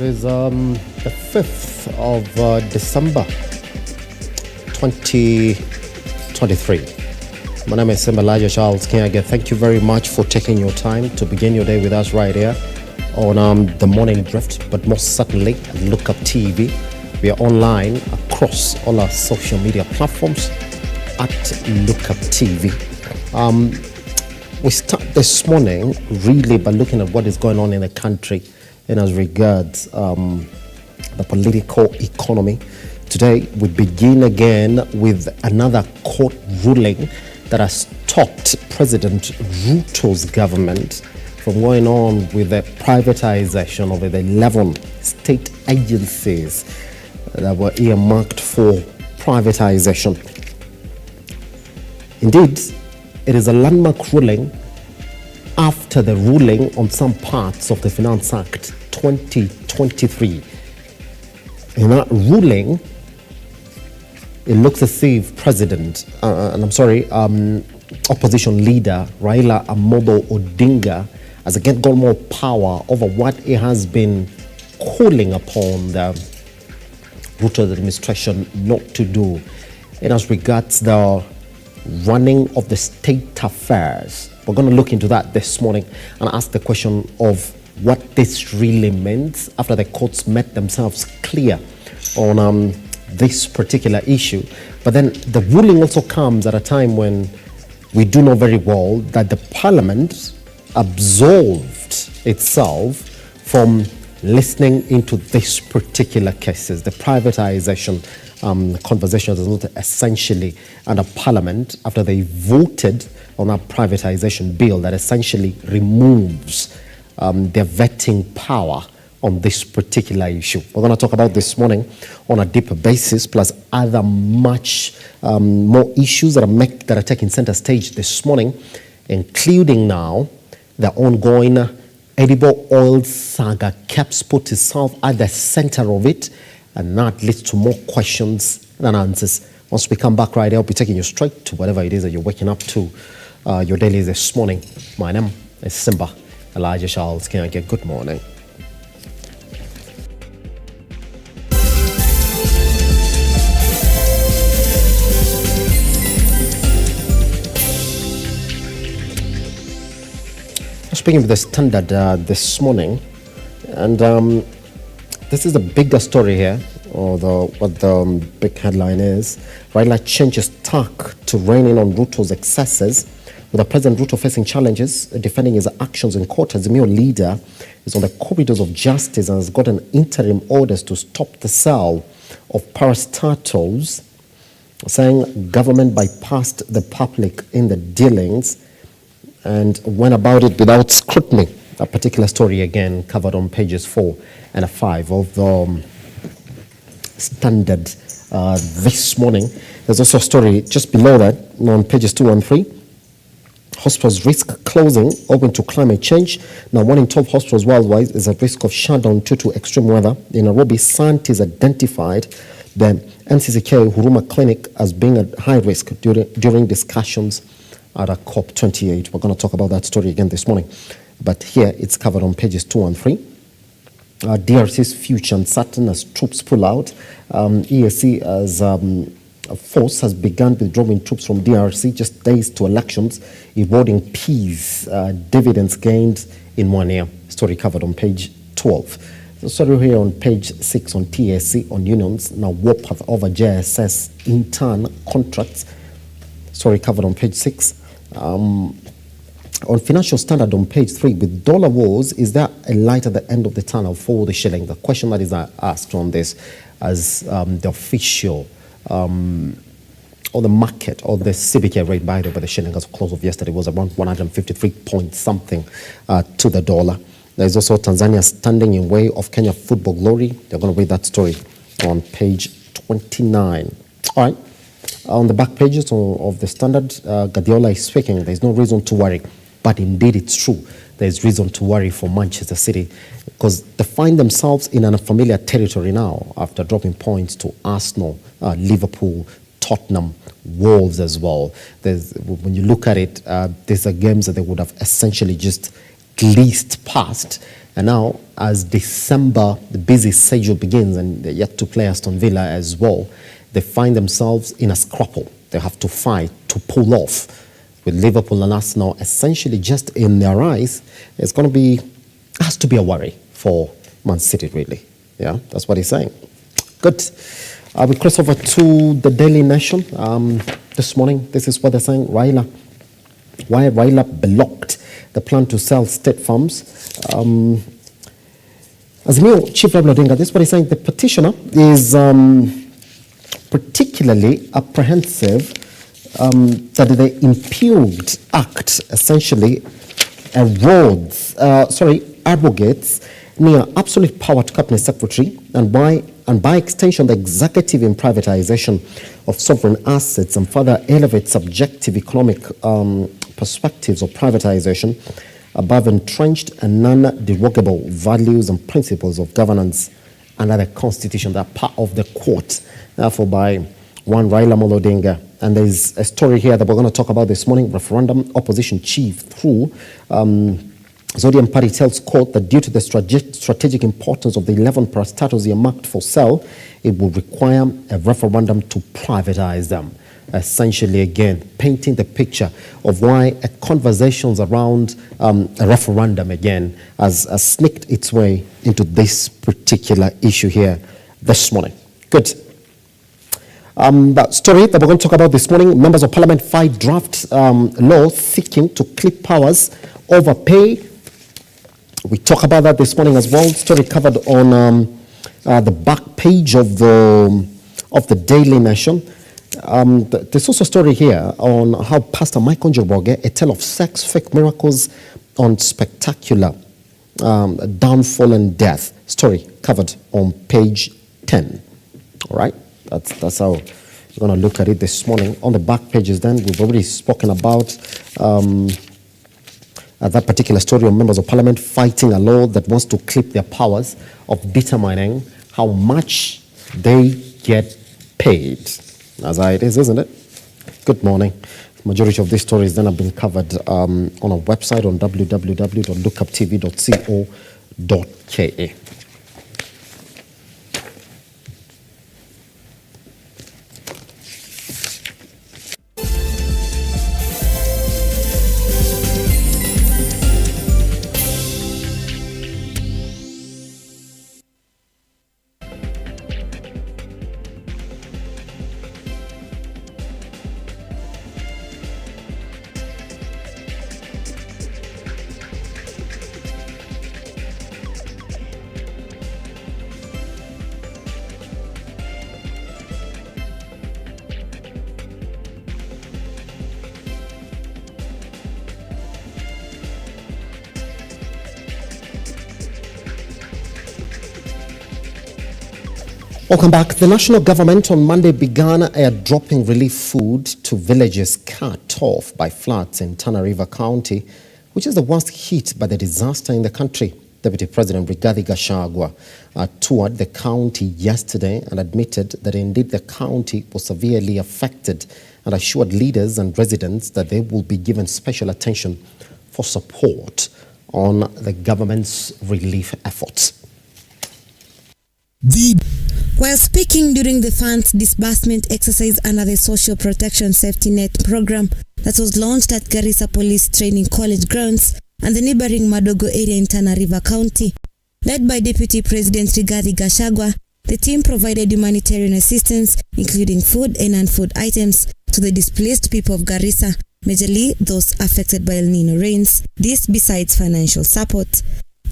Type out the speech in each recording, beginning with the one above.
is the 5th of December 2023. My name is Simba statehousekenya. Thank you very much for taking your time to begin your day with us right here on the Morning Drift, but most certainly at Lookuptv. We are online across all our social media platforms at Lookuptv. We start this morning really by looking at what is going on in the country and as regards the political economy. Today we begin again with another court ruling that has stopped President RUTO's government from going on with the privatization of the 11 state agencies that were earmarked for privatization. Indeed, it is a landmark ruling after the ruling on some parts of the Finance Act 2023. In that ruling, it looks as if opposition leader Raila Amolo Odinga has again got more power over what he has been calling upon the RUTO administration not to do. And as regards the running of the state affairs, we're going to look into that this morning and ask the question of what this really means after the courts made themselves clear on this particular issue. But then the ruling also comes at a time when we do know very well that the parliament absolved itself from listening into this particular cases. The privatization conversation is not essentially under parliament after they voted on a privatization bill that essentially removes their vetting power on this particular issue. We're going to talk about this morning on a deeper basis, plus other much more issues that are taking center stage this morning, including now the ongoing edible oil saga. Caps put itself at the center of it, and that leads to more questions than answers. Once we come back right here, I'll be taking you straight to whatever it is that you're waking up to your daily this morning. My name is Simba statehousekenya. Good morning. Speaking with the Standard this morning, and this is the bigger story here, or what the big headline is. Raila changes tack to rein in on RUTO's excesses. With the President RUTO facing challenges defending his actions in court, azimio leader is on the corridors of justice and has gotten interim orders to stop the sale of parastatals, saying government bypassed the public in the dealings and went about it without scrutiny. That particular story again covered on pages 4 and 5 of the Standard this morning. There's also a story just below that on pages 2 and 3. Hospitals risk closing owing to climate change. Now, 1 in 12 hospitals worldwide is at risk of shutdown due to extreme weather. In Nairobi, scientists identified the NCCK Huruma Clinic as being at high risk during discussions at a COP28. We're going to talk about that story again this morning, but here it's covered on pages 2 and 3. DRC's future uncertain as troops pull out. EAC as a force has begun withdrawing troops from DRC just days to elections, eroding peace dividends gained in 1 year. Story covered on page 12. The story here on page 6 on TSC on unions. Now warpath over JSS intern contracts. Story covered on page 6. On Financial Standard on page 3, with dollar wars, is there a light at the end of the tunnel for the shilling? The question that is asked on this as the official or the market or the CBK rate, by the way, the shilling as of close of yesterday was around 153 point something to the dollar. There is also Tanzania standing in way of Kenya football glory. They're going to read that story on page 29. All right. On the back pages of the Standard, Guardiola is speaking. There's no reason to worry, but indeed it's true. There's reason to worry for Manchester City because they find themselves in an unfamiliar territory now after dropping points to Arsenal, Liverpool, Tottenham, Wolves as well. When you look at it, these are games that they would have essentially just least past And now, as December, the busy schedule begins, and they're yet to play Aston Villa as well, they find themselves in a scrapple. They have to fight to pull off. With Liverpool and Arsenal essentially just in their eyes, it's going to be, has to be a worry for Man City, really. Yeah, that's what he's saying. Good. We cross over to the Daily Nation. This morning, this is what they're saying. Why Raila blocked the plan to sell state farms. Azimio Chief Raila Odinga, this is what he's saying. The petitioner is particularly apprehensive that the impugned act essentially abrogates near absolute power to cabinet secretary and by extension the executive in privatization of sovereign assets and further elevates subjective economic perspectives of privatization above entrenched and non-derogable values and principles of governance under the constitution. That part of the quote, therefore, by one Raila Odinga. And there's a story here that we're going to talk about this morning. Referendum opposition chief through Zodium Party tells court that due to the strategic importance of the 11 parastatals earmarked for sale, it will require a referendum to privatize them. Essentially, again, painting the picture of why conversations around a referendum, again, has sneaked its way into this particular issue here this morning. Good. That story that we're going to talk about this morning, members of parliament fight draft law seeking to clip powers over pay. We talk about that this morning as well. Story covered on the back page of the Daily Nation. There's also a story here on how Pastor Michael Njoroge, a tale of sex, fake miracles on spectacular downfall and death. Story covered on page 10. All right, that's how we're going to look at it this morning. On the back pages then, we've already spoken about that particular story on members of parliament fighting a law that wants to clip their powers of determining how much they get paid. That's how it is, isn't it? Good morning. The majority of these stories then have been covered on our website on www.lookuptv.co.ke. Welcome back. The national government on Monday began airdropping relief food to villages cut off by floods in Tana River County, which is the worst hit by the disaster in the country. Deputy President Rigathi Gachagua toured the county yesterday and admitted that indeed the county was severely affected and assured leaders and residents that they will be given special attention for support on the government's relief efforts. While speaking during the funds disbursement exercise under the Social Protection Safety Net program that was launched at Garissa Police Training College grounds and the neighboring Madogo area in Tana River County, led by Deputy President Rigathi Gachagua, the team provided humanitarian assistance, including food and non-food items, to the displaced people of Garissa, majorly those affected by El Nino rains. This besides financial support.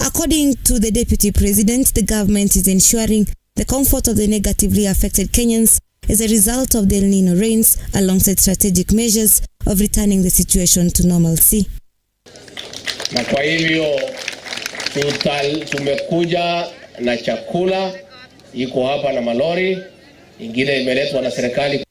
According to the Deputy President, the government is ensuring the comfort of the negatively affected Kenyans as a result of the El Nino rains, alongside strategic measures of returning the situation to normalcy. Na kwa hivyo tumekuja na chakula iko hapa na malori ingine imeletwa na serikali.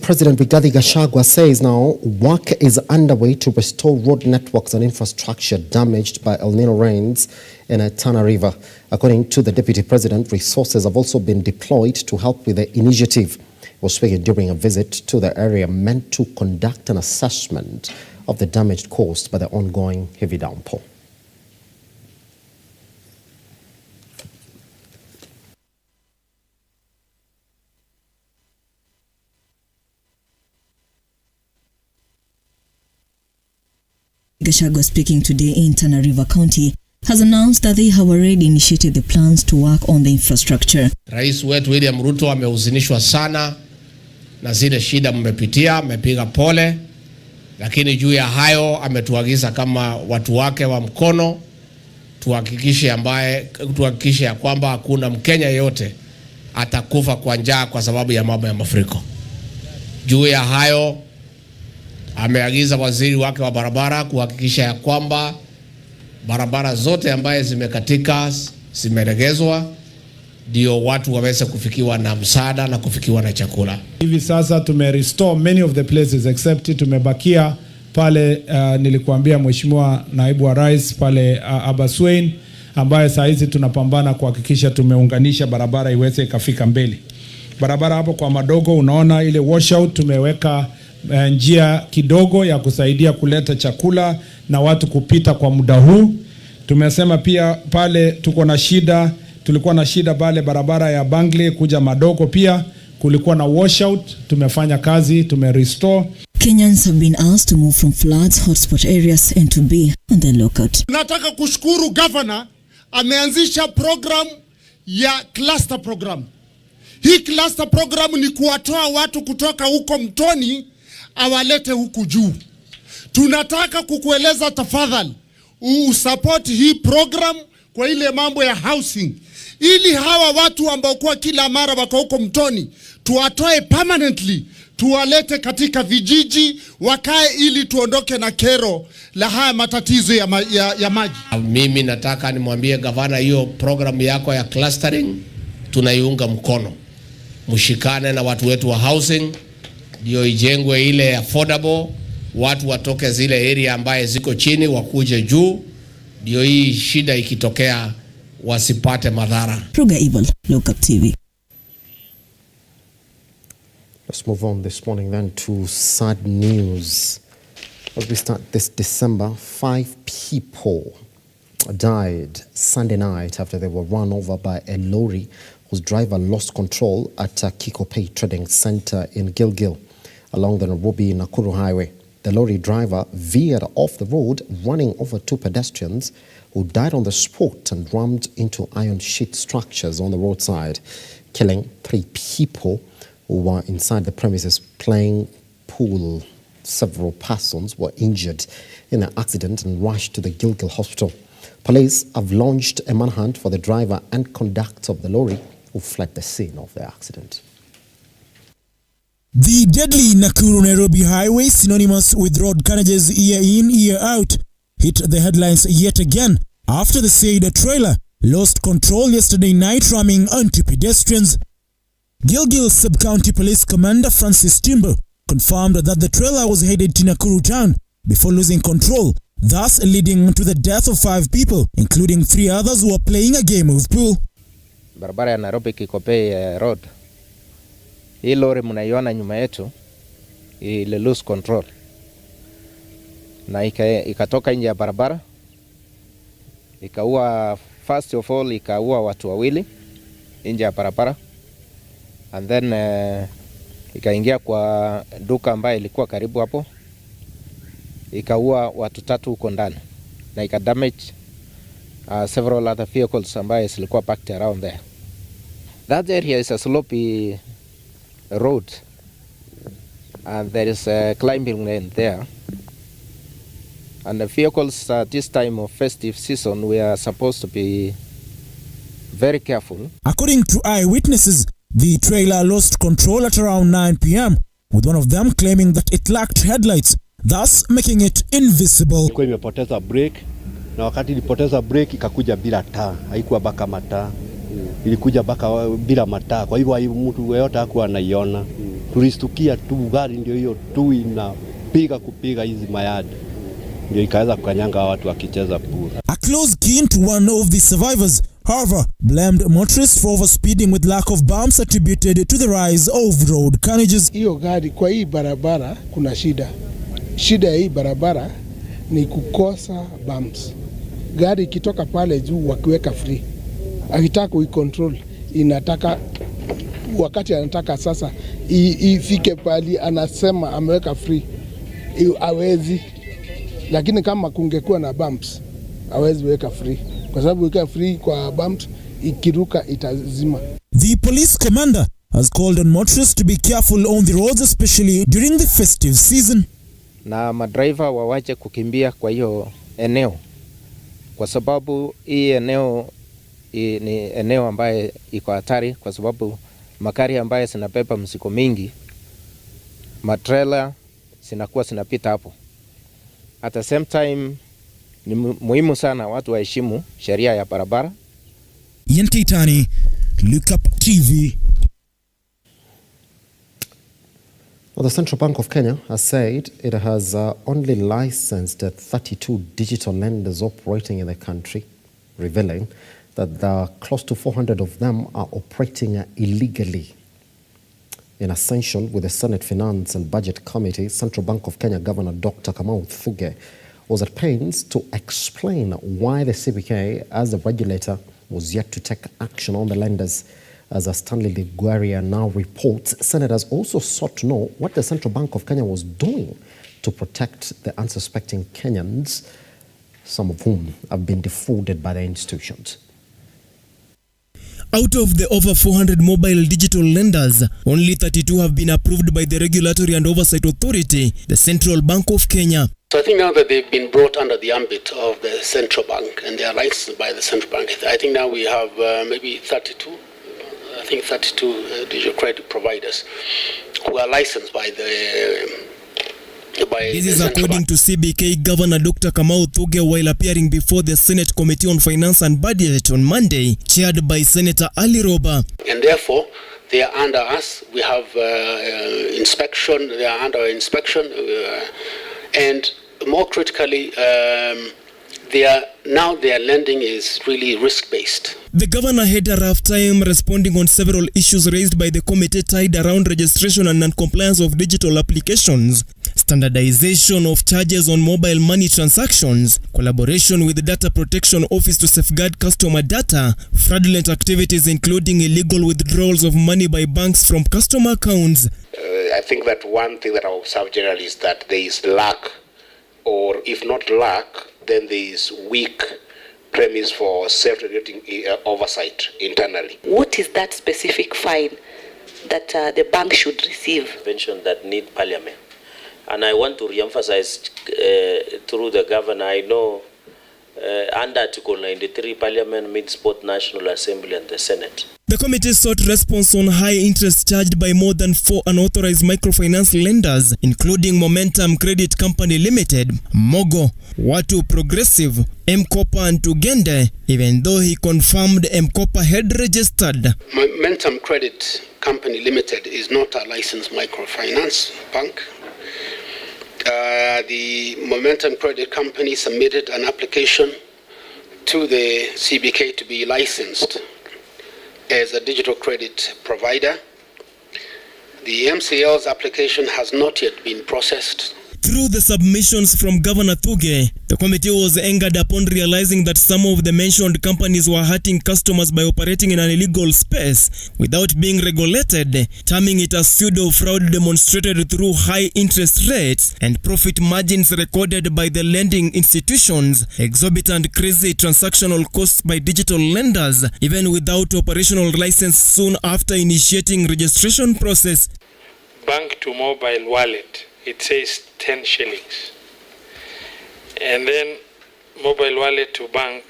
President Rigathi Gachagua says now work is underway to restore road networks and infrastructure damaged by El Nino rains in Tana River. According to the Deputy President, resources have also been deployed to help with the initiative. He was speaking during a visit to the area meant to conduct an assessment of the damage caused by the ongoing heavy downpour. Gachagua, speaking today in Tana River County, has announced that they have already initiated the plans to work on the infrastructure. Rais wetu William RUTO amehuzinishwa sana na zile shida mmepitia, amepiga pole, lakini juu ya hayo ametuagiza kama watu wake wa mkono tuhakikishe ya kwamba hakuna Mkenya yote atakufa kwa njaa kwa sababu ya mambo ya mafuriko. Juu ya hayo ameagiza waziri wake wa barabara kuhakikisha ya kwamba barabara zote ambaye zimekatika zimeregezwa ndio watu waweze kufikiwa na msaada na kufikiwa na chakula. Hivi sasa restore many of the places except tumebakia pale nilikuambia Mheshimiwa Naibu wa Rais pale Abaswein, ambaye saa hizi tunapambana kuhakikisha tumeunganisha barabara iweze ikafika mbele. Barabara hapo kwa Madogo unaona ile washout tumeweka njia kidogo ya kusaidia kuleta chakula na watu kupita kwa muda huu. Tumesema pia pale tulikuwa na shida pale barabara ya Bangle kuja Madogo, pia kulikuwa na washout, tumefanya kazi, restore. Kenyans have been asked to move from floods hotspot areas and to be on the lookout. Nataka kushukuru governor, ameanzisha program ya cluster program. Hii cluster program ni kuwatoa watu kutoka huko mtoni awalete huku juu. Tunataka kukueleza tafadhali usupport hii program kwa ile mambo ya housing, ili hawa watu ambao kwa kila mara wako huko mtoni tuwatoe permanently, tuwalete katika vijiji wakae, ili tuondoke na kero la haya matatizo ya maji. Mimi nataka nimwambie gavana, hiyo program yako ya clustering tunaiunga mkono. Mshikane na watu wetu wa housing ndio ijengwe ile affordable, watu watoke zile area ambaye ziko chini wakuje juu, ndio hii shida ikitokea wasipate madhara. Lookuptv. Let's move on this morning then to sad news. As we start this December, 5 people died Sunday night after they were run over by a lorry whose driver lost control at Kikopey Trading Center in Gilgil along the Nairobi-Nakuru highway. The lorry driver veered off the road, running over 2 pedestrians who died on the spot and rammed into iron sheet structures on the roadside, killing 3 people who were inside the premises playing pool. Several persons were injured in the accident and rushed to the Gilgil hospital. Police have launched a manhunt for the driver and conductor of the lorry who fled the scene of the accident. The deadly Nakuru-Nairobi highway, synonymous with road carnages year in, year out, hit the headlines yet again after the said trailer lost control yesterday night, ramming onto pedestrians. Gilgil Sub-County Police Commander Francis Timbo confirmed that the trailer was headed to Nakuru town before losing control, thus leading to the death of 5 people, including 3 others who were playing a game of pool. Barabara ya Nairobi Kikopey road. Hii lori mnaiona nyuma yetu ile lose control na ikatoka nje ya barabara, ikaua, first of all ikaua watu 2 nje ya barabara, and then ikaingia kwa duka ambaye ilikuwa karibu hapo, ikaua watu 3 huko ndani na ikadamage several other vehicles ambaye zilikuwa parked around there. That area is a slopey road and there is a climbing lane there, and the vehicles at this time of festive season we are supposed to be very careful. According to eyewitnesses, the trailer lost control at around 9 p.m, with one of them claiming that it lacked headlights, thus making it invisible. Kwa imepoteza brake, na wakati ilipoteza brake ikakuja bila taa, haikuwa baka mataa, ilikuja baka bila mataa, kwa hivyo mtu yeyote hakuwa anaiona. tulistukia tu gari ndio hiyo tu inapiga kupiga hizi mayadi, ndio ikaweza kukanyanga watu wakicheza pura. A close kin to one of the survivors, however, blamed motorists for overspeeding with lack of bumps attributed to the rise of road carnages. Hiyo gari kwa hii barabara kuna shida. Shida ya hii barabara ni kukosa bumps. Gari ikitoka pale juu wakiweka free, akitaka kuicontrol inataka wakati anataka sasa ifike pali anasema ameweka free hawezi, lakini kama kungekuwa na bumps hawezi weka free, kwa sababu weka free kwa bumps ikiruka itazima. The police commander has called on motorists to be careful on the roads, especially during the festive season. Na madriver wawache kukimbia kwa hiyo eneo, kwa sababu hii eneo ni eneo ambaye iko hatari, kwa sababu magari ambaye zinabeba mzigo mingi, matrailer zinakuwa zinapita hapo. At the same time ni muhimu sana watu waheshimu sheria ya barabara. Yankitani, Lookuptv. Well, the Central Bank of Kenya has said it has only licensed 32 digital lenders operating in the country, revealing that close to 400 of them are operating illegally. In a session with the Senate Finance and Budget Committee, Central Bank of Kenya Governor Dr. Kamau Thuge was at pains to explain why the CBK, as the regulator, was yet to take action on the lenders. As Stanley Liguaria now reports, senators also sought to know what the Central Bank of Kenya was doing to protect the unsuspecting Kenyans, some of whom have been defrauded by the institutions. Out of the over 400 mobile digital lenders, only 32 have been approved by the Regulatory and Oversight Authority, the Central Bank of Kenya. So I think now that they've been brought under the ambit of the Central Bank and they are licensed by the Central Bank, I think now we have maybe 32. I think 32 digital credit providers who are licensed by the This is according to CBK Governor Dr. Kamau Thuge while appearing before the Senate Committee on Finance and Budget on Monday, chaired by Senator Ali Roba. And therefore, they are under us. We have inspection. They are under inspection, and more critically, their lending is really risk-based. The governor had a rough time responding on several issues raised by the committee tied around registration and non-compliance of digital applications, standardization of charges on mobile money transactions, collaboration with the Data Protection Office to safeguard customer data, fraudulent activities including illegal withdrawals of money by banks from customer accounts. I think that one thing that I observe generally is that there is lack, or if not lack, then there is weak premise for self-regulating oversight internally. What is that specific fine that the bank should receive? Mentioned that need parliament. And I want to re-emphasize through the governor, I know under Article 93, Parliament meets both National Assembly and the Senate. The committee sought response on high interest charged by more than 4 unauthorized microfinance lenders, including Momentum Credit Company Limited, Mogo, Watu Progressive, M-Kopa and Tugende, even though he confirmed M-Kopa had registered. Momentum Credit Company Limited is not a licensed microfinance bank. The Momentum Credit Company submitted an application to the CBK to be licensed as a digital credit provider. The MCL's application has not yet been processed. Through the submissions from Governor Thuge, the committee was angered upon realizing that some of the mentioned companies were hurting customers by operating in an illegal space without being regulated, terming it as pseudo-fraud demonstrated through high interest rates and profit margins recorded by the lending institutions, exorbitant crazy transactional costs by digital lenders, even without operational license soon after initiating registration process. Bank to mobile wallet, it says 10 shillings. And then mobile wallet to bank,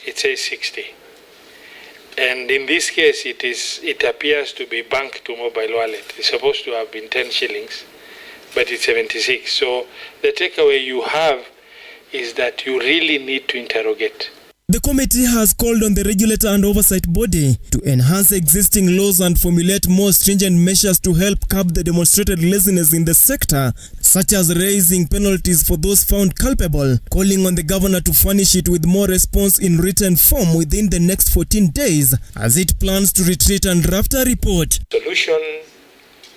it says 60. And in this case, it appears to be bank to mobile wallet. It's supposed to have been 10 shillings, but it's 76. So the takeaway you have is that you really need to interrogate. The committee has called on the regulator and oversight body to enhance existing laws and formulate more stringent measures to help curb the demonstrated laziness in the sector, such as raising penalties for those found culpable, calling on the governor to furnish it with more response in written form within the next 14 days, as it plans to retreat and draft a report. Solution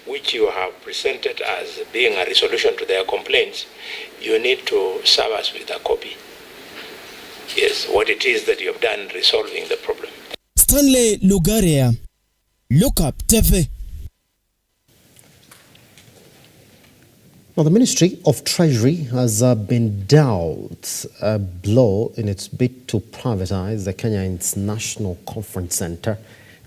which you have presented as being a resolution to their complaints, you need to serve us with a copy. Yes, what it is that you have done resolving the problem. Stanley Lugaria, Lookuptv. Now, the Ministry of Treasury has been dealt a blow in its bid to privatize the Kenya International Conference Center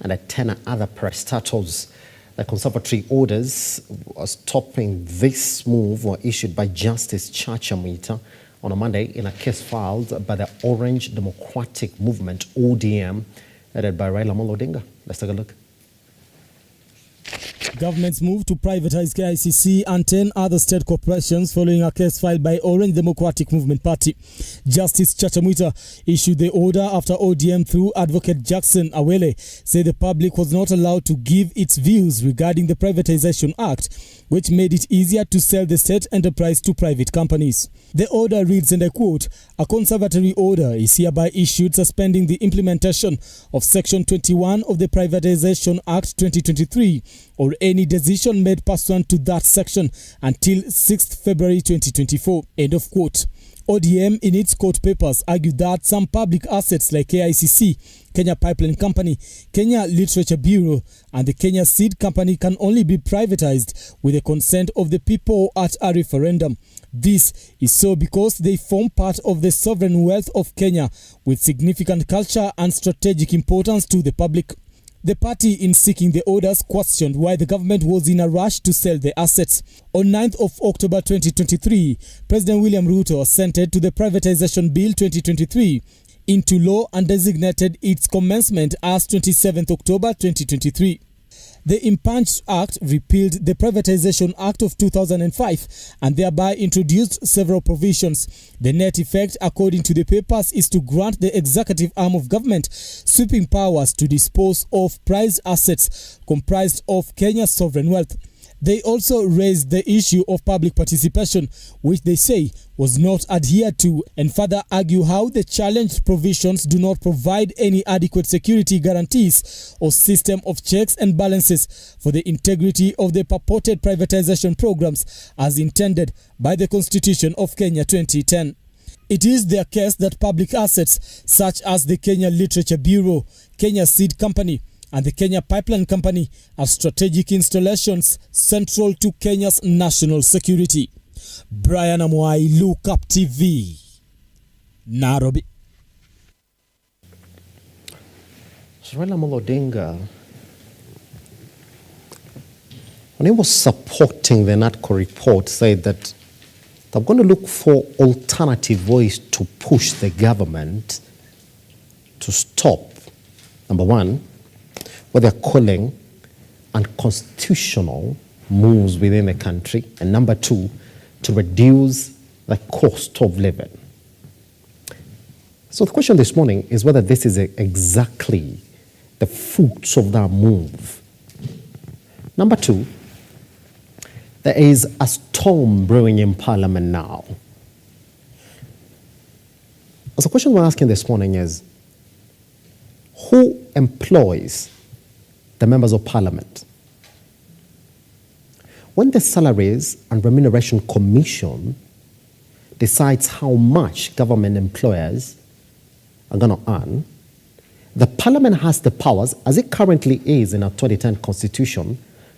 and 10 other parastatals. The conservatory orders stopping this move were issued by Justice Chachamita on a Monday in a case filed by the Orange Democratic Movement, ODM, headed by Raila Amolo Odinga. Let's take a look. Government's move to privatize KICC and 10 other state corporations following a case filed by Orange Democratic Movement Party. Justice Chachamita issued the order after ODM, through Advocate Jackson Awele, said the public was not allowed to give its views regarding the Privatization Act, which made it easier to sell the state enterprise to private companies. The order reads, and I quote, "A conservatory order is hereby issued suspending the implementation of Section 21 of the Privatization Act 2023 or any decision made pursuant to that section until 6th February 2024. End of quote. ODM in its court papers argued that some public assets like KICC, Kenya Pipeline Company, Kenya Literature Bureau, and the Kenya Seed Company can only be privatized with the consent of the people at a referendum. This is so because they form part of the sovereign wealth of Kenya with significant culture and strategic importance to the public. The party, in seeking the orders, questioned why the government was in a rush to sell the assets. On 9th of October 2023, President William RUTO assented to the Privatization Bill 2023 into law and designated its commencement as 27th October 2023. The impunged act repealed the Privatization Act of 2005 and thereby introduced several provisions. The net effect, according to the papers, is to grant the executive arm of government sweeping powers to dispose of prized assets comprised of Kenya's sovereign wealth. They also raised the issue of public participation, which they say was not adhered to, and further argue how the challenged provisions do not provide any adequate security guarantees or system of checks and balances for the integrity of the purported privatization programs as intended by the Constitution of Kenya 2010. It is their case that public assets such as the Kenya Literature Bureau, Kenya Seed Company, and the Kenya Pipeline Company are strategic installations central to Kenya's national security. Brian Amwai, Lookuptv, Nairobi. So Raila Amolo Odinga, when he was supporting the NATCO report, said that they're going to look for alternative ways to push the government to stop, number one, what they're calling unconstitutional moves within the country, and number two, to reduce the cost of living. So the question this morning is whether this is exactly the fruits of that move. Number two, there is a storm brewing in Parliament now. So the question we're asking this morning is, who employs the members of Parliament? When the Salaries and Remuneration Commission decides how much government employers are going to earn, the Parliament has the powers, as it currently is in our 2010 Constitution,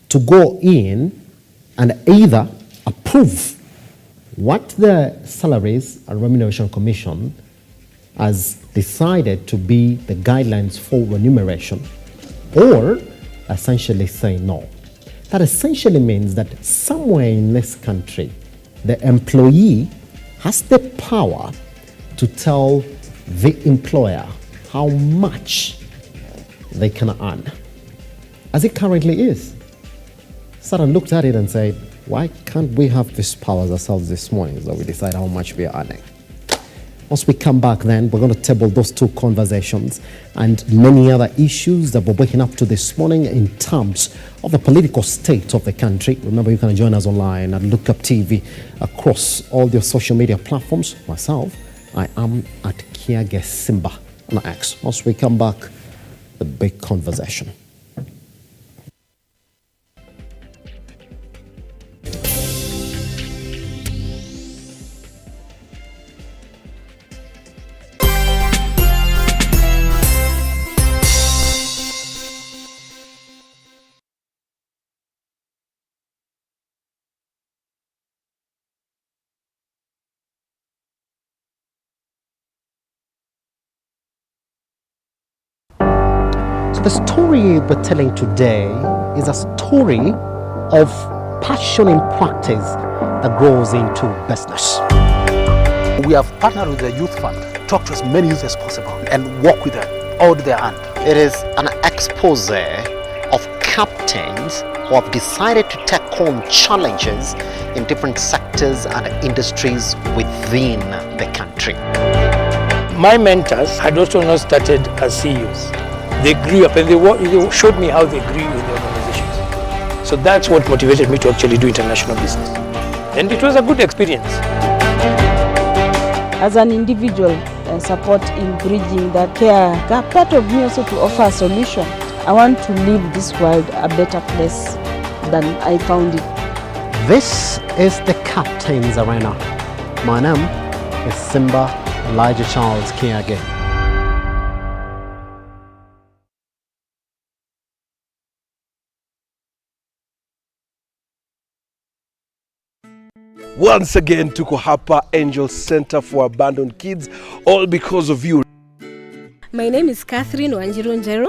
to go in and either approve what the Salaries and Remuneration Commission has decided to be the guidelines for remuneration, or essentially say no. That essentially means that somewhere in this country, the employee has the power to tell the employer how much they can earn, as it currently is. Sarah looked at it and said, why can't we have these powers ourselves this morning so we decide how much we are earning? Once we come back then, we're going to table those two conversations and many other issues that we're waking up to this morning in terms of the political state of the country. Remember, you can join us online at Lookuptv across all your social media platforms. Myself, I am at Kiage Simba on X. Once we come back, the big conversation. The story we're telling today is a story of passion in practice that grows into business. We have partnered with the Youth Fund, talk to as many youth as possible and work with them, hold their hand. It is an expose of captains who have decided to take on challenges in different sectors and industries within the country. My mentors had also not started as CEOs. They grew up and they showed me how they grew in the organizations. So that's what motivated me to actually do international business. And it was a good experience. As an individual, support in bridging that care gap, part of me also to offer a solution. I want to leave this world a better place than I found it. This is the Captain's Arena. My name is Simba Elijah Charles Kiage. Once again, tuko hapa Angel Center for Abandoned Kids, all because of you. My name is Catherine Wanjiru.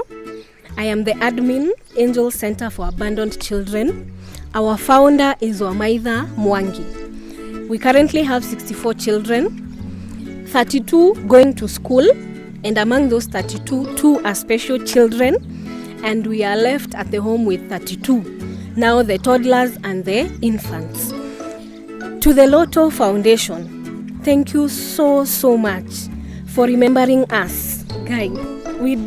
I am the admin, Angel Center for Abandoned Children. Our founder is Wamaitha Mwangi. We currently have 64 children, 32 going to school, and among those 32, 2 are special children, and we are left at the home with 32. Now the toddlers and the infants. To the RUTO Foundation, thank you so much for remembering us. Guys, we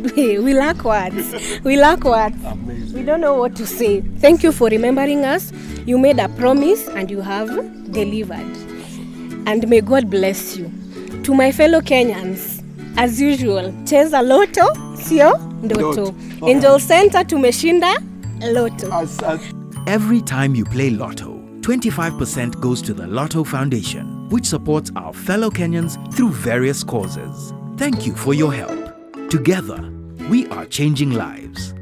lack words. We lack words. Amazing. We don't know what to say. Thank you for remembering us. You made a promise and you have delivered. And may God bless you. To my fellow Kenyans, as usual, cheza loto, sio ndoto. Angel Center tumeshinda loto. Every time you play lotto, 25% goes to the RUTO Foundation, which supports our fellow Kenyans through various causes. Thank you for your help. Together, we are changing lives.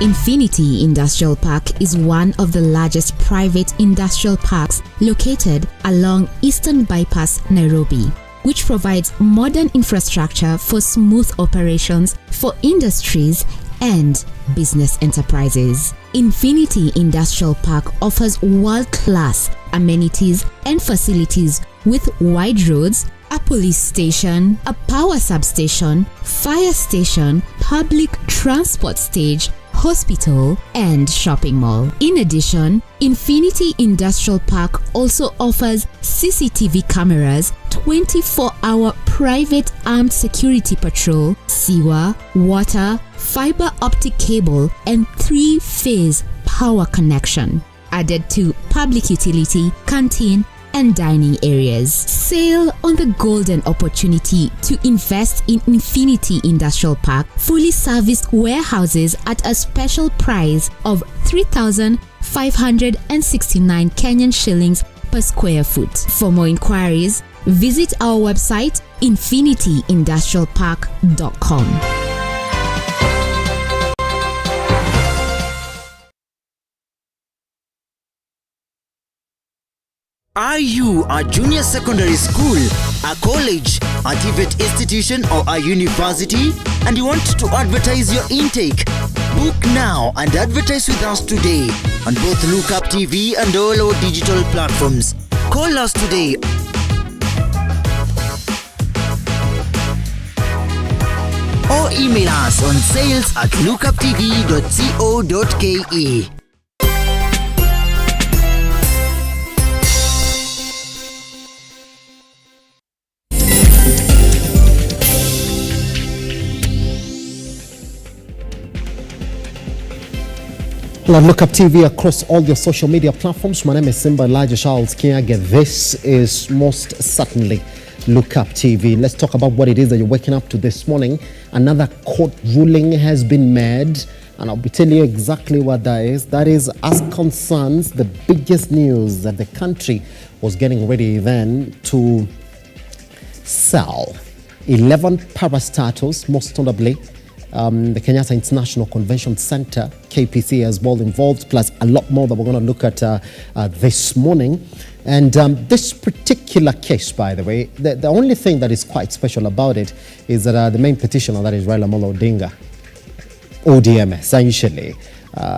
Infinity Industrial Park is one of the largest private industrial parks located along Eastern Bypass, Nairobi, which provides modern infrastructure for smooth operations for industries and business enterprises. Infinity Industrial Park offers world-class amenities and facilities with wide roads, a police station, a power substation, fire station, public transport stage, hospital, and shopping mall. In addition, Infinity Industrial Park also offers CCTV cameras, 24-hour private armed security patrol, sewer, water, fiber optic cable, and 3-phase power connection, added to public utility, canteen, and dining areas. Sail on the golden opportunity to invest in Infinity Industrial Park fully serviced warehouses at a special price of 3,569 Kenyan shillings per square foot. For more inquiries, visit our website infinityindustrialpark.com. Are you a junior secondary school, a college, a TVET institution or a university and you want to advertise your intake? Book now and advertise with us today on both Lookuptv and all our digital platforms. Call us today. or email us on sales@lookuptv.co.ke. Well, Lookuptv across all your social media platforms. My name is Simba statehousekenya. This is most certainly Lookuptv. Let's talk about what it is that you're waking up to this morning. Another court ruling has been made, and I'll be telling you exactly what that is. That is as concerns the biggest news that the country was getting ready then to sell 11 parastatals, most notably the Kenyatta International Convention Center, KPC, as well involved, plus a lot more that we're going to look at this morning. And this particular case, by the way, the only thing that is quite special about it is that the main petitioner, that is Raila Amolo Odinga, ODM essentially,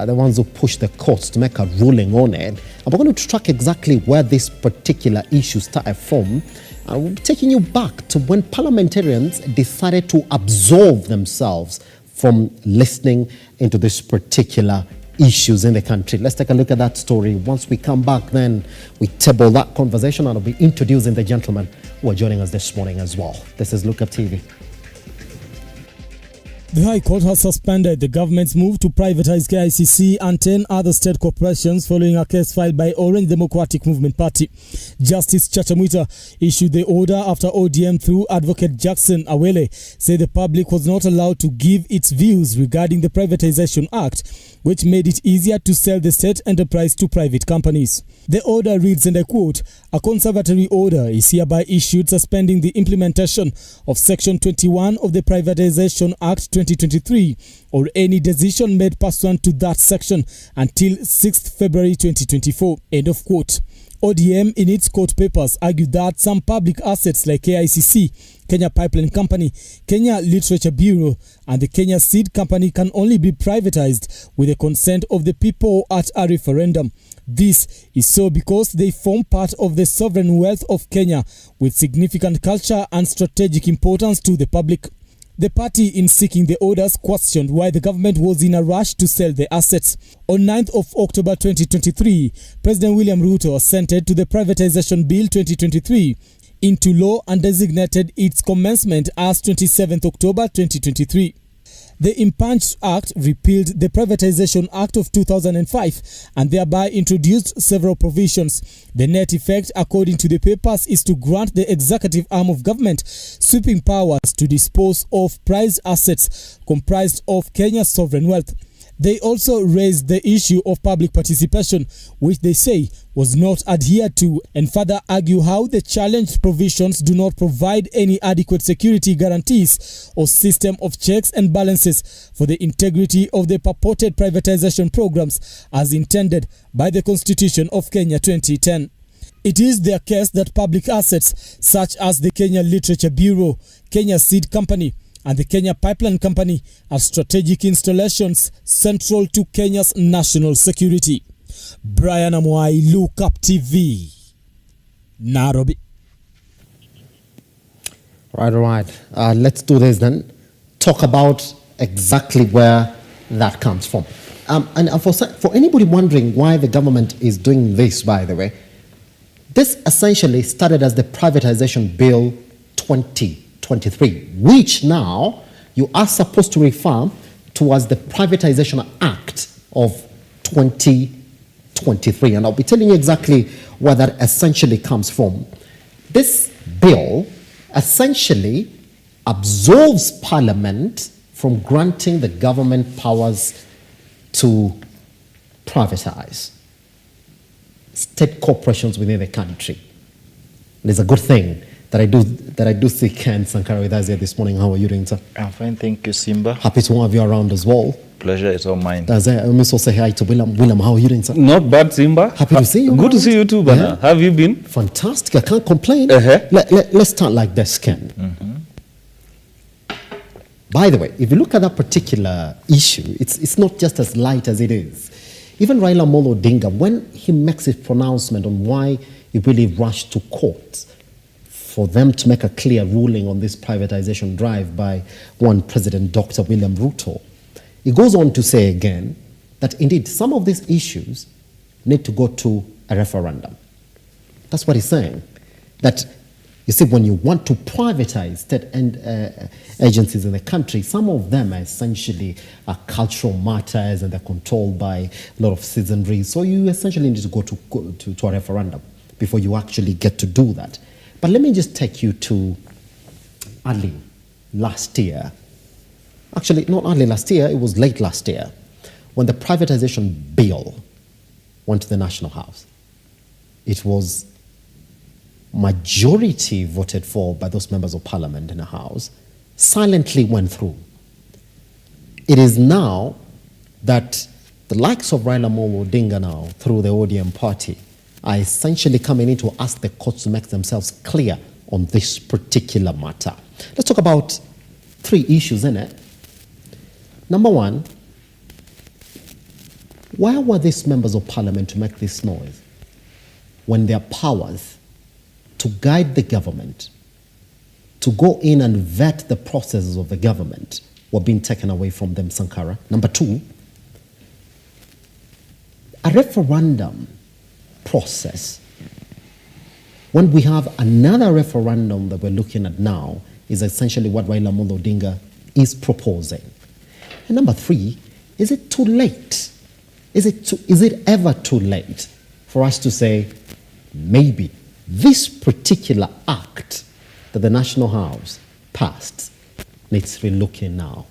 the ones who pushed the courts to make a ruling on it. And we're going to track exactly where this particular issue started from. And we'll be taking you back to when parliamentarians decided to absolve themselves from listening into this particular issues in the country. Let's take a look at that story. Once we come back, then we table that conversation, and I'll be introducing the gentlemen who are joining us this morning as well. This is Lookuptv. The High Court has suspended the government's move to privatize KICC and 10 other state corporations following a case filed by Orange Democratic Movement Party. Justice Chachamuita issued the order after ODM through Advocate Jackson Awele said the public was not allowed to give its views regarding the Privatization Act, which made it easier to sell the state enterprise to private companies. The order reads, and I quote, "A conservatory order is hereby issued suspending the implementation of Section 21 of the Privatization Act 2023 or any decision made pursuant to that section until 6th February 2024. End of quote. ODM in its court papers argued that some public assets like KICC, Kenya Pipeline Company, Kenya Literature Bureau, and the Kenya Seed Company can only be privatized with the consent of the people at a referendum. This is so because they form part of the sovereign wealth of Kenya with significant culture and strategic importance to the public. The party in seeking the orders questioned why the government was in a rush to sell the assets. On 9th of October 2023, President William RUTO assented to the Privatization Bill 2023 into law and designated its commencement as 27th October 2023. The Impunged Act repealed the Privatization Act of 2005 and thereby introduced several provisions. The net effect, according to the papers, is to grant the executive arm of government sweeping powers to dispose of prized assets comprised of Kenya's sovereign wealth. They also raised the issue of public participation, which they say was not adhered to, and further argue how the challenged provisions do not provide any adequate security guarantees or system of checks and balances for the integrity of the purported privatization programs as intended by the Constitution of Kenya 2010. It is their case that public assets such as the Kenya Literature Bureau, Kenya Seed Company, and the Kenya Pipeline Company are strategic installations central to Kenya's national security. Brian Amwai, Lookuptv, Nairobi. Right. Let's do this then. Talk about exactly where that comes from. And for anybody wondering why the government is doing this, by the way, this essentially started as the Privatization Bill 2023, which now you are supposed to refer to as the Privatization Act of 2023. And I'll be telling you exactly where that essentially comes from. This bill essentially absolves Parliament from granting the government powers to privatize state corporations within the country. And it's a good thing that I do see Ken Sankara with us here this morning. How are you doing, sir? I'm fine, thank you, Simba. Happy to have you around as well. Pleasure is all mine. I must also say hi to William. William, how are you doing, sir? Not bad, Simba. Happy to see you. Good to see you too, Bana. Yeah. Have you been? Fantastic. I can't complain. Let's start like this, Ken. By the way, if you look at that particular issue, it's not just as light as it is. Even Raila Amolo Odinga, when he makes his pronouncement on why he really rushed to court for them to make a clear ruling on this privatization drive by one President Dr. William RUTO. He goes on to say again that indeed some of these issues need to go to a referendum. That's what he's saying. That, you see, when you want to privatize state agencies in the country, some of them are essentially cultural matters and they're controlled by a lot of citizenry. So you essentially need to go to a referendum before you actually get to do that. But let me just take you to early last year. Actually, not early last year, it was late last year, when the privatization bill went to the National House. It was majority voted for by those members of parliament in the House, silently went through. It is now that the likes of Raila Amolo Odinga now, through the ODM party, are essentially coming in to ask the courts to make themselves clear on this particular matter. Let's talk about 3 issues in it. Number 1, why were these members of parliament to make this noise when their powers to guide the government, to go in and vet the processes of the government, were being taken away from them, Sankara? Number 2, a referendum process, when we have another referendum that we're looking at now, is essentially what Raila Amolo Odinga is proposing. And number 3, is it too late? Is it ever too late for us to say, maybe this particular act that the National House passed needs relooking now?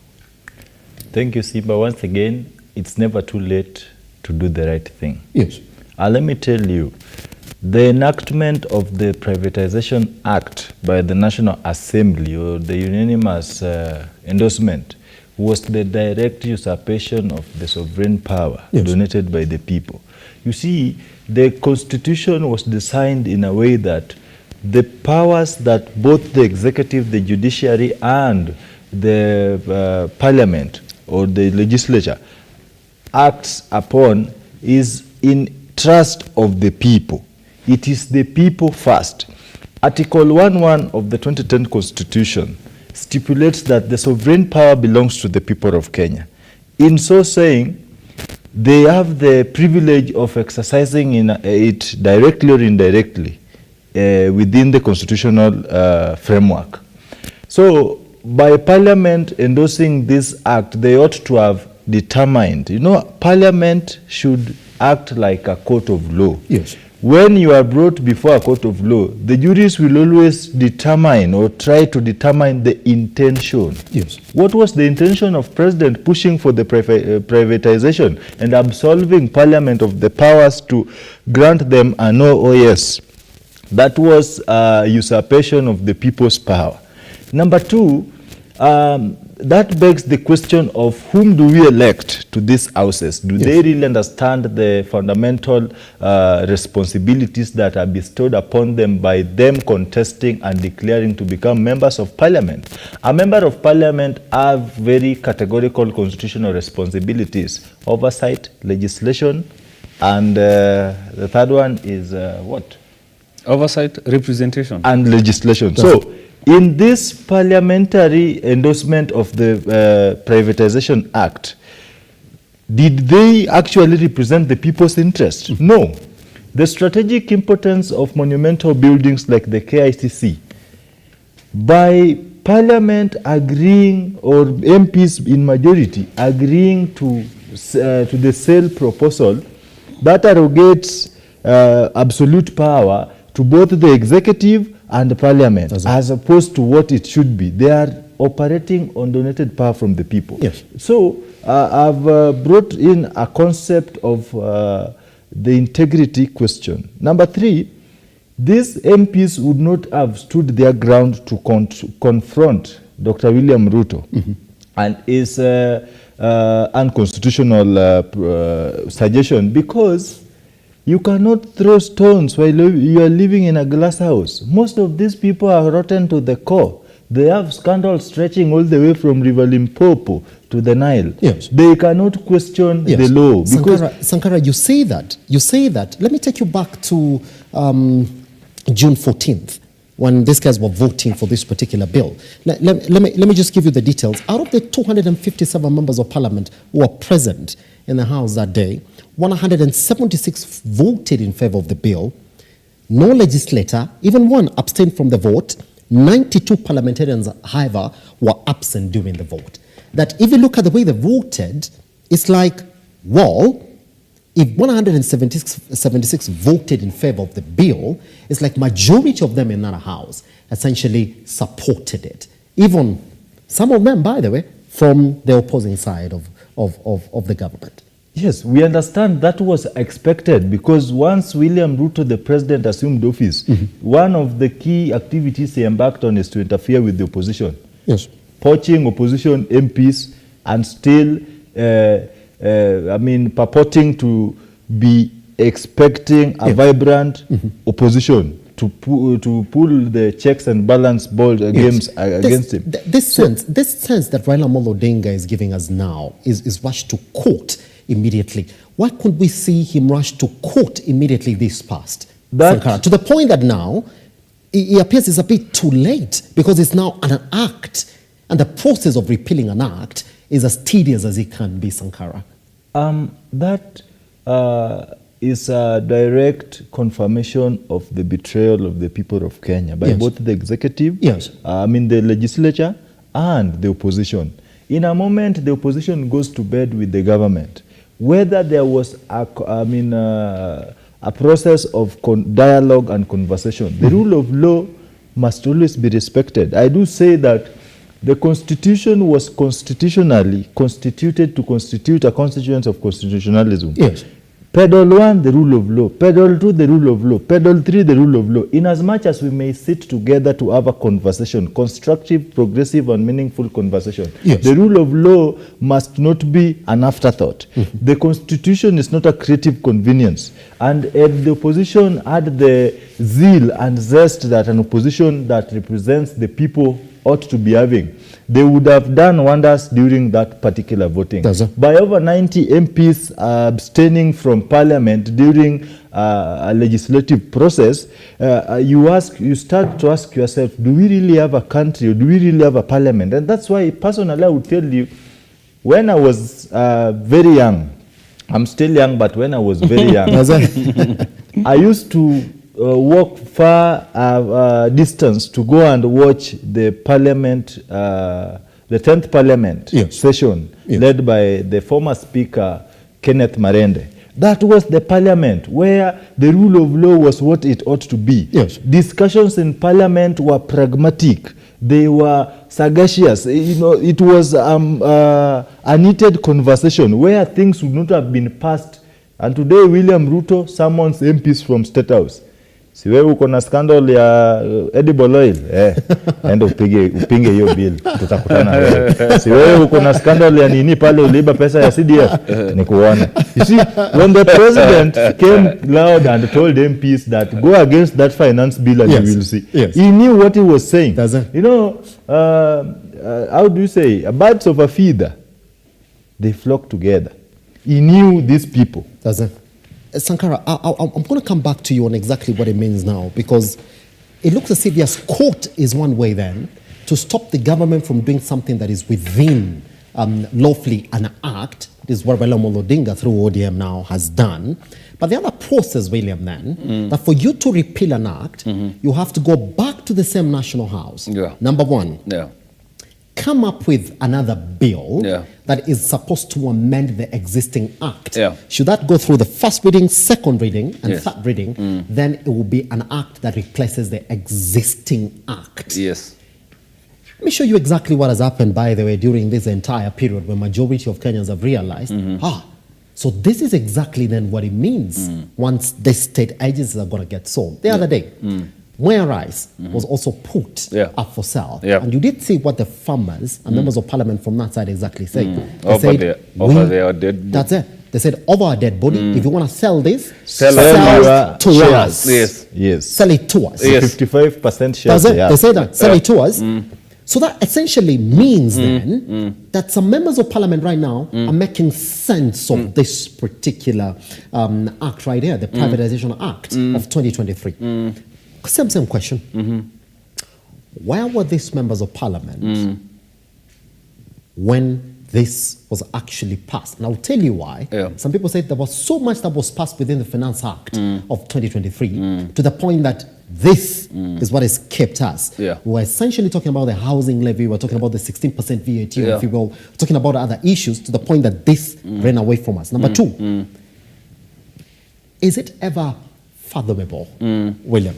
Thank you, Simba. Once again, it's never too late to do the right thing. Yes. Let me tell you, the enactment of the Privatization Act by the National Assembly, or the unanimous endorsement, was the direct usurpation of the sovereign power donated by the people. You see, the Constitution was designed in a way that the powers that both the executive, the judiciary, and the parliament or the legislature acts upon is in trust of the people. It is the people first. Article 1.1 of the 2010 Constitution stipulates that the sovereign power belongs to the people of Kenya. In so saying, they have the privilege of exercising it directly or indirectly within the constitutional framework. So, by Parliament endorsing this act, they ought to have determined, Parliament should act like a court of law. Yes. When you are brought before a court of law, the juries will always determine or try to determine the intention. Yes. What was the intention of President pushing for the privatization and absolving Parliament of the powers to grant them a no or yes? That was usurpation of the people's power. Number 2, that begs the question of whom do we elect to these houses? Do they really understand the fundamental responsibilities that are bestowed upon them by them contesting and declaring to become members of parliament? A member of parliament have very categorical constitutional responsibilities: oversight, legislation, and the third one is what? Oversight, representation. And legislation. So, in this parliamentary endorsement of the Privatization Act, did they actually represent the people's interest? No. The strategic importance of monumental buildings like the KICC, by Parliament agreeing, or MPs in majority agreeing to the sale proposal, that arrogates absolute power to both the executive and the parliament, as opposed to what it should be. They are operating on donated power from the people. Yes. So I've brought in a concept of the integrity question. Number 3, these MPs would not have stood their ground to confront Dr. William RUTO and his unconstitutional suggestion, because you cannot throw stones while you are living in a glass house. Most of these people are rotten to the core. They have scandals stretching all the way from River Limpopo to the Nile. Yes. They cannot question the law. Because Sankara, you say that. Let me take you back to June 14th, when these guys were voting for this particular bill. Let me just give you the details. Out of the 257 members of parliament who were present in the House that day, 176 voted in favor of the bill. No legislator, even one, abstained from the vote. 92 parliamentarians, however, were absent during the vote. That if you look at the way they voted, it's like, well, if 176 voted in favor of the bill, it's like majority of them in that house essentially supported it. Even some of them, by the way, from the opposing side of the government. Yes, we understand that was expected because once William Ruto, the president, assumed office, one of the key activities he embarked on is to interfere with the opposition. Yes. Poaching opposition MPs and still, purporting to be expecting a vibrant opposition to pull the checks and balance board games against him. This sense that Raila Amolo Odinga is giving us now is rushed to court immediately. Why couldn't we see him rush to court immediately this past? Sankara, to the point that now it appears it's a bit too late because it's now an act, and the process of repealing an act is as tedious as it can be, Sankara. That is a direct confirmation of the betrayal of the people of Kenya by both the executive, the legislature, and the opposition. In a moment, the opposition goes to bed with the government. Whether there was a process of dialogue and conversation, the rule of law must always be respected. I do say that the Constitution was constitutionally constituted to constitute a constituent of constitutionalism. Yes. Pedal 1, the rule of law. Pedal 2, the rule of law. Pedal 3, the rule of law. In as much as we may sit together to have a conversation, constructive, progressive, and meaningful conversation, the rule of law must not be an afterthought. The Constitution is not a creative convenience. And if the opposition had the zeal and zest that an opposition that represents the people ought to be having, they would have done wonders during that particular voting. By over 90 MPs abstaining from parliament during a legislative process, you start to ask yourself, do we really have a country or do we really have a parliament? And that's why personally I would tell you, when I was very young, I'm still young, but when I was very young, I used to walk far distance to go and watch the parliament, the 10th parliament session led by the former speaker, Kenneth Marende. That was the parliament where the rule of law was what it ought to be. Discussions in parliament were pragmatic. They were sagacious. It was a needed conversation where things would not have been passed. And today William Ruto summons MPs from State House. Si wewe uko na scandal ya edible oil, enda upinge hiyo bill, tutakutana wewe. Si wewe uko na scandal ya nini pale uliiba pesa ya CDF, nikuone. You see, when the president came loud and told MPs that go against that finance bill and you will see, he knew what he was saying. You know, how do you say, birds of a feather, they flock together. He knew these people. Sankara, I'm going to come back to you on exactly what it means now, because it looks as if yes, court is one way then to stop the government from doing something that is within lawfully an act. This is what Raila Amolo Odinga through ODM now has done. But the other process, William, then, that for you to repeal an act, you have to go back to the same National House. Number one, come up with another bill that is supposed to amend the existing act. Should that go through the first reading, second reading, and third reading, then it will be an act that replaces the existing act. Let me show you exactly what has happened, by the way, during this entire period when majority of Kenyans have realized, so this is exactly then what it means once the state agencies are going to get sold. The other day, Mwea Rice was also put up for sale. And you did see what the farmers and members of parliament from that side exactly said. They Over their dead body. That's it. They said, over our dead body, if you want to sell this, sell it to us. Yes. Sell it to us. 55% shares. That's it. They say that. Sell it to us. So that essentially means then that some members of parliament right now are making sense of this particular act right here, the Privatization Act of 2023. Same question. where were these members of parliament when this was actually passed? And I'll tell you why. Some people said there was so much that was passed within the Finance Act of 2023 to the point that this is what has kept us. We're essentially talking about the housing levy, we're talking about the 16% VAT, if you will, talking about other issues to the point that this ran away from us. Number two, is it ever fathomable, William,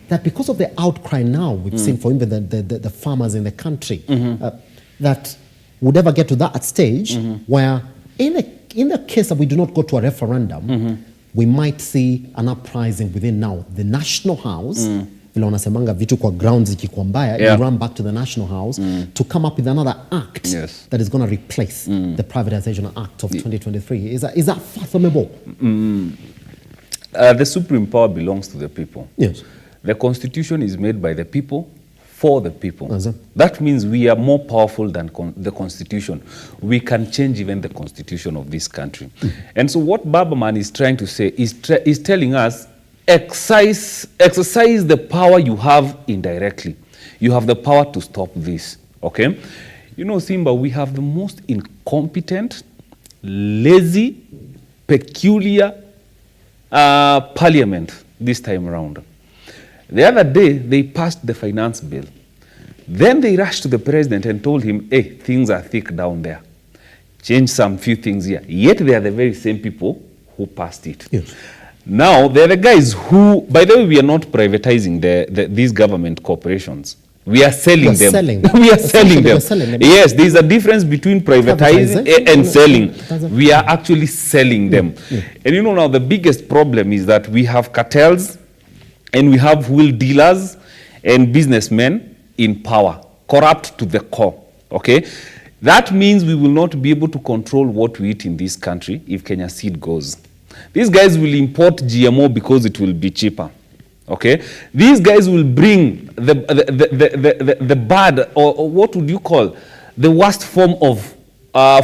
that because of the outcry now we've seen for even the farmers in the country, that would ever get to that stage where in the case that we do not go to a referendum, we might see an uprising within now the National House, vile wanasemanga vitu kwa grounds ikikuwa mbaya, you run back to the National House to come up with another act that is going to replace the Privatization Act of 2023. Is that fathomable? The supreme power belongs to the people. Yes. The Constitution is made by the people, for the people. That means we are more powerful than the Constitution. We can change even the Constitution of this country. And so what Babaman is trying to say is telling us, exercise the power you have indirectly. You have the power to stop this, okay? You know, Simba, we have the most incompetent, lazy, peculiar parliament this time around. The other day, they passed the finance bill. Then they rushed to the president and told him, hey, things are thick down there. Change some few things here. Yet they are the very same people who passed it. Yes. Now, they're the guys who, by the way, we are not privatizing these government corporations. We are selling them. We are selling them. Yes, there's a difference between privatizing and selling. We are actually selling them. And you know, now the biggest problem is that we have cartels and we have wheel dealers and businessmen in power, corrupt to the core, okay? That means we will not be able to control what we eat in this country if Kenya Seed goes. These guys will import GMO because it will be cheaper, okay? These guys will bring the bad, or what would you call, the worst form of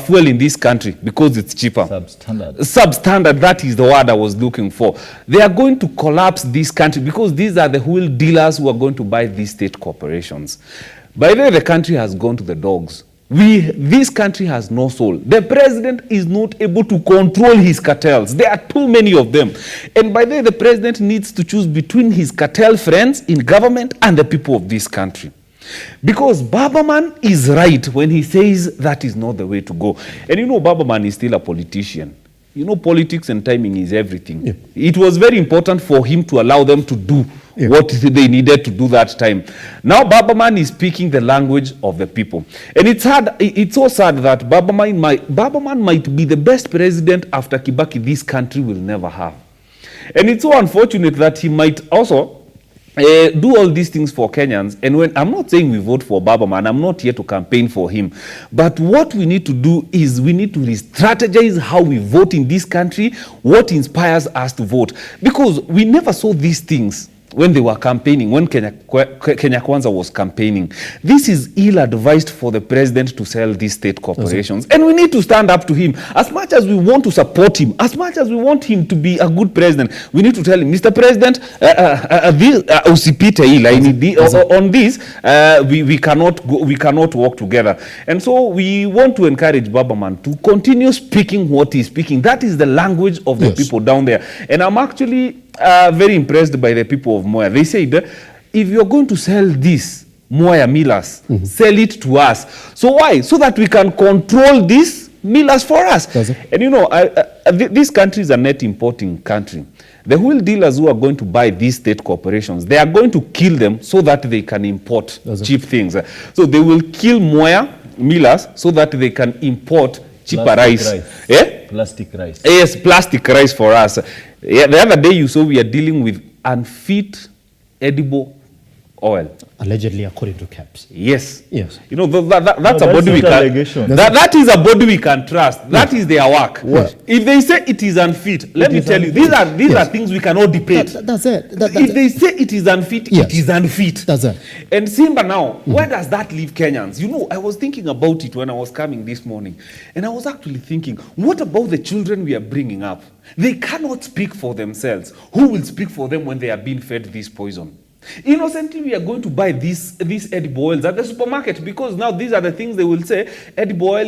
fuel in this country because it's cheaper. Substandard, that is the word I was looking for. They are going to collapse this country because these are the wheel dealers who are going to buy these state corporations. By the way, the country has gone to the dogs. This country has no soul. The president is not able to control his cartels. There are too many of them. And by the way, the president needs to choose between his cartel friends in government and the people of this country. Because Babaman is right when he says that is not the way to go. And you know, Babaman is still a politician. You know, politics and timing is everything. It was very important for him to allow them to do what they needed to do that time. Now Babaman is speaking the language of the people. And it's hard, it's so sad that Babaman might be the best president after Kibaki this country will never have. And it's so unfortunate that he might also do all these things for Kenyans. And when I'm not saying we vote for Babaman, I'm not here to campaign for him. But what we need to do is we need to re-strategize how we vote in this country, what inspires us to vote. Because we never saw these things when they were campaigning, when Kenya Kwanza was campaigning. This is ill-advised for the president to sell these state corporations. And we need to stand up to him. As much as we want to support him, as much as we want him to be a good president, we need to tell him, Mr. President, on this, we cannot work together. And so we want to encourage Babaman to continue speaking what he's speaking. That is the language of the people down there. And I'm actually very impressed by the people of Moya. They said, if you're going to sell this, Moya millers, sell it to us. So why? So that we can control these millers for us. And you know, this country is a net importing country. The wheel dealers who are going to buy these state corporations, they are going to kill them so that they can import cheap things. So they will kill Moya millers so that they can import cheaper rice. Plastic rice. Yes, plastic rice for us. Yeah, the other day you saw we are dealing with unfit edible oil. Allegedly, according to CAPS. Yes. Yes. You know, that's a body we can. That is a body we can trust. That is their work. If they say it is unfit, let me tell you, these are things we cannot debate. That's it. If they say it is unfit, it is unfit. That's it. And Simba now, where does that leave Kenyans? You know, I was thinking about it when I was coming this morning. And I was actually thinking, what about the children we are bringing up? They cannot speak for themselves. Who will speak for them when they are being fed this poison? Innocently, we are going to buy these edible oils at the supermarket, because now these are the things they will say. Edible oil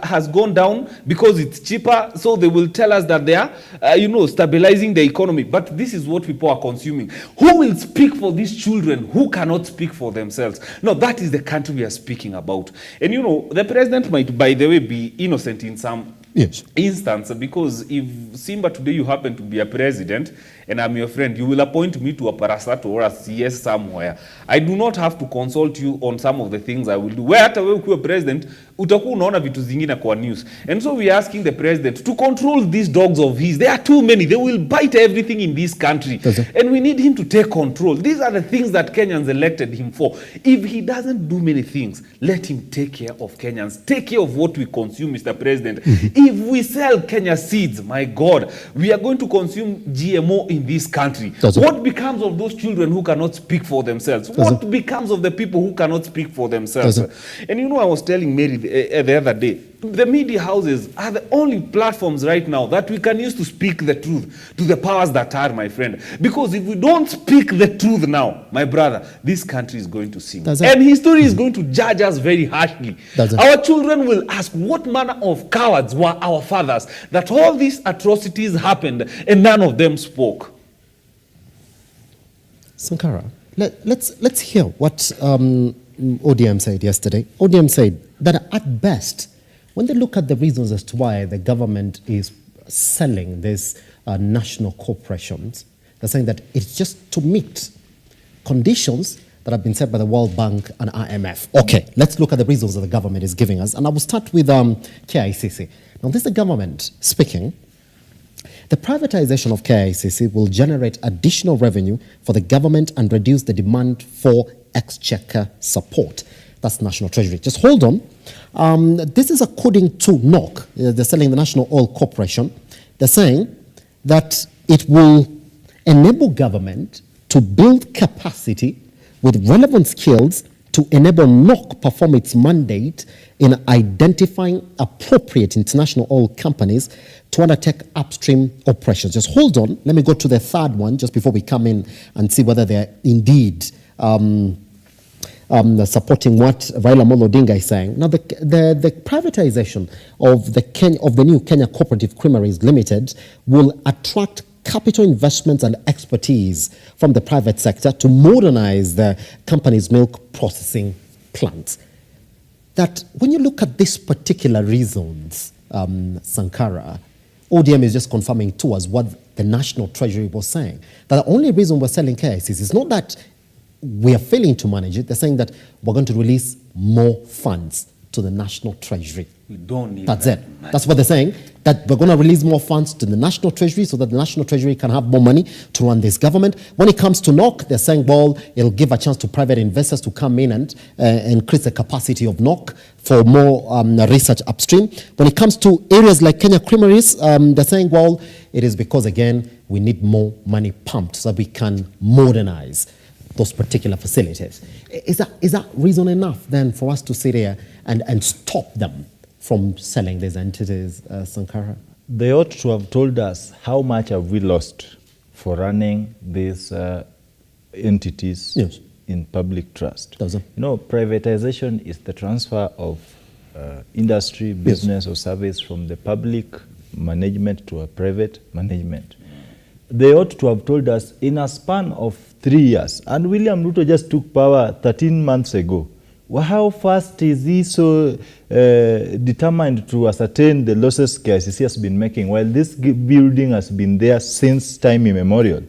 has gone down because it's cheaper, so they will tell us that they are, stabilizing the economy. But this is what people are consuming. Who will speak for these children who cannot speak for themselves? No, that is the country we are speaking about. And the president might, by the way, be innocent in some instance, because if Simba today you happen to be a president and I'm your friend, you will appoint me to a parastatal or a CS somewhere. I do not have to consult you on some of the things I will do. Where hata wewe ukiwa president utakuwa unaona vitu zingine kwa news. And so we are asking the president to control these dogs of his. There are too many. They will bite everything in this country. And we need him to take control. These are the things that Kenyans elected him for. If he doesn't do many things, let him take care of Kenyans. Take care of what we consume, Mr. President. If we sell Kenya seeds, my God, we are going to consume GMO in this country. What becomes of those children who cannot speak for themselves? What becomes of the people who cannot speak for themselves? And I was telling Mary the other day, the media houses are the only platforms right now that we can use to speak the truth to the powers that are, my friend. Because if we don't speak the truth now, my brother, this country is going to sink. And history is going to judge us very harshly. Our children will ask, what manner of cowards were our fathers that all these atrocities happened and none of them spoke? Sankara, let's hear what ODM said yesterday. ODM said that at best, when they look at the reasons as to why the government is selling these national corporations, they're saying that it's just to meet conditions that have been set by the World Bank and IMF. Okay, let's look at the reasons that the government is giving us. And I will start with KICC. Now, this is the government speaking. The privatization of KICC will generate additional revenue for the government and reduce the demand for exchequer support. That's National Treasury. Just hold on. This is according to NOC. They're selling the National Oil Corporation. They're saying that it will enable government to build capacity with relevant skills to enable NOC perform its mandate in identifying appropriate international oil companies to undertake upstream operations. Just hold on. Let me go to the third one just before we come in and see whether they're indeed supporting what Raila Amolo Odinga is saying. Now, the privatization of the new Kenya Cooperative Creameries Limited will attract capital investments and expertise from the private sector to modernize the company's milk processing plants. That when you look at these particular reasons, Sankara, ODM is just confirming to us what the National Treasury was saying. That the only reason we're selling KICC is not that we are failing to manage it. They're saying that we're going to release more funds to the National Treasury. We don't need That's it. That's what they're saying. That we're going to release more funds to the National Treasury so that the National Treasury can have more money to run this government. When it comes to NOC, they're saying, well, it'll give a chance to private investors to come in and increase the capacity of NOC for more research upstream. When it comes to areas like Kenya Creameries, they're saying, well, it is because, again, we need more money pumped so that we can modernize those particular facilities. Is that reason enough then for us to sit here and stop them from selling these entities, Sankara? They ought to have told us how much have we lost for running these entities in public trust. Privatization is the transfer of industry, business or service from the public management to a private management. They ought to have told us in a span of 3 years, and William Ruto just took power 13 months ago. Well, how fast is he so determined to ascertain the losses KICC has been making while this building has been there since time immemorial?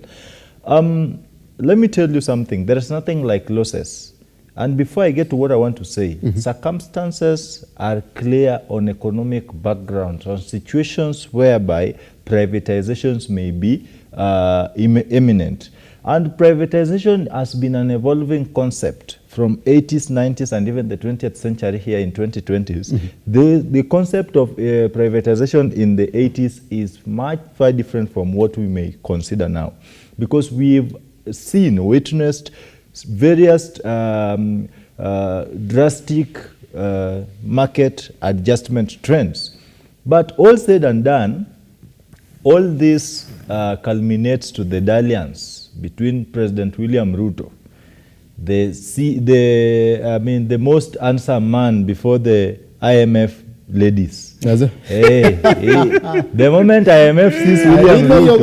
Let me tell you something. There is nothing like losses. And before I get to what I want to say, circumstances are clear on economic backgrounds, on situations whereby privatizations may be imminent. And privatization has been an evolving concept from 80s, 90s, and even the 20th century here in 2020s. The concept of privatization in the 80s is much far different from what we may consider now. Because we've witnessed various drastic market adjustment trends. But all said and done, all this culminates to the dalliance between President William Ruto the most handsome man before the IMF ladies. Hey, the moment IMF sees William Ruto,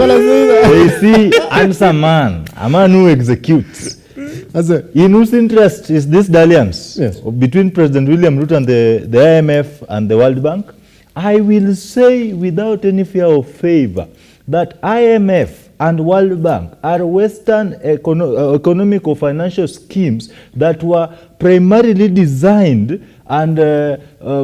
they see handsome man, a man who executes. In whose interest is this dalliance between President William Ruto and the IMF and the World Bank? I will say without any fear of favor that IMF and World Bank are Western economic or financial schemes that were primarily designed and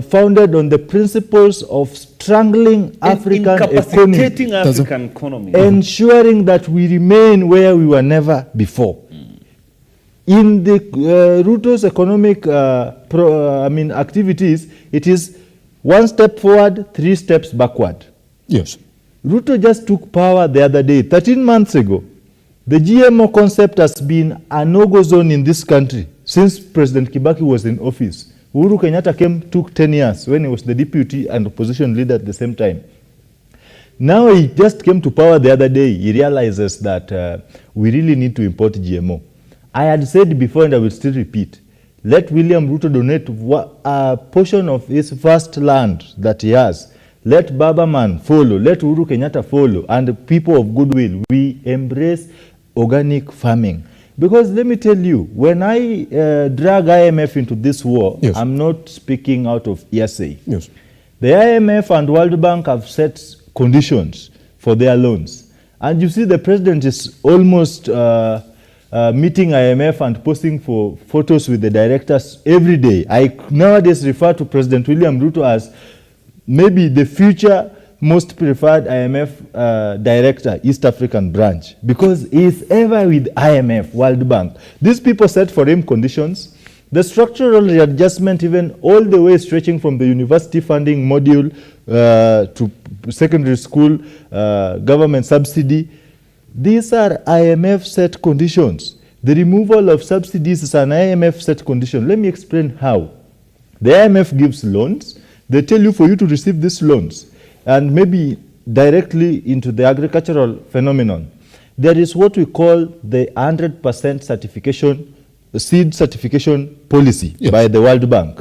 founded on the principles of strangling African economy, ensuring that we remain where we were never before. In the RUTO's economic activities, it is 1 step forward, 3 steps backward. Yes. RUTO just took power the other day, 13 months ago. The GMO concept has been a no-go zone in this country since President Kibaki was in office. Uhuru Kenyatta took 10 years when he was the deputy and opposition leader at the same time. Now he just came to power the other day. He realizes that we really need to import GMO. I had said before, and I will still repeat, let William Ruto donate a portion of his vast land that he has. Let Babaman follow, let Uhuru Kenyatta follow, and the people of goodwill, we embrace organic farming. Because let me tell you, when I drag IMF into this war, I'm not speaking out of hearsay. Yes. The IMF and World Bank have set conditions for their loans. And you see the president is almost meeting IMF and posting for photos with the directors every day. I nowadays refer to President William Ruto as maybe the future most preferred IMF director, East African branch, because he is ever with IMF, World Bank. These people set for him conditions. The structural readjustment, even all the way stretching from the university funding module to secondary school government subsidy, these are IMF set conditions. The removal of subsidies is an IMF set condition. Let me explain how. The IMF gives loans. They tell you for you to receive these loans and maybe directly into the agricultural phenomenon. There is what we call the 100% certification, seed certification policy by the World Bank.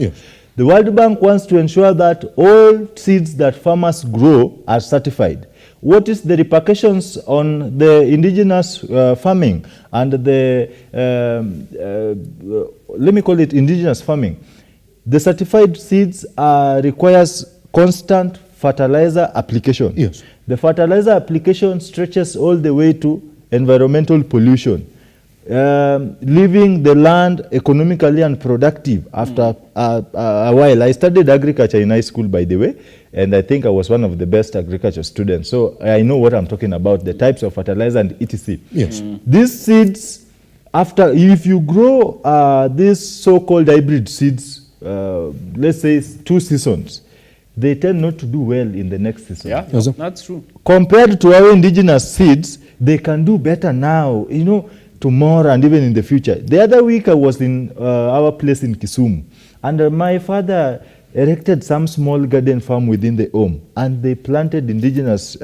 The World Bank wants to ensure that all seeds that farmers grow are certified. What is the repercussions on the indigenous farming and the, let me call it indigenous farming? The certified seeds requires constant fertilizer application. Yes. The fertilizer application stretches all the way to environmental pollution, leaving the land economically unproductive after a while. I studied agriculture in high school, by the way, and I think I was one of the best agriculture students. So I know what I'm talking about, the types of fertilizer and etc. Yes. These seeds, if you grow these so-called hybrid seeds, let's say 2 seasons, they tend not to do well in the next season. Yeah, that's true. Compared to our indigenous seeds, they can do better now, tomorrow and even in the future. The other week I was in our place in Kisumu, and my father erected some small garden farm within the home, and they planted indigenous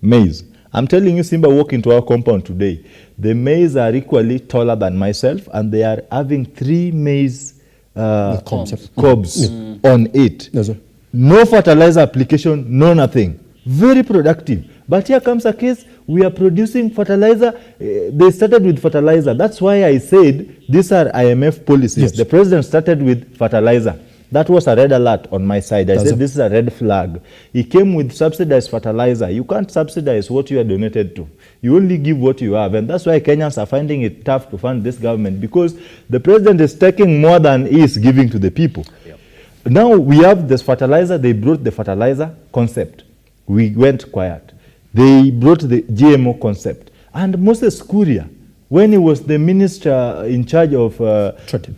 maize. I'm telling you, Simba, walk into our compound today. The maize are equally taller than myself, and they are having 3 maize cobs on it. Yes, no fertilizer application, no nothing. Very productive. But here comes a case, we are producing fertilizer. They started with fertilizer. That's why I said these are IMF policies. Yes. The president started with fertilizer. That was a red alert on my side. I said this is a red flag. He came with subsidized fertilizer. You can't subsidize what you are donated to. You only give what you have. And that's why Kenyans are finding it tough to fund this government, because the president is taking more than he is giving to the people. Yep. Now we have this fertilizer. They brought the fertilizer concept. We went quiet. They brought the GMO concept. And Moses Kuria, when he was the minister in charge of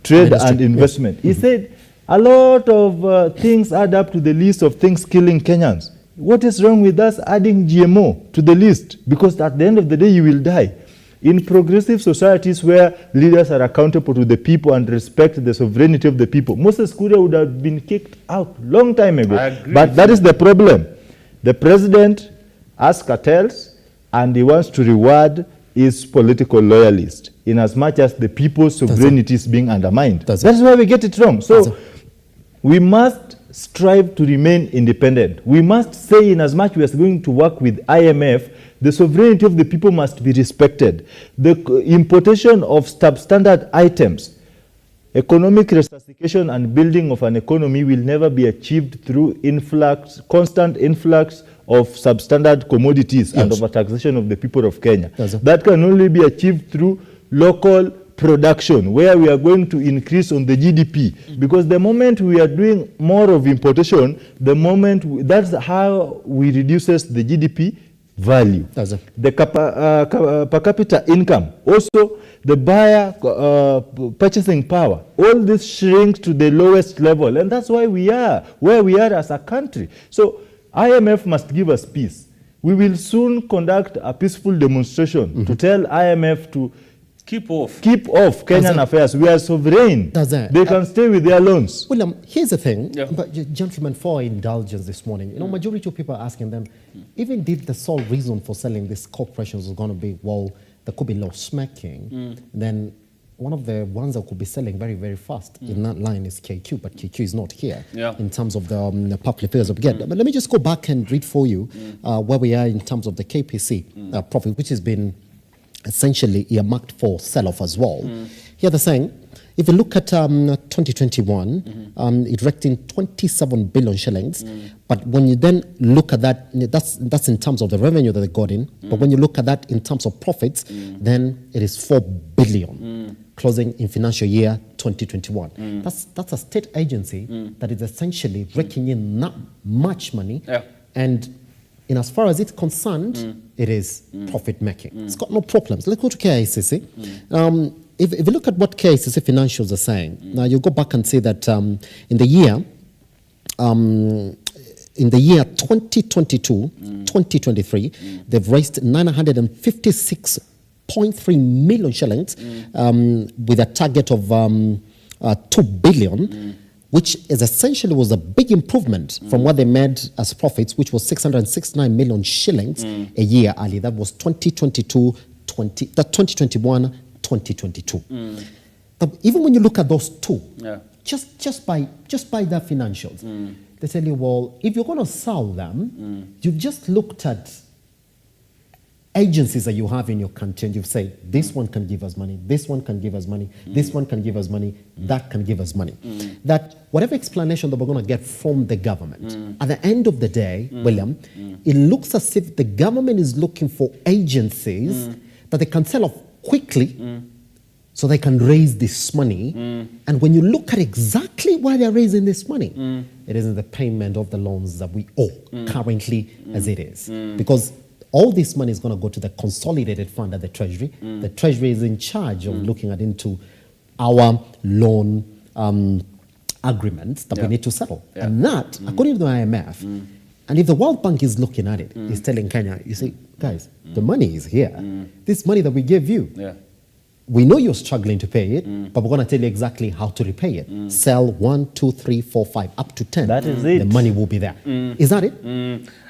trade and investment, he said, a lot of things add up to the list of things killing Kenyans. What is wrong with us adding GMO to the list? Because at the end of the day, you will die. In progressive societies where leaders are accountable to the people and respect the sovereignty of the people, Moses Kuria would have been kicked out long time ago. But that is the problem. The president has cartels, and he wants to reward is political loyalist, in as much as the people's sovereignty is being undermined. That's why we get it wrong. So we must strive to remain independent. We must say, in as much we are going to work with IMF, the sovereignty of the people must be respected. The importation of substandard items, economic resuscitation and building of an economy will never be achieved through constant influx of substandard commodities and overtaxation of the people of Kenya. That can only be achieved through local production, where we are going to increase on the GDP. Because the moment we are doing more of importation, that's how we reduces the GDP value. The per capita income, also the buyer purchasing power, all this shrinks to the lowest level, and that's why we are where we are as a country. So IMF must give us peace. We will soon conduct a peaceful demonstration to tell IMF to keep off Kenyan affairs. We are sovereign. They can stay with their loans. William, here's the thing, but gentlemen, for indulgence this morning, majority of people are asking them, even if the sole reason for selling these corporations is going to be, well, there could be loss-making, then one of the ones that could be selling very, very fast in that line is KQ, but KQ is not here in terms of the public figures that we get. But let me just go back and read for you where we are in terms of the KPC profit, which has been essentially earmarked for sell-off as well. Here they're saying, if you look at 2021, it raked in 27 billion shillings. But when you then look at that, that's in terms of the revenue that they got in. But when you look at that in terms of profits, then it is 4 billion closing in financial year 2021. That's a state agency that is essentially raking in not much money. And in as far as it's concerned, it is profit making. It's got no problems. Let's go to KICC. If you look at what KICC financials are saying, now you go back and see that in the year 2022-2023, they've raised 956.3 million shillings with a target of 2 billion. Which is essentially was a big improvement from what they made as profits, which was 669 million shillings a year early. That was 2021-2022. But even when you look at those two, just by their financials, they tell you, well, if you're going to sell them, you've just looked at agencies that you have in your country and you've said, this one can give us money, this one can give us money, this one can give us money, that can give us money. That whatever explanation that we're going to get from the government, at the end of the day, William, it looks as if the government is looking for agencies that they can sell off quickly so they can raise this money. And when you look at exactly why they're raising this money, it isn't the payment of the loans that we owe currently as it is. Because all this money is going to go to the consolidated fund at the Treasury. The Treasury is in charge of looking into our loan agreements that we need to settle. And that, according to the IMF, and if the World Bank is looking at it, is telling Kenya, you see, guys, the money is here. This money that we gave you, we know you're struggling to pay it, but we're going to tell you exactly how to repay it. Sell 1, 2, 3, 4, 5, up to 10. That is it. The money will be there. Is that it?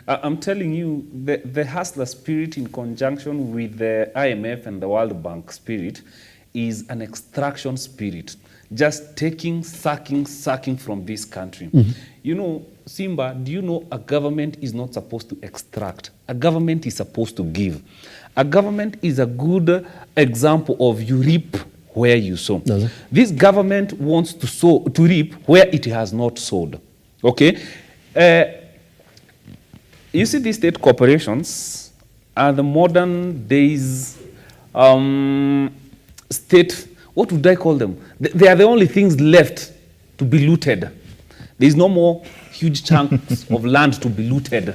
I'm telling you, the hustler spirit in conjunction with the IMF and the World Bank spirit is an extraction spirit. Just taking, sucking from this country. You know, Simba, do you know a government is not supposed to extract? A government is supposed to give. A government is a good example of you reap where you sow. This government wants to reap where it has not sowed. Okay? You see, these state corporations are the modern days state, what would I call them? They are the only things left to be looted. There's no more huge chunks of land to be looted.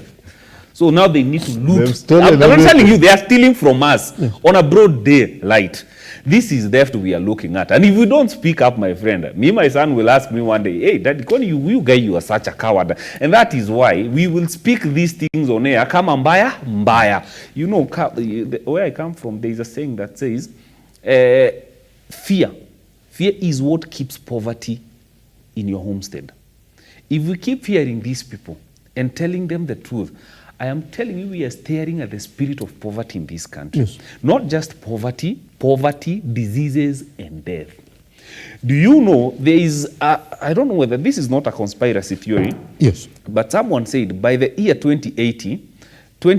So now they need to loot. I'm telling you, they are stealing from us on a broad daylight. This is theft we are looking at. And if we don't speak up, my friend, my son will ask me one day, hey, Daddy, you guy, you are such a coward. And that is why we will speak these things on air. Kama mbaya. You know, where I come from, there is a saying that says, fear. Fear is what keeps poverty in your homestead. If we keep fearing these people and telling them the truth, I am telling you, we are staring at the spirit of poverty in this country. Yes. Not just poverty, diseases, and death. Do you know there is, I don't know whether this is not a conspiracy theory. Yes. But someone said by the year 2080 to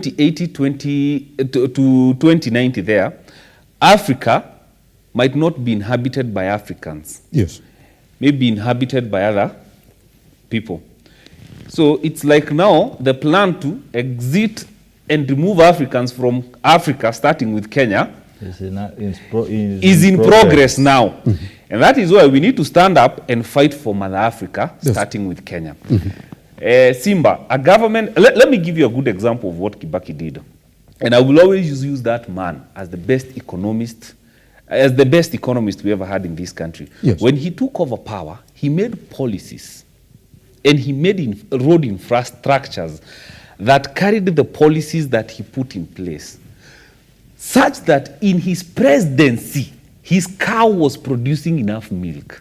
2090 there, Africa might not be inhabited by Africans. Yes. Maybe inhabited by other people. So it's like now the plan to exit and remove Africans from Africa, starting with Kenya, is in progress now. Mm-hmm. And that is why we need to stand up and fight for Mother Africa, starting with Kenya. Mm-hmm. Simba, a government, let me give you a good example of what Kibaki did. And I will always use that man as the best economist we ever had in this country. Yes. When he took over power, he made policies and he made road infrastructures that carried the policies that he put in place, such that in his presidency, his cow was producing enough milk.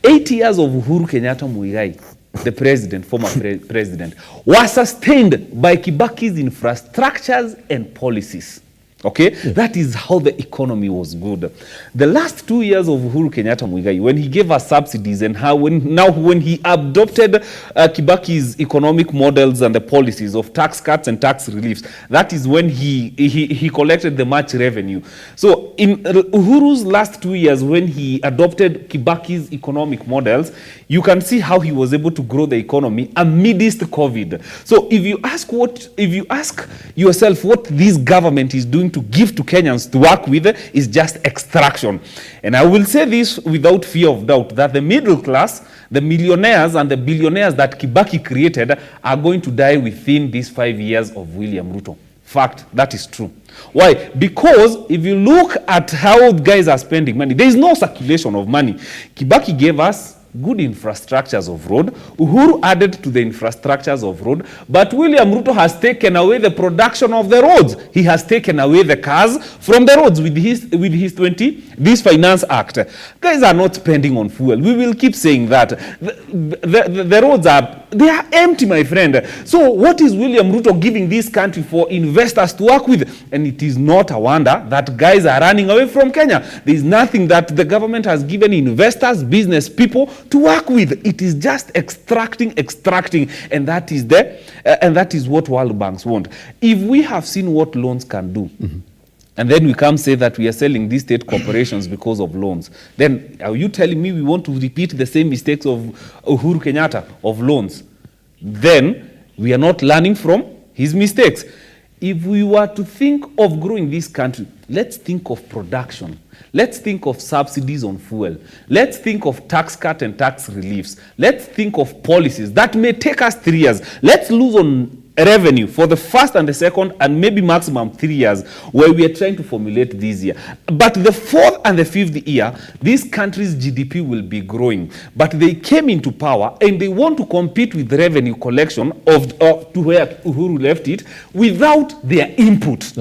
8 years of Uhuru Kenyatta Muigai, the president, former president, was sustained by Kibaki's infrastructures and policies. Okay, that is how the economy was good. The last 2 years of Uhuru Kenyatta Muigai, when he gave us subsidies and when he adopted Kibaki's economic models and the policies of tax cuts and tax reliefs, that is when he collected the much revenue. So in Uhuru's last 2 years, when he adopted Kibaki's economic models, you can see how he was able to grow the economy amidst COVID. So if you ask yourself what this government is doing to give to Kenyans to work with, is just extraction. And I will say this without fear of doubt, that the middle class, the millionaires and the billionaires that Kibaki created are going to die within these 5 years of William Ruto. Fact, that is true. Why? Because if you look at how guys are spending money, there is no circulation of money. Kibaki gave us good infrastructures of road. Uhuru added to the infrastructures of road, but William Ruto has taken away the production of the roads. He has taken away the cars from the roads with this Finance Act. Guys are not spending on fuel. We will keep saying that. The roads are empty, my friend. So what is William Ruto giving this country for investors to work with? And it is not a wonder that guys are running away from Kenya. There is nothing that the government has given investors, business people to work with. It is just extracting, and that is what World Banks want. If we have seen what loans can do, and then we come say that we are selling these state corporations because of loans, then are you telling me we want to repeat the same mistakes of Uhuru Kenyatta of loans? Then we are not learning from his mistakes. If we were to think of growing this country, let's think of production. Let's think of subsidies on fuel. Let's think of tax cut and tax reliefs. Let's think of policies that may take us 3 years. Let's lose on revenue for the first and the second and maybe maximum 3 years where we are trying to formulate this year. But the fourth and the fifth year, this country's GDP will be growing. But they came into power and they want to compete with revenue collection to where Uhuru left it without their input.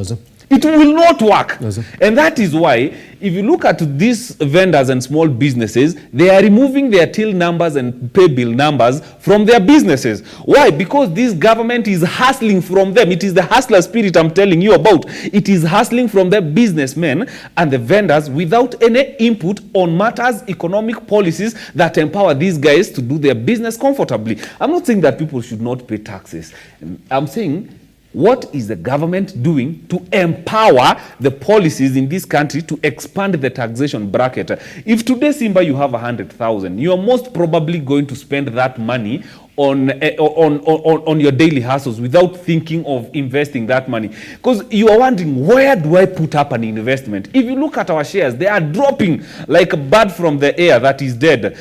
It will not work. And that is why, if you look at these vendors and small businesses, they are removing their till numbers and pay bill numbers from their businesses. Why? Because this government is hustling from them. It is the hustler spirit I'm telling you about. It is hustling from the businessmen and the vendors without any input on matters, economic policies that empower these guys to do their business comfortably. I'm not saying that people should not pay taxes. I'm saying, what is the government doing to empower the policies in this country to expand the taxation bracket? If today, Simba, you have 100,000, you are most probably going to spend that money on your daily hustles without thinking of investing that money. Because you are wondering, where do I put up an investment? If you look at our shares, they are dropping like a bird from the air that is dead.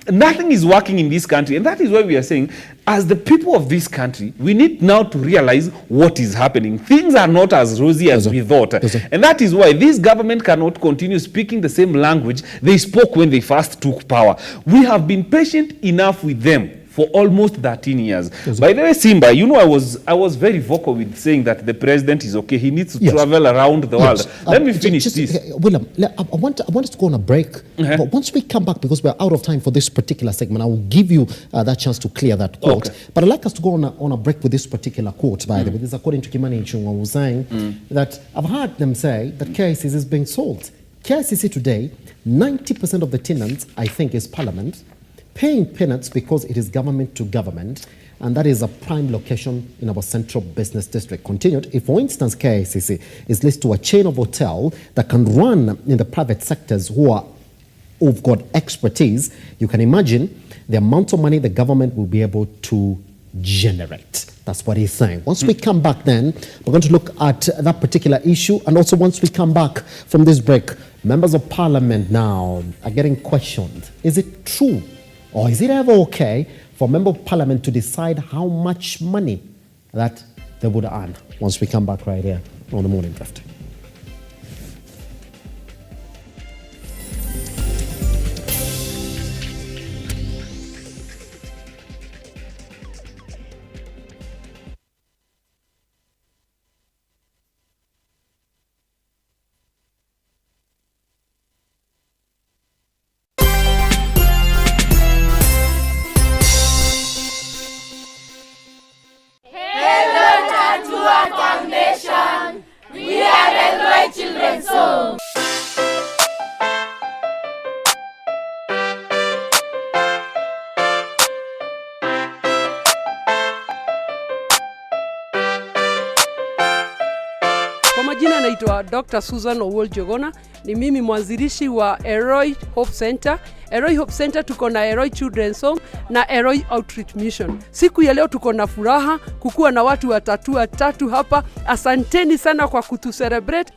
Nothing is working in this country. And that is why we are saying, as the people of this country, we need now to realize what is happening. Things are not as rosy as we thought. And that is why this government cannot continue speaking the same language they spoke when they first took power. We have been patient enough with them for almost 13 years. By the way, Simba, you know, I was very vocal with saying that the president is okay. He needs to travel around the world. Let me finish this. William, I want us to go on a break. But once we come back, because we're out of time for this particular segment, I will give you that chance to clear that quote. Okay. But I'd like us to go on a break with this particular quote, by the way. This is according to Kimani Ichung'wa, who was saying that I've heard them say that KICC is being sold. KICC today, 90% of the tenants, I think, is Parliament, paying peanuts because it is government to government, and that is a prime location in our central business district. Continued, if for instance KICC is listed to a chain of hotel that can run in the private sectors who've got expertise, you can imagine the amount of money the government will be able to generate. That's what he's saying. Once we come back then, we're going to look at that particular issue, and also once we come back from this break, members of parliament now are getting questioned. Is it true, or is it ever okay for member of parliament to decide how much money that they would earn? Once we come back right here on the Morning Drift. Kwa majina naitwa Dr. Susan Owol Jogona, ni mimi mwanzilishi wa Eroi Hope Center. Eroi Hope Center tuko na Eroi Children's Home na Eroi Outreach Mission. Siku ya leo tuko na furaha kukuwa na watu watatu hapa. Asanteni sana kwa kutucelebrate.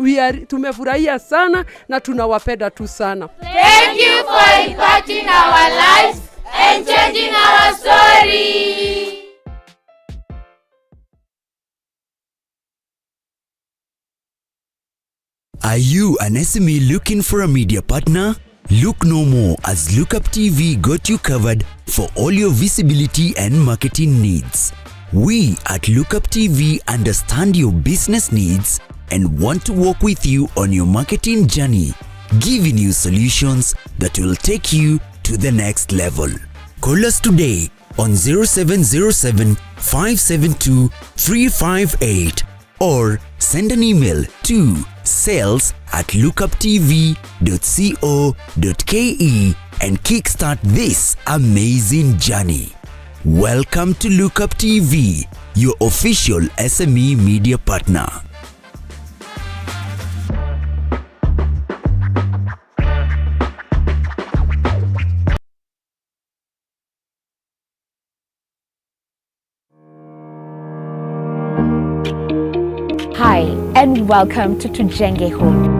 Tumefurahia sana na tunawapenda tu sana. Thank you for impacting our lives and changing our story. Are you an SME looking for a media partner? Look no more, as Lookuptv got you covered for all your visibility and marketing needs. We at Lookuptv understand your business needs and want to work with you on your marketing journey, giving you solutions that will take you to the next level. Call us today on 0707 572 358 or send an email to sales@lookuptv.co.ke and kickstart this amazing journey. Welcome to Lookuptv, your official SME media partner. Hi, and welcome to Tujenge Home.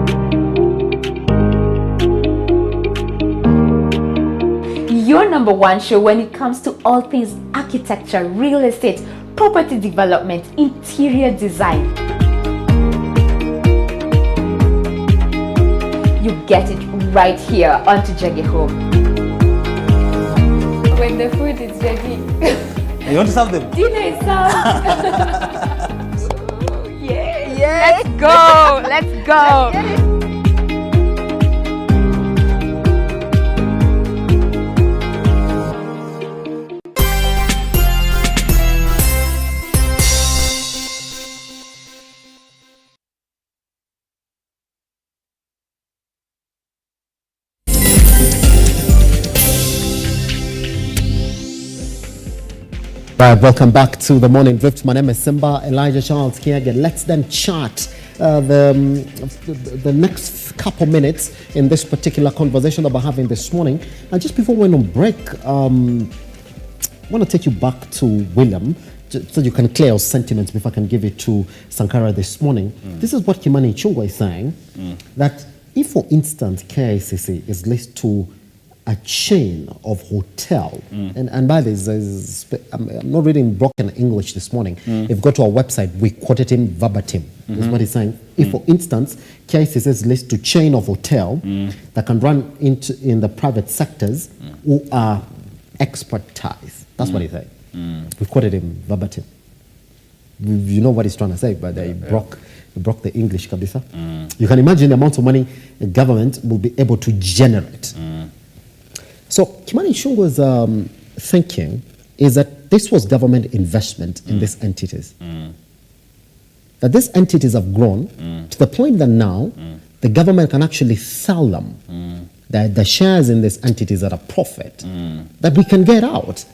Your number one show when it comes to all things architecture, real estate, property development, interior design. You get it right here on Tujenge Home. When the food is ready. You want to serve them? Dinner is served. Let's go. Let's go. Right, welcome back to the Morning Drift. My name is Simba, Elijah Charles Kiage. Let's then chat the next couple minutes in this particular conversation that we're having this morning. And just before we went on break, I want to take you back to William so you can clear your sentiments before I can give it to Sankara this morning. This is what Kimani Ichung'wa is saying, that if, for instance, KICC is listed to a chain of hotel, and by this, I'm not reading broken English this morning. If you go to our website, we quoted him verbatim. This is what he's saying. If, for instance, KICC is listed to chain of hotel that can run in the private sectors who are expertise. That's what he said. We quoted him verbatim. You know what he's trying to say, but he broke the English kabisa. You can imagine the amount of money a government will be able to generate. So Kimani Ichung'wah's thinking is that this was government investment in these entities. That these entities have grown to the point that now the government can actually sell them. The shares in these entities at a profit that we can get out.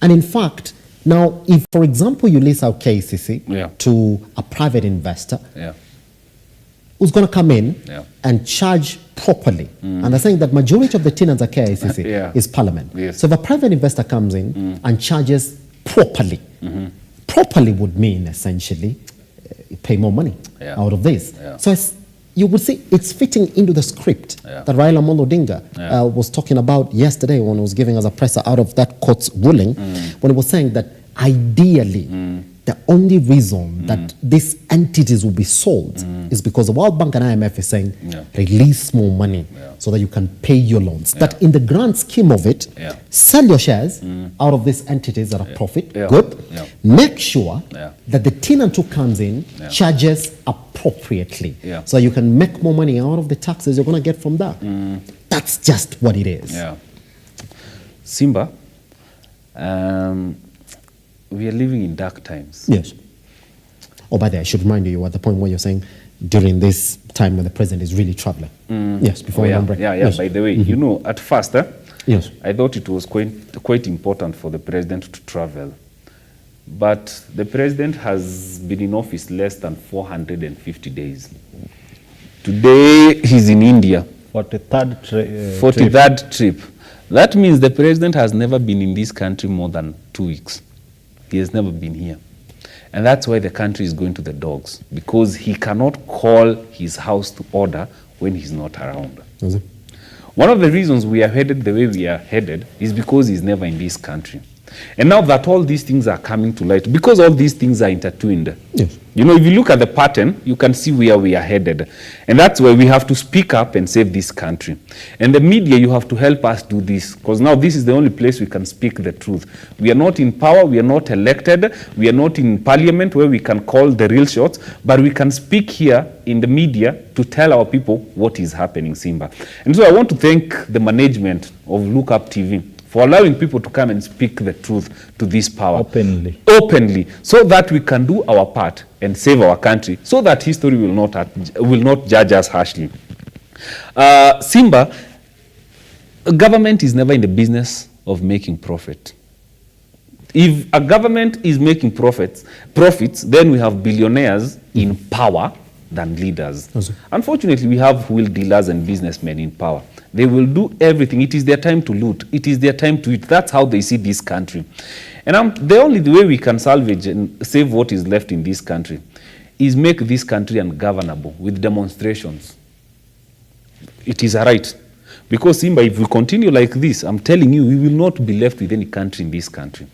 And in fact, now if, for example, you lease out KCC to a private investor who's going to come in and charge properly. And they're saying that majority of the tenants at KCC is Parliament. So if a private investor comes in and charges properly, properly would mean essentially pay more money out of this. So you would see it's fitting into the script that Raila Amolo Odinga was talking about yesterday when he was giving us a presser out of that court's ruling, when he was saying that ideally the only reason that these entities will be sold is because the World Bank and IMF is saying release more money so that you can pay your loans. That in the grand scheme of it, sell your shares out of these entities at a profit. Good. Make sure that the tenant who comes in charges appropriately so you can make more money out of the taxes you're going to get from that. That's just what it is. Simba, we are living in dark times. Yes. Oh, by the way, I should remind you at the point where you're saying during this time when the president is really traveling. Yes, before break. Yes. By the way, you know, at first, I thought it was quite important for the president to travel. But the president has been in office less than 450 days. Today, he's in India. 43rd trip. That means the president has never been in this country more than 2 weeks. He has never been here. And that's why the country is going to the dogs, because he cannot call his house to order when he's not around. One of the reasons we are headed the way we are headed is because he's never in this country. And now that all these things are coming to light, because all these things are intertwined, you know, if you look at the pattern, you can see where we are headed. And that's why we have to speak up and save this country. And the media, you have to help us do this, because now this is the only place we can speak the truth. We are not in power, we are not elected, we are not in parliament where we can call the real shots, but we can speak here in the media to tell our people what is happening, Simba. And so I want to thank the management of Lookuptv for allowing people to come and speak the truth to this power. Openly, so that we can do our part and save our country, so that history will not judge us harshly. Simba, government is never in the business of making profit. If a government is making profits, then we have billionaires in power than leaders. Unfortunately, we have wheel dealers and businessmen in power. They will do everything. It is their time to loot. It is their time to eat. That's how they see this country. And the only way we can salvage and save what is left in this country is make this country ungovernable with demonstrations. It is a right. Because, Simba, if we continue like this, I'm telling you, we will not be left with any country in this country.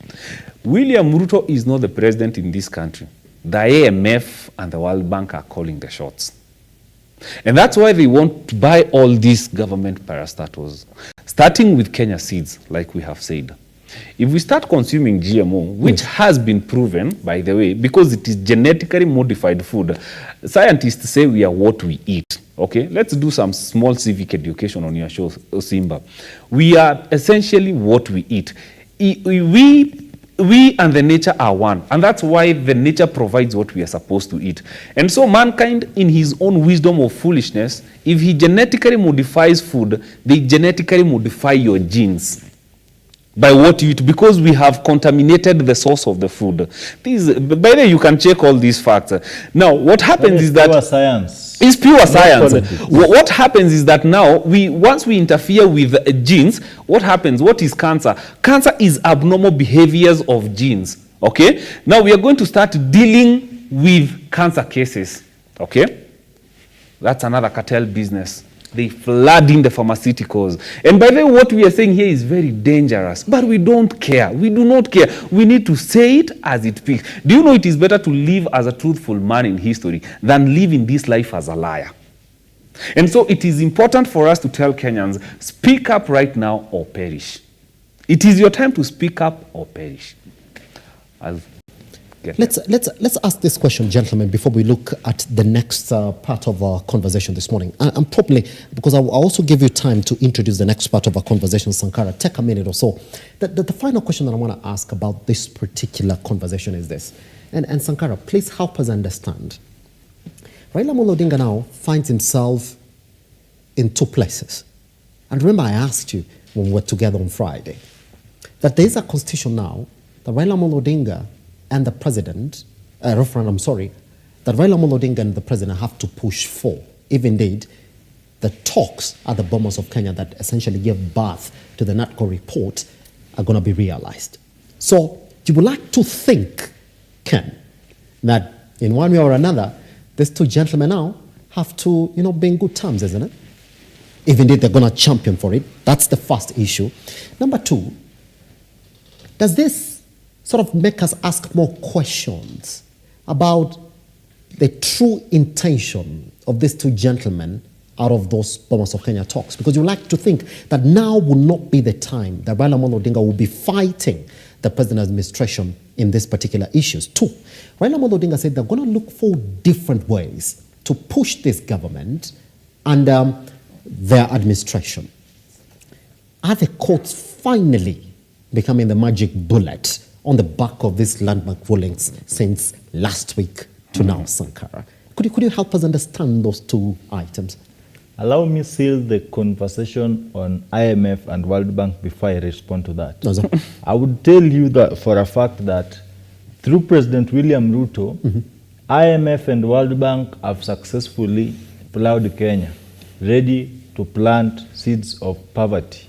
William RUTO is not the president in this country. The IMF and the World Bank are calling the shots. And that's why they want to buy all these government parastatals, starting with Kenya seeds, like we have said. If we start consuming GMO, which has been proven, by the way, because it is genetically modified food, scientists say we are what we eat. Okay, let's do some small civic education on your show, Simba. We are essentially what we eat. We and the nature are one, and that's why the nature provides what we are supposed to eat. And so mankind, in his own wisdom of foolishness, if he genetically modifies food, they genetically modify your genes by what you eat, because we have contaminated the source of the food. By the way, you can check all these facts. Now, what happens is that it's pure science. What happens is that now, once we interfere with genes, what happens? What is cancer? Cancer is abnormal behaviors of genes. Okay? Now we are going to start dealing with cancer cases. Okay? That's another cartel business. They flood in the pharmaceuticals. And by the way, what we are saying here is very dangerous. But we don't care. We do not care. We need to say it as it speaks. Do you know it is better to live as a truthful man in history than live in this life as a liar? And so it is important for us to tell Kenyans, speak up right now or perish. It is your time to speak up or perish. Let's ask this question, gentlemen, before we look at the next part of our conversation this morning. And probably, because I'll also give you time to introduce the next part of our conversation, Sankara, take a minute or so. The final question that I want to ask about this particular conversation is this. And Sankara, please help us understand. Raila Amolo Odinga now finds himself in two places. And remember, I asked you when we were together on Friday that there is a constitution now that Raila Amolo Odinga and the president, that Raila Amolo Odinga and the president have to push for. If indeed the talks at the Bomas of Kenya that essentially gave birth to the NATCO report are going to be realized. So you would like to think, Ken, that in one way or another, these two gentlemen now have to, be in good terms, isn't it? If indeed they're going to champion for it. That's the first issue. Number two, does this sort of make us ask more questions about the true intention of these two gentlemen out of those Bomas of Kenya talks? Because you like to think that now will not be the time that Raila Amolo Odinga will be fighting the president's administration in these particular issues. Two, Raila Amolo Odinga said they're going to look for different ways to push this government and their administration. Are the courts finally becoming the magic bullet on the back of these landmark rulings since last week to now, Sankara? Could you help us understand those two items? Allow me seal the conversation on IMF and World Bank before I respond to that. No, I would tell you that for a fact that through President William Ruto, IMF and World Bank have successfully plowed Kenya, ready to plant seeds of poverty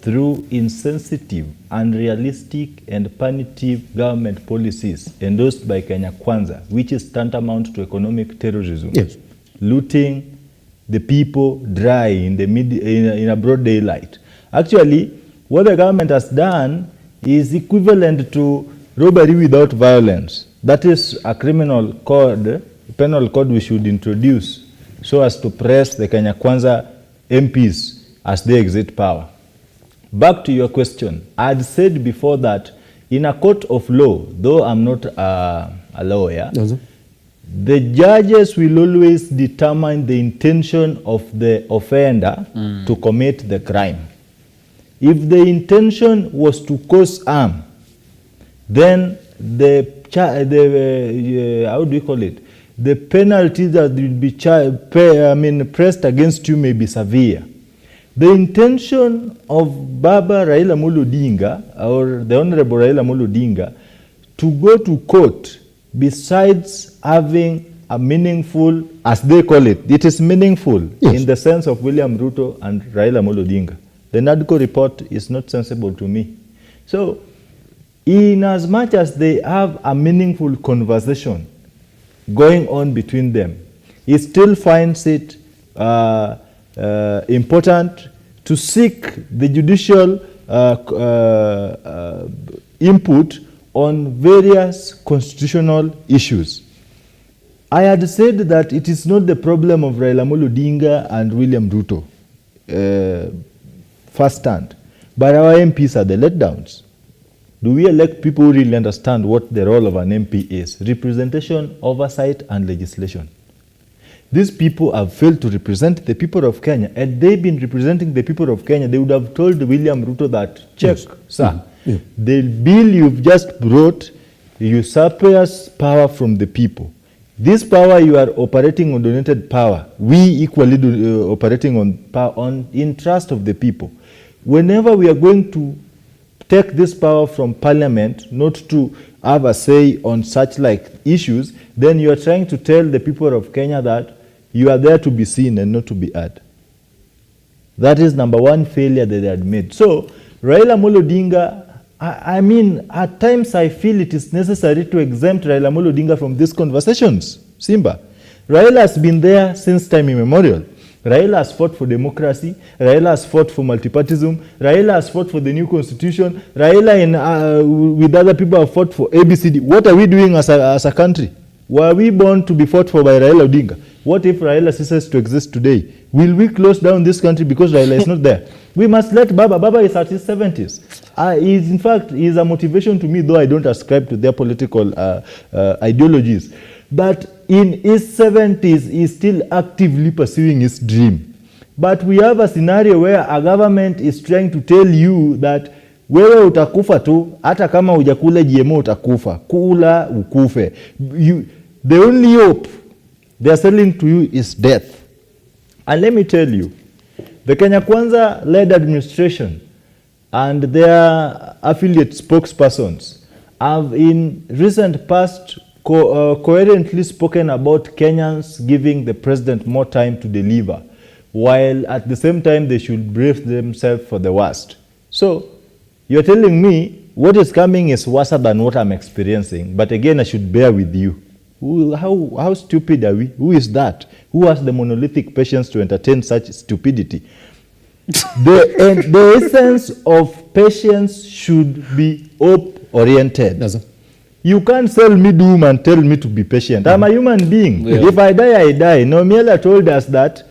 through insensitive, unrealistic, and punitive government policies endorsed by Kenya Kwanza, which is tantamount to economic terrorism. Yes. Looting the people dry in a broad daylight. Actually, what the government has done is equivalent to robbery without violence. That is a penal code we should introduce so as to press the Kenya Kwanza MPs as they exit power. Back to your question, I had said before that in a court of law, though I'm not a lawyer, the judges will always determine the intention of the offender to commit the crime. If the intention was to cause harm, then the penalty that will be pressed against you may be severe. The intention of Baba Raila Amolo Odinga or the Honorable Raila Amolo Odinga to go to court, besides having a meaningful, as they call it, it is meaningful in the sense of William Ruto and Raila Amolo Odinga. The NADCO report is not sensible to me. So, in as much as they have a meaningful conversation going on between them, he still finds it important to seek the judicial input on various constitutional issues. I had said that it is not the problem of Raila Amolo Odinga and William Ruto firsthand, but our MPs are the letdowns. Do we elect people who really understand what the role of an MP is? Representation, oversight, and legislation. These people have failed to represent the people of Kenya. Had they been representing the people of Kenya, they would have told William Ruto that, check, sir, the bill you've just brought usurps power from the people. This power you are operating on donated power. We equally operating on power in trust of the people. Whenever we are going to take this power from Parliament, not to have a say on such like issues, then you are trying to tell the people of Kenya that you are there to be seen and not to be heard. That is number one failure that they had made. So, Raila Amolo Odinga, I mean, at times I feel it is necessary to exempt Raila Amolo Odinga from these conversations. Simba. Raila has been there since time immemorial. Raila has fought for democracy. Raila has fought for multipartyism. Raila has fought for the new constitution. Raila with other people have fought for ABCD. What are we doing as a country? Were we born to be fought for by Raila Odinga? What if Raila ceases to exist today? Will we close down this country because Raila is not there? We must let Baba. Baba is at his 70s. In fact, he is a motivation to me, though I don't ascribe to their political ideologies. But in his 70s, he's still actively pursuing his dream. But we have a scenario where a government is trying to tell you that wewe utakufa tu, hata kama hujakula GMO utakufa. Kula ukufe. The only hope they are selling to you is death. And let me tell you, the Kenya Kwanza-led administration and their affiliate spokespersons have in recent past coherently spoken about Kenyans giving the president more time to deliver, while at the same time they should brace themselves for the worst. So you're telling me what is coming is worse than what I'm experiencing, but again I should bear with you. How stupid are we? Who is that? Who has the monolithic patience to entertain such stupidity? The essence of patience should be hope-oriented. You can't sell me doom and tell me to be patient. I'm a human being. Yeah. If I die, I die. Nomiela told us that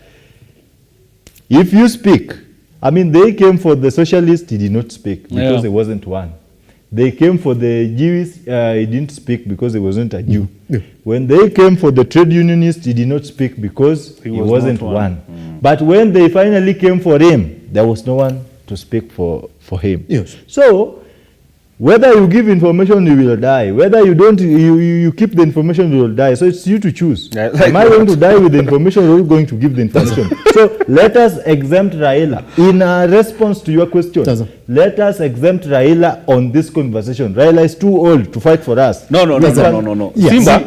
if you speak, I mean, they came for the socialist, he did not speak because he wasn't one. They came for the Jews, he didn't speak because he wasn't a Jew. Yeah. When they came for the trade unionist, he did not speak because he wasn't one. But when they finally came for him, there was no one to speak for him. Yes. So, whether you give information, you will die. Whether you don't, you keep the information, you will die. So it's you to choose. Yeah, like am I going to die with the information or are you going to give the information? So let us exempt Raila. In response to your question, let us exempt Raila on this conversation. Raila is too old to fight for us. No. Yes. Simba,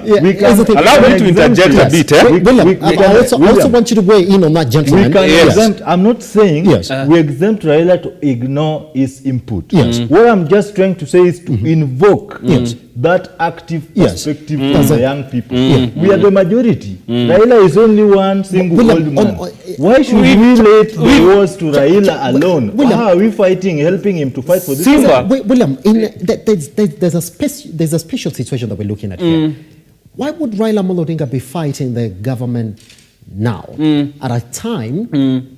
allow me to interject a bit. I also want you to weigh in on that, gentleman. We can exempt, I'm not saying we exempt Raila to ignore his input. Yes. What I'm just trying to say is to invoke that active perspective from the young people. We are the majority. Raila is only one single old man. Why should we relate the wars to Raila alone? How are we fighting, helping him to fight for this? Simba. William, there's a special situation that we're looking at here. Why would Raila Odinga be fighting the government now at a time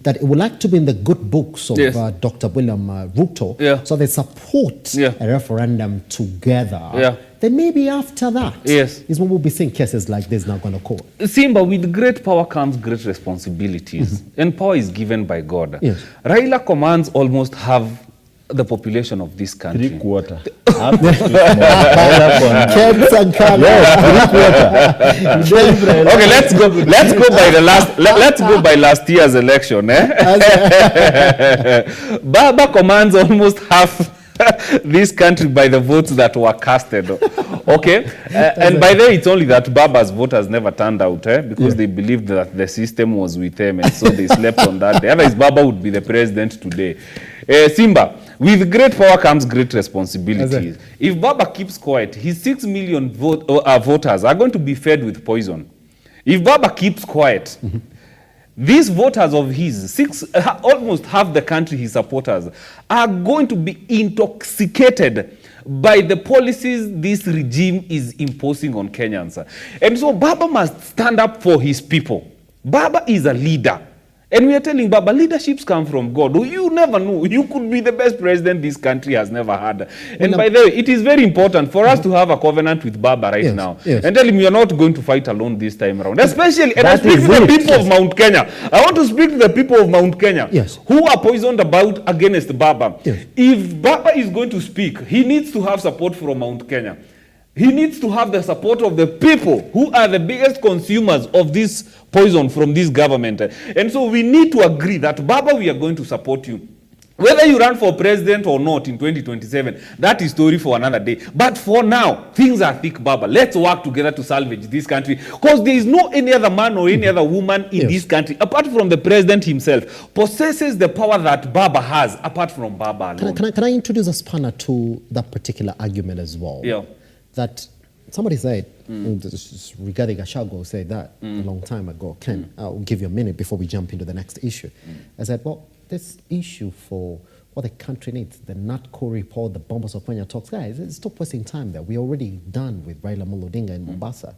that it would like to be in the good books of Dr. William RUTO, so they support a referendum together? Then maybe after that is when we'll be seeing cases like this now going to court. Simba, with great power comes great responsibilities, and power is given by God. Raila commands almost half the population of this country. 3/4. Okay, let's go by last year's election. Baba commands almost half this country by the votes that were casted. Okay, and by the way, it's only that Baba's voters never turned out because they believed that the system was with them, and so they slept on that day. Otherwise, Baba would be the president today. Simba, with great power comes great responsibilities. If Baba keeps quiet, his 6 million voters are going to be fed with poison. If Baba keeps quiet, these voters of his, almost half the country, his supporters, are going to be intoxicated by the policies this regime is imposing on Kenyans. And so Baba must stand up for his people. Baba is a leader. And we are telling Baba, leaderships come from God. You never know. You could be the best president this country has never had. And by the way, it is very important for us to have a covenant with Baba right now. And tell him you are not going to fight alone this time around. Especially, and I speak to the people of Mount Kenya. I want to speak to the people of Mount Kenya who are poisoned about against Baba. If Baba is going to speak, he needs to have support from Mount Kenya. He needs to have the support of the people who are the biggest consumers of this poison from this government. And so we need to agree that, Baba, we are going to support you. Whether you run for president or not in 2027, that is story for another day. But for now, things are thick, Baba. Let's work together to salvage this country. Because there is no any other man or any other woman in this country, apart from the president himself, possesses the power that Baba has, apart from Baba alone. Can I introduce a spanner to that particular argument as well? Yeah. That somebody said, regarding Gashago said that a long time ago. Ken, I'll give you a minute before we jump into the next issue. I said, well, this issue for what the country needs, the NATCO report, the Bombers of Kenya talks, guys, stop wasting time there. We're already done with Raila Odinga in Mombasa.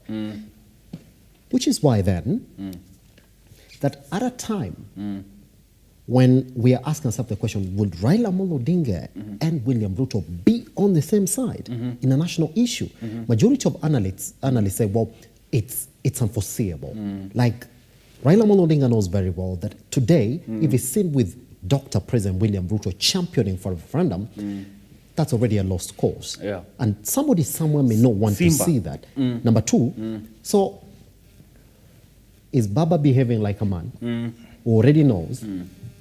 Which is why then, that at a time when we are asking ourselves the question, would Raila Amolo Odinga and William Ruto be on the same side in a national issue? Majority of analysts say, well, it's unforeseeable. Like, Raila Amolo Odinga knows very well that today, if he's seen with Dr. President William Ruto championing for a referendum, that's already a lost cause. Yeah. And somebody somewhere may not want Simba. to see that. Number two, so is Baba behaving like a man who already knows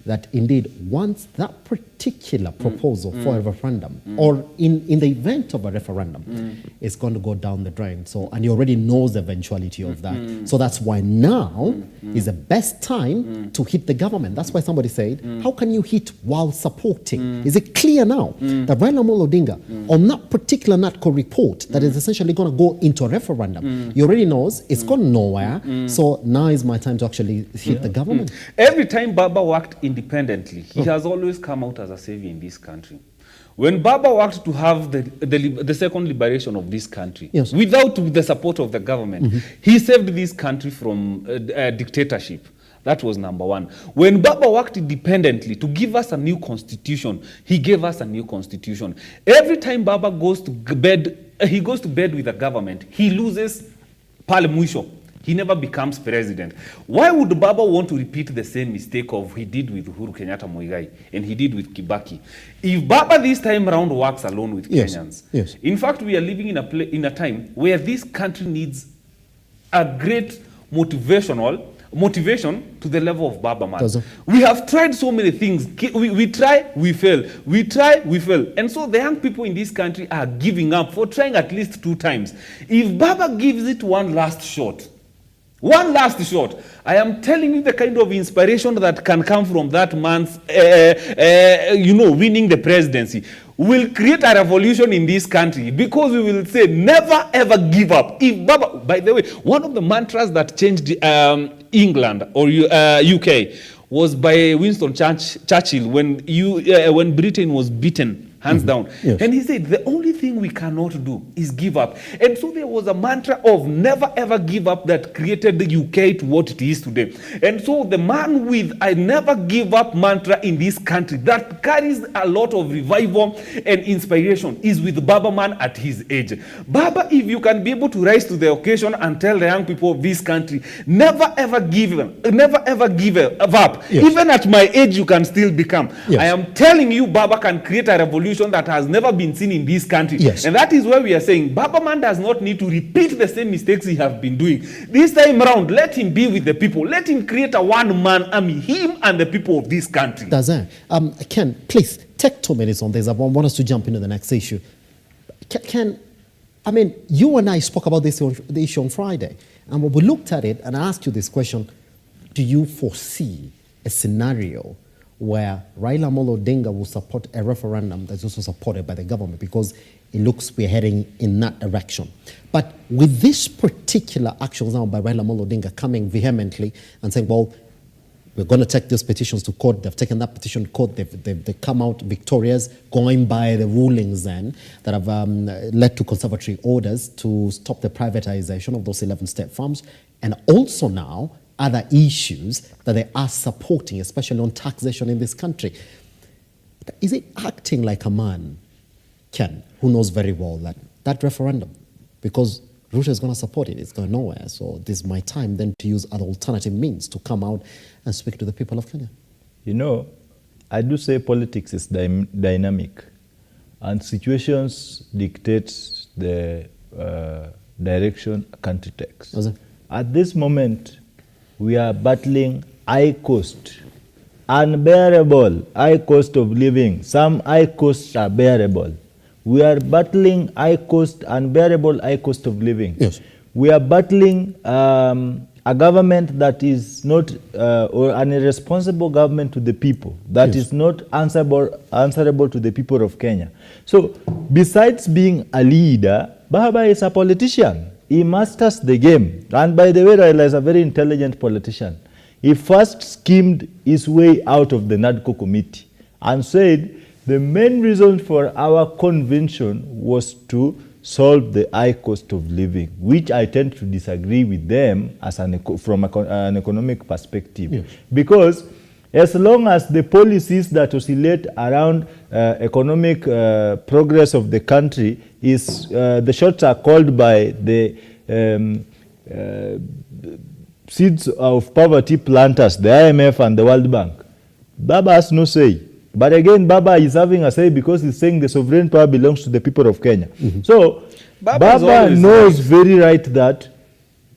that indeed once that particular proposal for a referendum or in the event of a referendum is going to go down the drain, so and he already knows the eventuality of that, so that's why now is the best time to hit the government. That's why somebody said, how can you hit while supporting? Is it clear now that Raila Amolo Odinga on that particular NATCO report that is essentially going to go into a referendum, he already knows it's gone nowhere, so now is my time to actually hit the government. Every time Baba worked independently, he has always come out as a savior in this country. When Baba worked to have the second liberation of this country, without the support of the government, he saved this country from dictatorship. That was number one. When Baba worked independently to give us a new constitution, he gave us a new constitution. Every time Baba goes to bed, he goes to bed with the government, he loses pale mwisho. He never becomes president. Why would Baba want to repeat the same mistake of he did with Uhuru Kenyatta Muigai and he did with Kibaki? If Baba this time around works alone with Kenyans, in fact, we are living in a time where this country needs a great motivation to the level of Baba man. We have tried so many things. We try, we fail. We try, we fail. And so the young people in this country are giving up for trying at least 2 times. If Baba gives it one last shot, I am telling you the kind of inspiration that can come from that man's, winning the presidency will create a revolution in this country, because we will say never ever give up. If Baba, by the way, one of the mantras that changed England or UK was by Winston Churchill when Britain was beaten hands down. And he said, the only thing we cannot do is give up. And so there was a mantra of never ever give up that created the UK to what it is today. And so the man with a never give up mantra in this country that carries a lot of revival and inspiration is with Baba man at his age. Baba, if you can be able to rise to the occasion and tell the young people of this country, never ever give up. Even at my age, you can still become. I am telling you, Baba can create a revolution that has never been seen in this country. And that is why we are saying Baba man does not need to repeat the same mistakes he has been doing. This time around, let him be with the people. Let him create a one-man army, him and the people of this country. Ken, please, take 2 minutes on this. I want us to jump into the next issue. Ken, I mean, you and I spoke about the issue on Friday, and when we looked at it and I asked you this question, do you foresee a scenario where Raila Amolo Odinga will support a referendum that's also supported by the government, because it looks we're heading in that direction? But with this particular action now by Raila Amolo Odinga coming vehemently and saying, well, we're going to take these petitions to court. They've taken that petition to court. They've come out victorious, going by the rulings then that have led to conservatory orders to stop the privatization of those 11 state farms, and also now other issues that they are supporting, especially on taxation in this country. Is it acting like a man, Ken, who knows very well that referendum, because Ruto is going to support it, it's going nowhere, so this is my time then to use other alternative means to come out and speak to the people of Kenya? You know, I do say politics is dynamic, and situations dictate the direction a country takes. At this moment, we are battling high cost, unbearable high cost of living. Some high costs are bearable. We are battling high cost, unbearable high cost of living. We are battling a government that is not, or an irresponsible government to the people, that is not answerable to the people of Kenya. So besides being a leader, Baba is a politician. He masters the game. And by the way, Raila is a very intelligent politician. He first schemed his way out of the NADCO committee and said the main reason for our convention was to solve the high cost of living, which I tend to disagree with them as from an economic perspective. Yes. Because as long as the policies that oscillate around economic progress of the country is the shots are called by the seeds of poverty planters, the IMF and the World Bank, Baba has no say. But again, Baba is having a say because he's saying the sovereign power belongs to the people of Kenya. Mm-hmm. So Baba knows very right that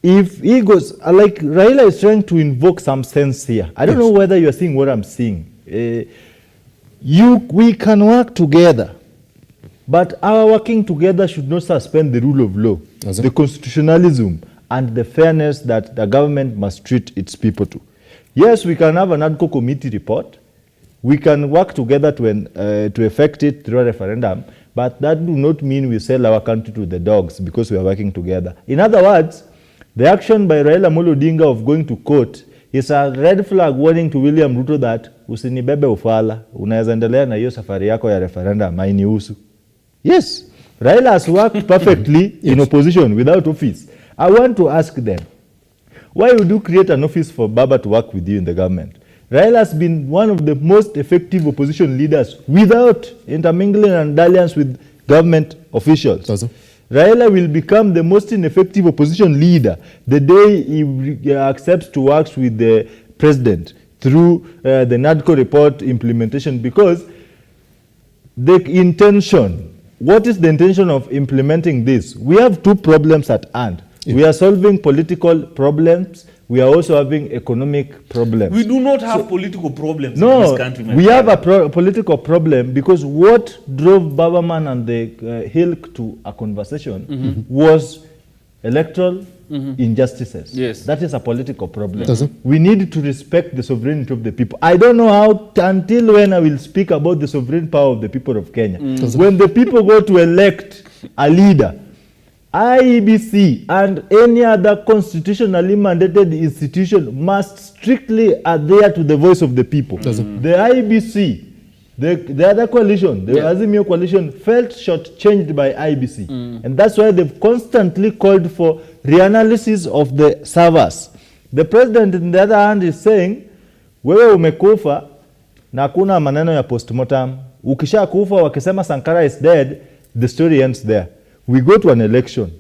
if he goes, like Raila is trying to invoke some sense here. I don't know whether you are seeing what I'm seeing. We can work together, but our working together should not suspend the rule of law, the constitutionalism, and the fairness that the government must treat its people to. Yes, we can have an ADCO committee report. We can work together to effect it through a referendum, but that do not mean we sell our country to the dogs because we are working together. In other words, the action by Raila Amolo Odinga of going to court is a red flag warning to William Ruto that usinibebe ufala, unaweza endelea na hiyo safari yako ya referendum, hainihusu. Yes, Raila has worked perfectly in opposition without office. I want to ask them, why would you create an office for Baba to work with you in the government? Raila has been one of the most effective opposition leaders without intermingling and dalliance with government officials. Raila will become the most ineffective opposition leader the day he accepts to work with the president through the NADCO report implementation, because the intention, what is the intention of implementing this? We have two problems at hand. Yeah. We are solving political problems. We are also having economic problems. We do not have political problems in this country. We have a political problem because what drove Babaman and the Hilk to a conversation was electoral injustices. Yes. That is a political problem. We need to respect the sovereignty of the people. I don't know how, until when I will speak about the sovereign power of the people of Kenya. When the people go to elect a leader, IEBC and any other constitutionally mandated institution must strictly adhere to the voice of the people. The IEBC, the other coalition, the Azimio coalition, felt shortchanged by IEBC. And that's why they've constantly called for reanalysis of the servers. The president, on the other hand, is saying, wewe umekufa na hakuna maneno ya postmortem. Ukisha kufa wakisema Sankara is dead, the story ends there. We go to an election.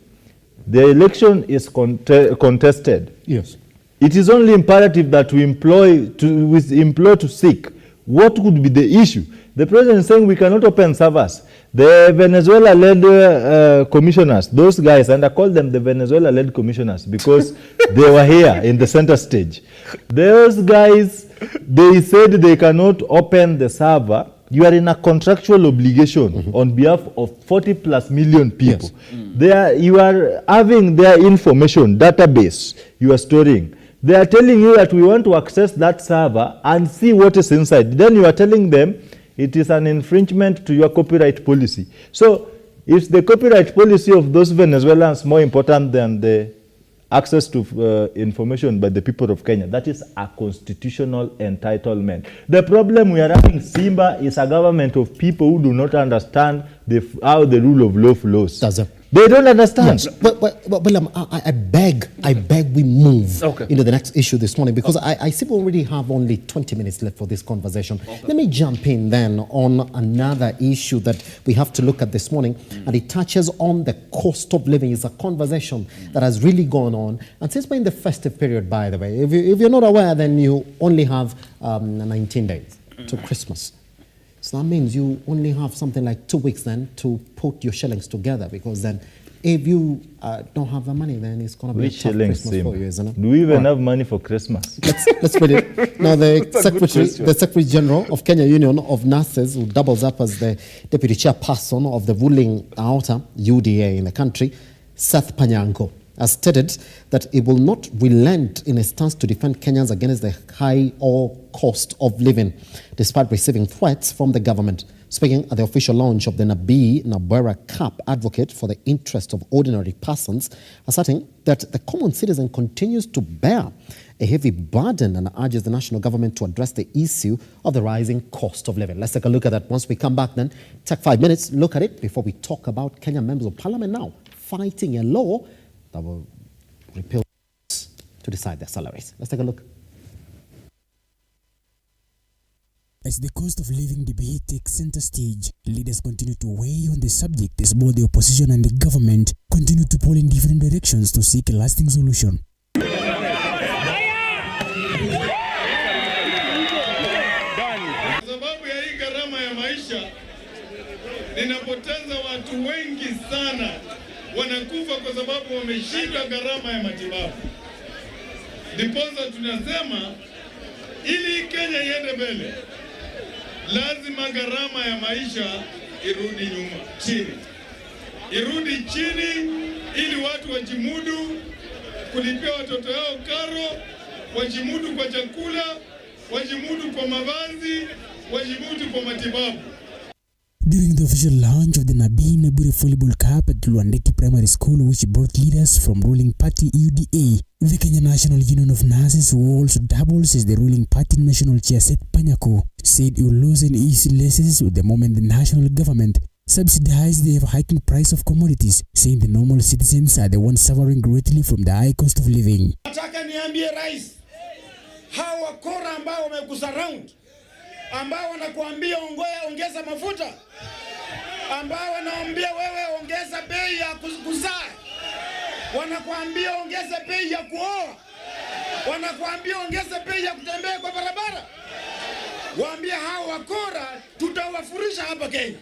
The election is contested. Yes. It is only imperative that we employ to seek what would be the issue. The president is saying we cannot open servers. The Venezuela-led commissioners, those guys, and I call them the Venezuela-led commissioners because they were here in the center stage. Those guys, they said they cannot open the server. You are in a contractual obligation on behalf of 40 plus million people. Yes. You are having their information database you are storing. They are telling you that we want to access that server and see what is inside. Then you are telling them it is an infringement to your copyright policy. So is the copyright policy of those Venezuelans more important than the access to information by the people of Kenya? That is a constitutional entitlement. The problem we are having, Simba, is a government of people who do not understand how the rule of law flows. They don't understand. Yes. But I beg we move into the next issue this morning because I see we already have only 20 minutes left for this conversation. Let me jump in then on another issue that we have to look at this morning, and it touches on the cost of living. It's a conversation that has really gone on. And since we're in the festive period, by the way, if you're not aware, then you only have 19 days to Christmas. So that means you only have something like 2 weeks then to put your shillings together, because then if you don't have the money, then it's going to be a tough Christmas for you, isn't it? Do we even have money for Christmas? Let's put it. Now, the Secretary General of Kenya Union of Nurses, who doubles up as the Deputy Chairperson of the ruling AOTA UDA in the country, Seth Panyango, has stated that it will not relent in a stance to defend Kenyans against the high or cost of living, despite receiving threats from the government. Speaking at the official launch of the Nabii Nabwera Cup, advocate for the interest of ordinary persons, asserting that the common citizen continues to bear a heavy burden and urges the national government to address the issue of the rising cost of living. Let's take a look at that once we come back then. Take 5 minutes, look at it before we talk about Kenyan members of parliament now fighting a law that will repeal to decide their salaries. Let's take a look. As the cost of living debate takes center stage, leaders continue to weigh on the subject as both the opposition and the government continue to pull in different directions to seek a lasting solution. Sababu ya hii gharama ya maisha ninapoteza watu wengi sana, wanakufa kwa sababu wameshindwa gharama ya matibabu. Ndiposa tunasema ili Kenya iende mbele, lazima gharama ya maisha irudi nyuma, irudi chini, ili watu wajimudu kulipia watoto yao karo, wajimudu kwa chakula, wajimudu kwa mavazi, wajimudu kwa matibabu. During the official launch of the Nabii Nabwera Volleyball Cup at Luandeti Primary School, which brought leaders from ruling party UDA, the Kenya National Union of Nurses, who also doubles as the ruling party national chair, Seth Panyako, said it will loosen its laces with the moment the national government subsidized the hiking price of commodities, saying the normal citizens are the ones suffering greatly from the high cost of living. Nataka niambie rais, hawa wakora ambao wamekusurround, ambao wanakuambia ongeza mafuta, ambao wanaambia wewe ongeza bei ya kuzaa, wanakuambia ongeza bei ya kuoa, wanakuambia ongeza bei ya kutembea kwa barabara, waambia hao wakora tutawafurisha hapa Kenya.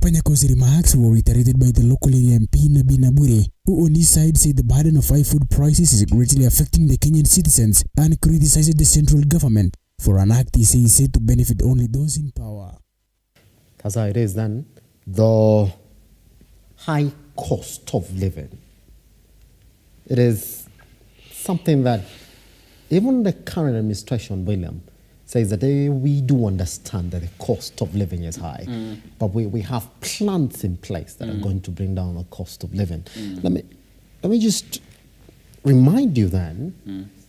Panyako's remarks were reiterated by the local MP Nabii Nabwera, who on his side said the burden of high food prices is greatly affecting the Kenyan citizens and criticized the central government for an act he said to benefit only those in power. That's how it is then. The high cost of living. It is something that even the current administration, William, says that we do understand that the cost of living is high, but we have plans in place that are going to bring down the cost of living. Let me just remind you then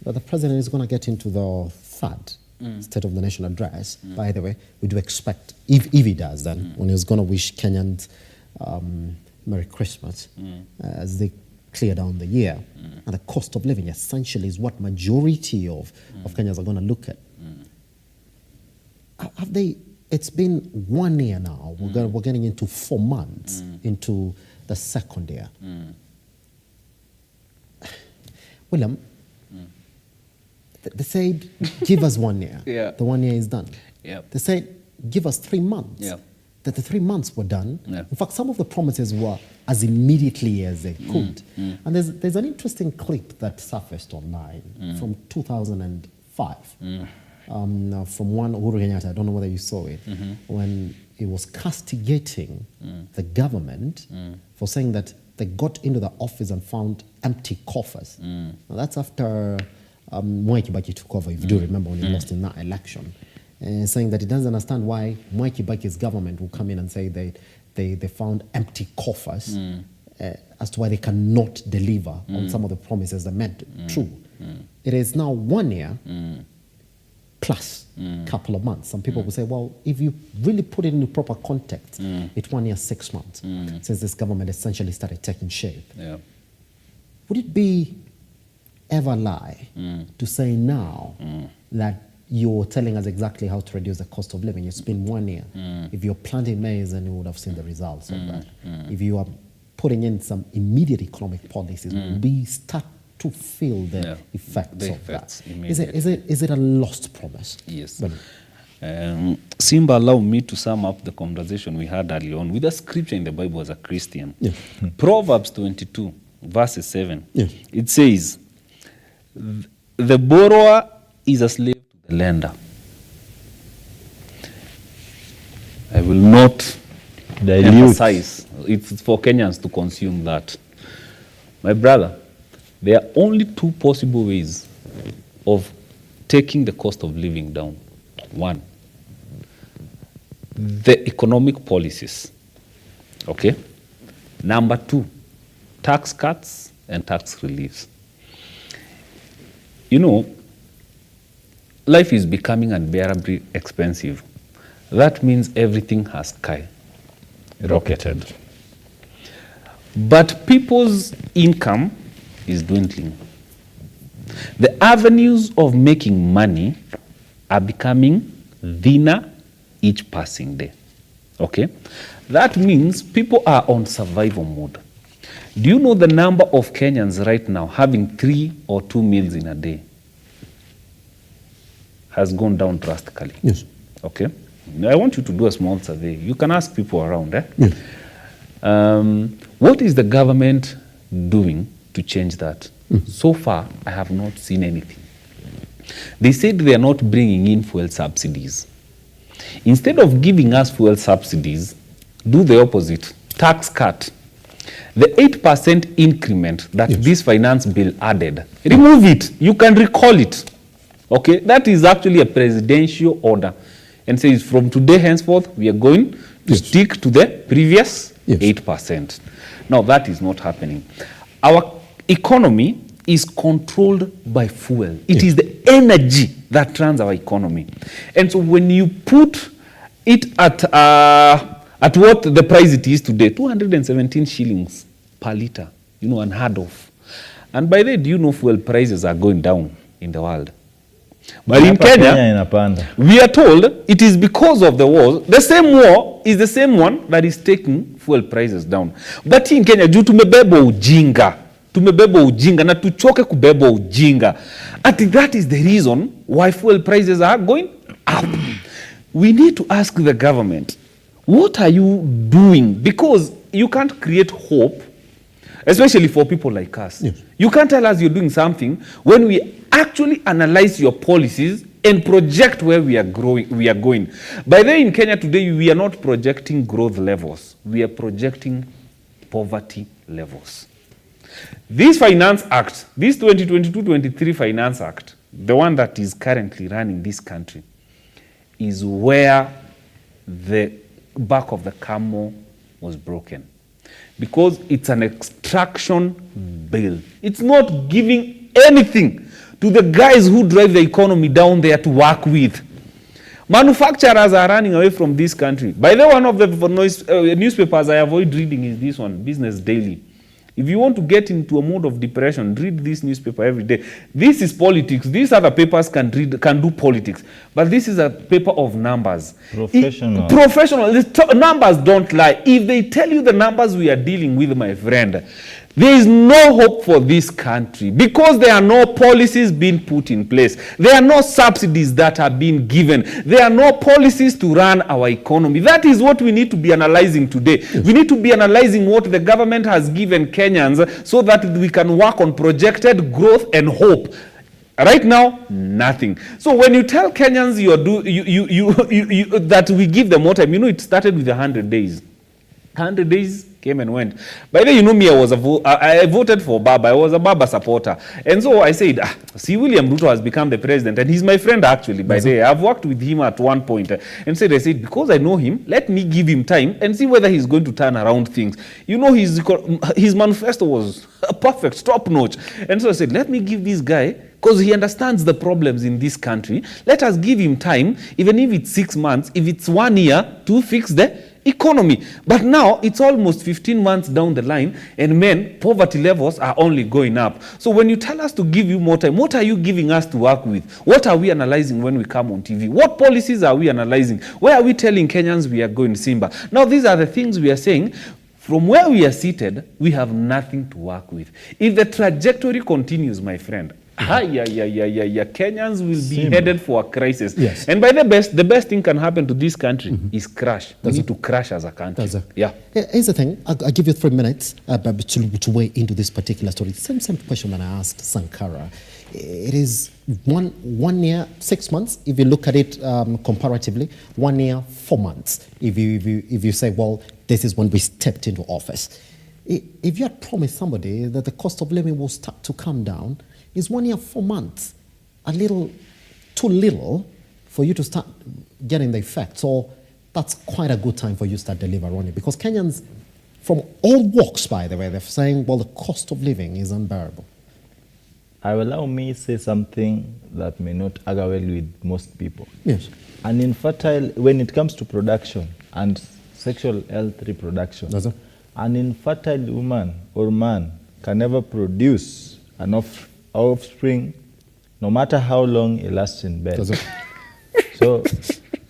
that the president is going to get into the third State of the Nation address. By the way, we do expect, if he does then, when he's going to wish Kenyans Merry Christmas as they clear down the year. And the cost of living essentially is what majority of Kenyans are going to look at. Have they? It's been 1 year now. We're getting into 4 months into the second year. William, they said, give us 1 year. Yeah. The 1 year is done. Yep. They said, give us 3 months. Yep. That the 3 months were done. Yep. In fact, some of the promises were as immediately as they could. And there's an interesting clip that surfaced online from 2005. From one Uhuru Kenyatta, I don't know whether you saw it, when he was castigating the government for saying that they got into the office and found empty coffers. Now that's after Mwai Kibaki took over, if you do remember, when he lost in that election. Saying that he doesn't understand why Mwai Kibaki's government will come in and say they found empty coffers as to why they cannot deliver on some of the promises they made true. It is now 1 year plus couple of months. Some people will say, well, if you really put it in the proper context, it's 1 year, 6 months since this government essentially started taking shape. Yeah. Would it be ever lie to say now that you're telling us exactly how to reduce the cost of living? It's been 1 year. If you're planting maize, then you would have seen the results of that. If you are putting in some immediate economic policies, we start to feel the effects of that. Is it a lost promise? Yes. Simba, allow me to sum up the conversation we had earlier on with a scripture in the Bible as a Christian. Proverbs 22, verse 7. It says, the borrower is a slave to the lender. I will not emphasize. It's for Kenyans to consume that. My brother, there are only 2 possible ways of taking the cost of living down. 1, the economic policies. Okay? Number 2, tax cuts and tax reliefs. You know, life is becoming unbearably expensive. That means everything has skyrocketed. But people's income is dwindling. The avenues of making money are becoming thinner each passing day. Okay? That means people are on survival mode. Do you know the number of Kenyans right now having 3 or 2 meals in a day has gone down drastically? Yes. Okay? Now, I want you to do a small survey. You can ask people around. Yes. What is the government doing to change that? So far, I have not seen anything. They said they are not bringing in fuel subsidies. Instead of giving us fuel subsidies, do the opposite. Tax cut. The 8% increment that this finance bill added, remove it. You can recall it. Okay? That is actually a presidential order. And says from today henceforth, we are going to stick to the previous 8%. Now, that is not happening. Our economy is controlled by fuel. It is the energy that runs our economy. And so when you put it at what the price it is today, 217 shillings per litre, you know, unheard of. And by the way, do you know fuel prices are going down in the world? But in Kenya, we are told it is because of the war. The same war is the same one that is taking fuel prices down. But in Kenya, juu tumebeba ujinga na tuchoke kubeba ujinga. That is the reason why fuel prices are going up. We need to ask the government, what are you doing? Because you can't create hope, especially for people like us. Yes. You can't tell us you're doing something when we actually analyze your policies and project where we are going. By the way, in Kenya today, we are not projecting growth levels. We are projecting poverty levels. This Finance Act, this 2022-23 Finance Act, the one that is currently running this country, is where the back of the camel was broken. Because it's an extraction bill. It's not giving anything to the guys who drive the economy down there to work with. Manufacturers are running away from this country. By the way, one of the newspapers I avoid reading is this one, Business Daily. If you want to get into a mode of depression, read this newspaper every day. This is politics. These other papers can do politics. But this is a paper of numbers. Professional. Professional. The numbers don't lie. If they tell you the numbers we are dealing with, my friend, there is no hope for this country because there are no policies being put in place. There are no subsidies that are being given. There are no policies to run our economy. That is what we need to be analyzing today. Yes. We need to be analyzing what the government has given Kenyans so that we can work on projected growth and hope. Right now, nothing. So when you tell Kenyans that we give them more time, you know it started with 100 days. 100 days came and went. By the way, you know me, I voted for Baba. I was a Baba supporter. And so I said, see, William Ruto has become the president. And he's my friend, actually, by the way. I've worked with him at one point. And I said, because I know him, let me give him time and see whether he's going to turn around things. You know, his manifesto was perfect, top-notch. And so I said, let me give this guy, because he understands the problems in this country. Let us give him time, even if it's 6 months, if it's 1 year, to fix the economy. But now it's almost 15 months down the line, and poverty levels are only going up. So when you tell us to give you more time, what are you giving us to work with? What are we analyzing when we come on TV? What policies are we analyzing? Where are we telling Kenyans we are going, Simba? Now these are the things we are saying. From where we are seated, we have nothing to work with. If the trajectory continues, my friend, Kenyans will be headed for a crisis. Yes. And by the best thing can happen to this country is crash. We need to crash as a country. Yeah. Here's the thing. I'll give you 3 minutes to weigh into this particular story. Same question that I asked Sankara. It is one year, 6 months. If you look at it comparatively, 1 year, 4 months. If you say, well, this is when we stepped into office. If you had promised somebody that the cost of living will start to come down, is 1 year, 4 months a little too little for you to start getting the effects? Or that's quite a good time for you to start delivering it, because Kenyans from all walks, by the way, they're saying, well, the cost of living is unbearable. I will allow me say something that may not agree well with most people. Yes. An infertile, when it comes to production and sexual health reproduction, an infertile woman or man can never produce an offspring, no matter how long he lasts in bed. So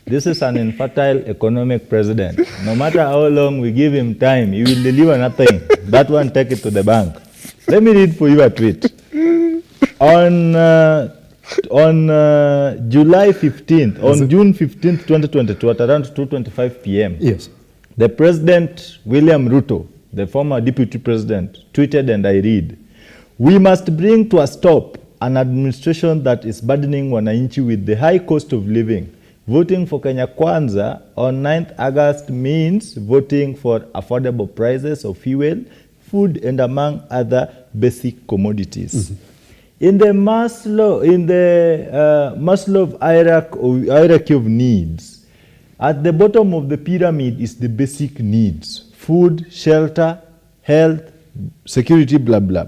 this is an infertile economic president. No matter how long we give him time, he will deliver nothing. That one, take it to the bank. Let me read for you a tweet. On July 15th, on June 15th, 2022, at around 2:25 p.m., yes, the President, William RUTO, the former deputy president, tweeted, and I read, "We must bring to a stop an administration that is burdening wananchi with the high cost of living. Voting for Kenya Kwanza on 9th August means voting for affordable prices of fuel, food, and among other basic commodities." In the Maslow hierarchy of needs, at the bottom of the pyramid is the basic needs: food, shelter, health, security, blah, blah.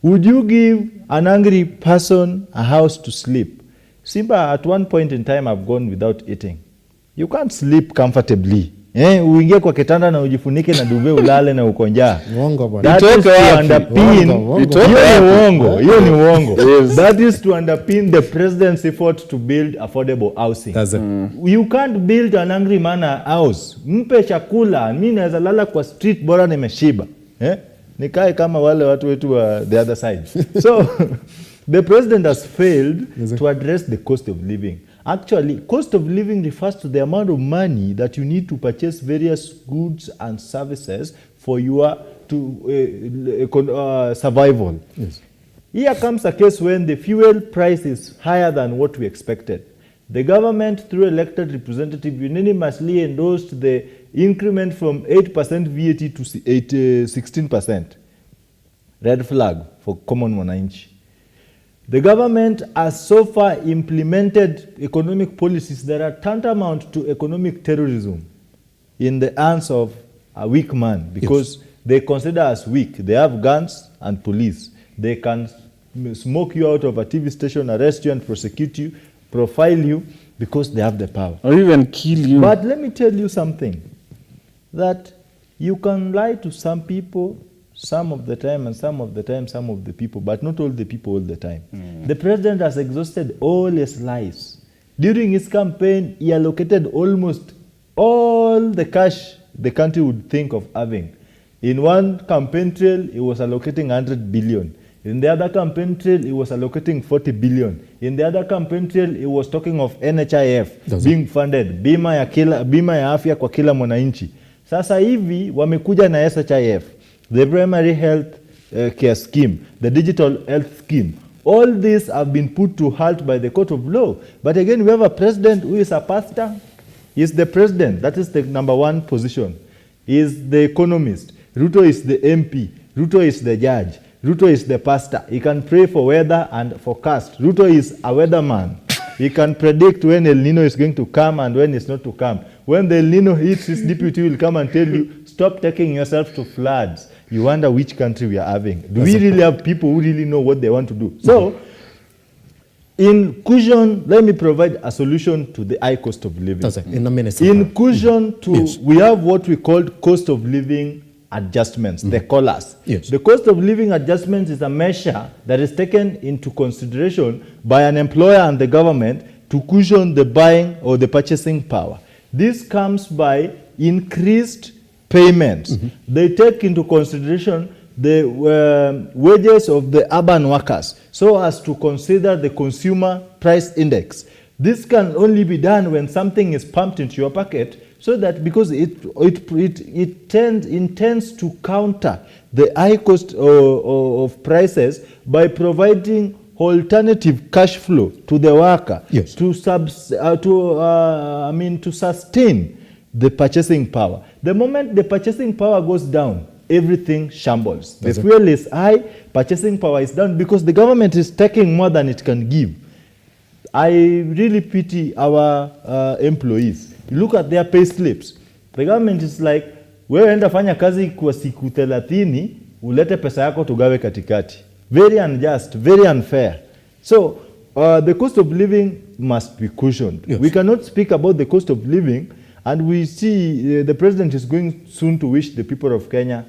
Would you give an angry person a house to sleep? Simba, at one point in time, I've gone without eating. You can't sleep comfortably. Uingie kwa kitanda na ujifunike na duve ulale na uko njaa. That is to underpin. Hiyo ni uongo. That is to underpin the president's effort to build affordable housing. You can't build an angry man a house. Mpe chakula, mimi naweza lala kwa street bora nimeshiba. Nikae kama wale watu wetu wa the other side. So the president has failed to address the cost of living. Actually, cost of living refers to the amount of money that you need to purchase various goods and services for your survival. Yes. Here comes a case when the fuel price is higher than what we expected. The government, through elected representative, unanimously endorsed the increment from 8% VAT to 16%. Red flag for common wananchi. The government has so far implemented economic policies that are tantamount to economic terrorism in the hands of a weak man, because they consider us weak. They have guns and police. They can smoke you out of a TV station, arrest you and prosecute you, profile you, because they have the power. Or even kill you. But let me tell you something, that you can lie to some people some of the time, and some of the time, some of the people, but not all the people all the time. The president has exhausted all his lies. During his campaign, he allocated almost all the cash the country would think of having. In one campaign trail, he was allocating 100 billion. In the other campaign trail, he was allocating 40 billion. In the other campaign trail, he was talking of NHIF being funded, bima ya afya kwa kila mwananchi. Sasa hivi wamekuja na SHIF, the primary health care scheme, the digital health scheme. All these have been put to halt by the court of law. But again, we have a president who is a pastor. He is the president. That is the number one position. He is the economist. RUTO is the MP. RUTO is the judge. RUTO is the pastor. He can pray for weather and forecast. RUTO is a weatherman. He can predict when El Nino is going to come and when it's not to come. When the El Nino hits, his deputy will come and tell you, stop taking yourself to floods. You wonder which country we are having. Do we really have people who really know what they want to do? So, in cushion, let me provide a solution to the high cost of living. In a minute. In cushion we have what we call cost of living adjustments, the COLAs. The cost of living adjustments is a measure that is taken into consideration by an employer and the government to cushion the buying or the purchasing power. This comes by increased payments. They take into consideration the wages of the urban workers so as to consider the consumer price index. This can only be done when something is pumped into your pocket, so that because it intends to counter the high cost of prices by providing alternative cash flow to the worker to sustain the purchasing power. The moment the purchasing power goes down, everything shambles. The fuel is high, purchasing power is down because the government is taking more than it can give. I really pity our employees. You look at their pay slips. The government is like, wewe enda fanya kazi kwa siku 30, ulete pesa yako tugawe katikati. Very unjust, very unfair. So the cost of living must be cushioned. Yes. We cannot speak about the cost of living, and we see the president is going soon to wish the people of Kenya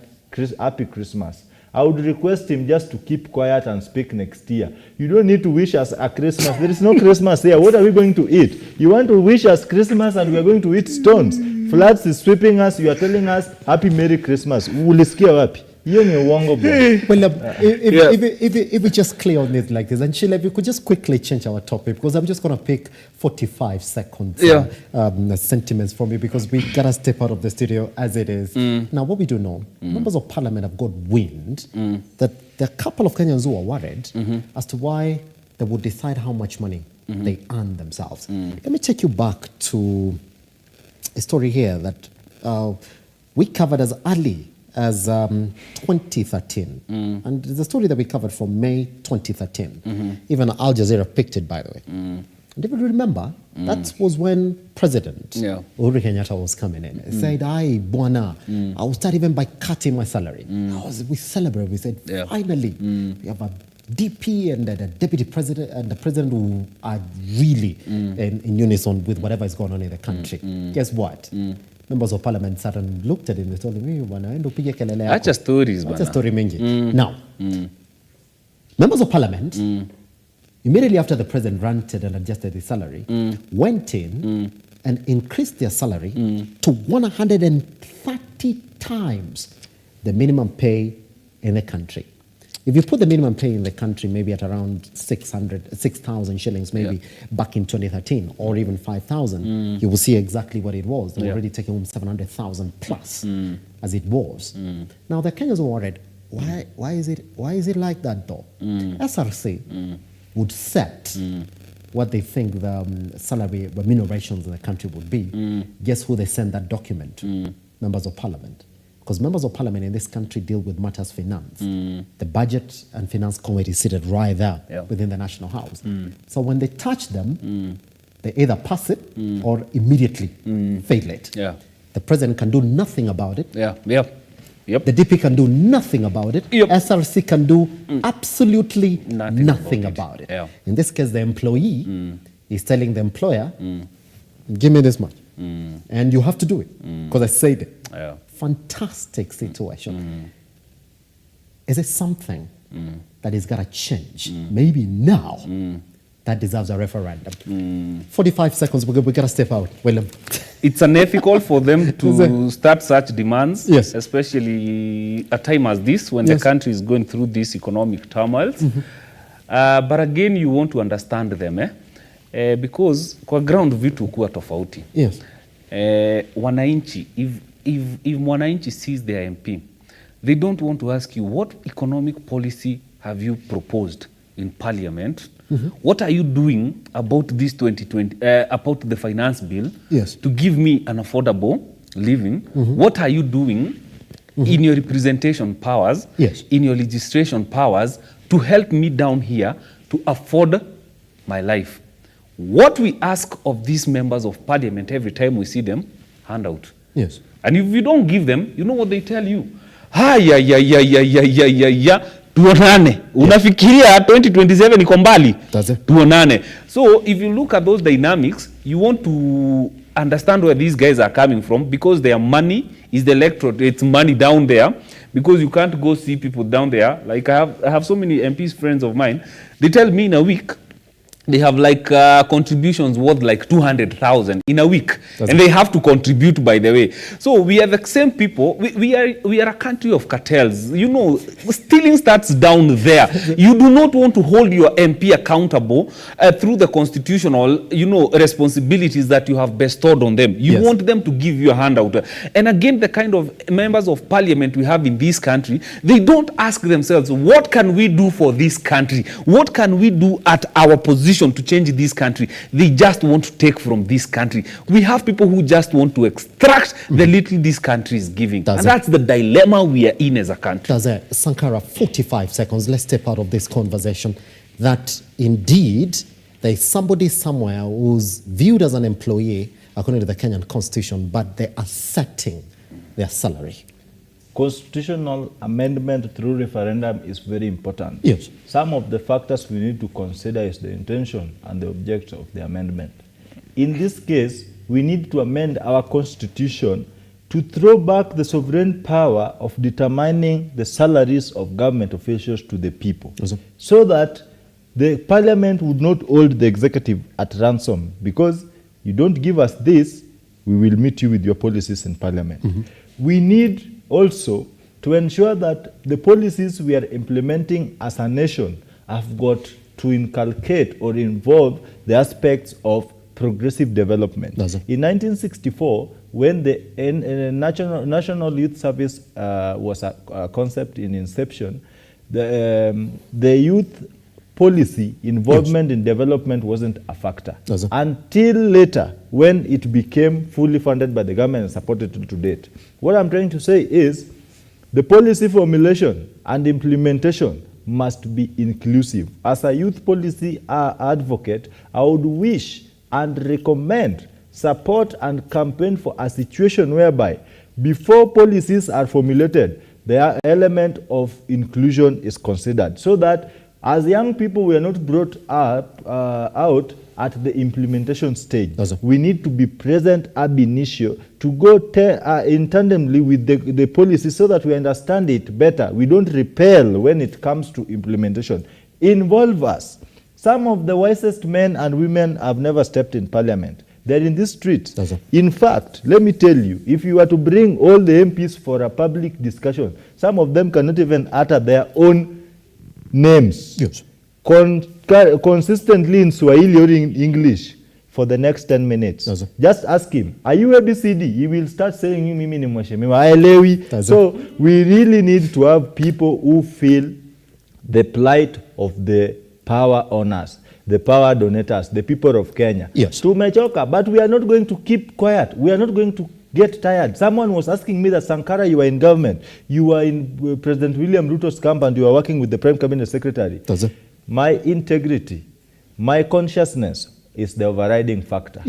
happy Christmas. I would request him just to keep quiet and speak next year. You don't need to wish us a Christmas. There is no Christmas here. What are we going to eat? You want to wish us Christmas and we are going to eat stones. Floods is sweeping us. You are telling us happy Merry Christmas. Ulisikia wapi? Well, if we just clear on it like this, and Sheila, if you could just quickly change our topic, because I'm just going to pick 45 seconds sentiments from you, because we got to step out of the studio as it is. Now, what we do know, members of parliament have got wind that there are a couple of Kenyans who are worried as to why they would decide how much money they earn themselves. Let me take you back to a story here that we covered as early as 2013. And it's a story that we covered from May 2013. Even Al Jazeera picked it, by the way. And if you remember, that was when President Uhuru Kenyatta was coming in. He said, "Aye, Bwana, I will start even by cutting my salary." We celebrated. We said, finally, we have a DP and the deputy president and the president who are really in unison with whatever is going on in the country. Guess what? Members of parliament sat and looked at it and told him, Acha stories, Acha story mingi. Now, members of parliament, immediately after the president ranted and adjusted his salary, went in and increased their salary to 130 times the minimum pay in the country. If you put the minimum pay in the country maybe at around 6,000 shillings, maybe back in 2013, or even 5,000, you will see exactly what it was. They were already taking home 700,000 plus as it was. Now the Kenyans were worried, why is it like that though? SRC would set what they think the salary remunerations in the country would be. Guess who they sent that document to? Members of parliament. Because members of parliament in this country deal with matters finance. The budget and finance committee is seated right there within the National House. So when they touch them, they either pass it or immediately fail it. The president can do nothing about it. The DP can do nothing about it. SRC can do absolutely nothing about it. In this case, the employee is telling the employer, give me this much. And you have to do it because I said it. Fantastic situation. Is it something that is going to change? Maybe now that deserves a referendum. 45 seconds, we got to step out. William. It's unethical for them to start such demands, especially at a time as this when the country is going through this economic turmoil. But again, you want to understand them, because kwa ground vitu kuwa tofauti. Wananchi, if mwananchi sees their MP, they don't want to ask you, what economic policy have you proposed in parliament? What are you doing about this 2020, about the finance bill to give me an affordable living? What are you doing in your representation powers, in your legislation powers to help me down here to afford my life? What we ask of these members of parliament every time we see them, handout. And if you don't give them, you know what they tell you? Tuonane. Unafikiria 2027 iko mbali? Tuonane. So if you look at those dynamics, you want to understand where these guys are coming from, because their money is the electorate. It's money down there, because you can't go see people down there. Like I have so many MPs, friends of mine, they tell me in a week, they have like contributions worth like 200,000 in a week. And they have to contribute, by the way. So we are the same people. We are a country of cartels. You know, stealing starts down there. You do not want to hold your MP accountable through the constitutional, responsibilities that you have bestowed on them. You want them to give you a handout. And again, the kind of members of parliament we have in this country, they don't ask themselves, what can we do for this country? What can we do at our position to change this country? They just want to take from this country. We have people who just want to extract the little this country is giving. And that's the dilemma we are in as a country. Sankara, 45 seconds. Let's step out of this conversation. That indeed There's somebody somewhere who's viewed as an employee according to the Kenyan Constitution, but they are setting their salary. Constitutional amendment through referendum is very important. Yes. Some of the factors we need to consider is the intention and the objective of the amendment. In this case, we need to amend our constitution to throw back the sovereign power of determining the salaries of government officials to the people, so that the parliament would not hold the executive at ransom, because you don't give us this, we will meet you with your policies in parliament. We need also to ensure that the policies we are implementing as a nation have got to inculcate or involve the aspects of progressive development. In 1964, when the National Youth Service was a concept in inception, the youth policy involvement in development wasn't a factor until later, when it became fully funded by the government and supported to date. What I'm trying to say is the policy formulation and implementation must be inclusive. As a youth policy advocate, I would wish and recommend, support and campaign for a situation whereby before policies are formulated, the element of inclusion is considered, so that as young people, we are not brought up out at the implementation stage. We need to be present ab initio to go in tandemly with the policy, so that we understand it better. We don't repel when it comes to implementation. Involve us. Some of the wisest men and women have never stepped in parliament. They're in the streets. In fact, let me tell you, if you were to bring all the MPs for a public discussion, some of them cannot even utter their own names consistently in Swahili or in English for the next 10 minutes. Just ask him, are you ABCD? He will start saying, mimi ni mheshimiwa, haelewi. So we really need to have people who feel the plight of the power owners, the power donators, the people of Kenya. Tumechoka, but we are not going to keep quiet. We are not going to get tired. Someone was asking me that, Sankara, you are in government. You are in President William Ruto's camp and you are working with the Prime Cabinet Secretary. My integrity, my consciousness is the overriding factor.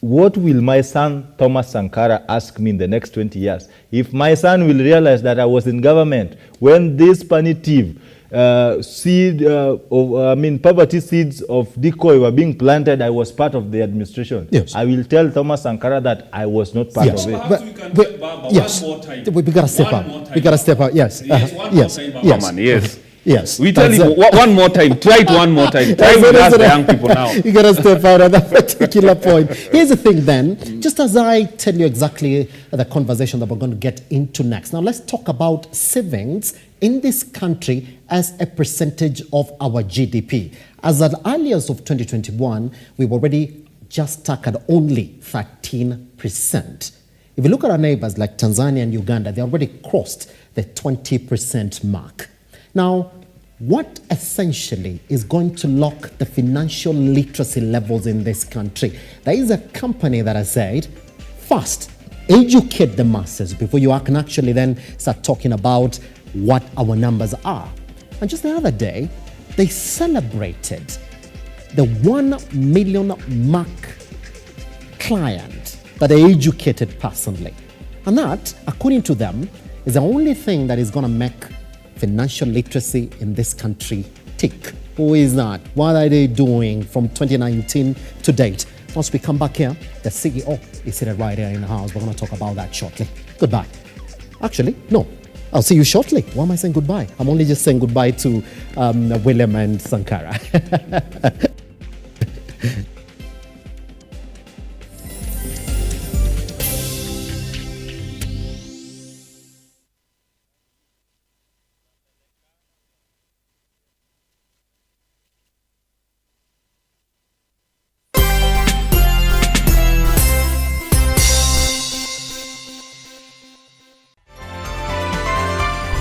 What will my son, Thomas Sankara, ask me in the next 20 years? If my son will realize that I was in government when this punitive poverty seeds of decoy were being planted, I was part of the administration. I will tell Thomas Sankara that I was not part of it. We got to step up. We got to step up. Yes. We tell him one more time. Try it one more time. Try with us, the young people now. You got to step out at that particular point. Here's the thing then, just as I tell you exactly the conversation that we're going to get into next. Now let's talk about savings in this country as a percentage of our GDP. As at earliest of 2021, we were already just stuck at only 13%. If you look at our neighbors like Tanzania and Uganda, they already crossed the 20% mark. Now, what essentially is going to lock the financial literacy levels in this country? There is a company that has said, first, educate the masses before you can actually then start talking about what our numbers are. And just the other day, they celebrated the 1 million mark client that they educated personally. And that, according to them, is the only thing that is going to make financial literacy in this country tick. Who is that? What are they doing from 2019 to date? Once we come back here, the CEO is seated right here in the house. We're going to talk about that shortly. Goodbye. Actually, no. I'll see you shortly. Why am I saying goodbye? I'm only just saying goodbye to William and Sankara.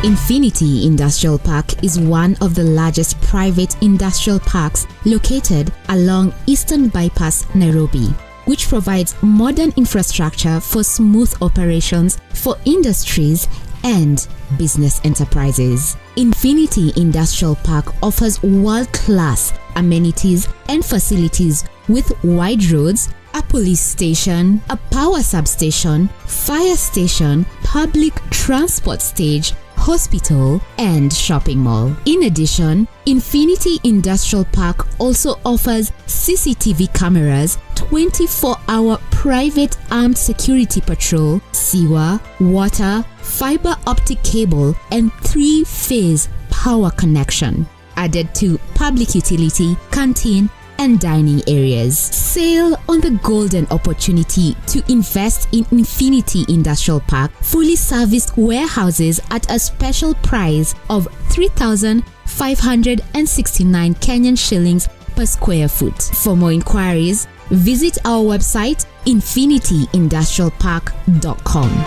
Infinity Industrial Park is one of the largest private industrial parks located along Eastern Bypass, Nairobi, which provides modern infrastructure for smooth operations for industries and business enterprises. Infinity Industrial Park offers world-class amenities and facilities with wide roads, a police station, a power substation, fire station, public transport stage, hospital, and shopping mall. In addition, Infinity Industrial Park also offers CCTV cameras, 24-hour private armed security patrol, sewer, water, fiber optic cable, and 3-phase power connection, added to public utility, canteen, and dining areas. Sail on the golden opportunity to invest in Infinity Industrial Park fully serviced warehouses at a special price of 3,569 Kenyan shillings per square foot. For more inquiries, visit our website infinityindustrialpark.com.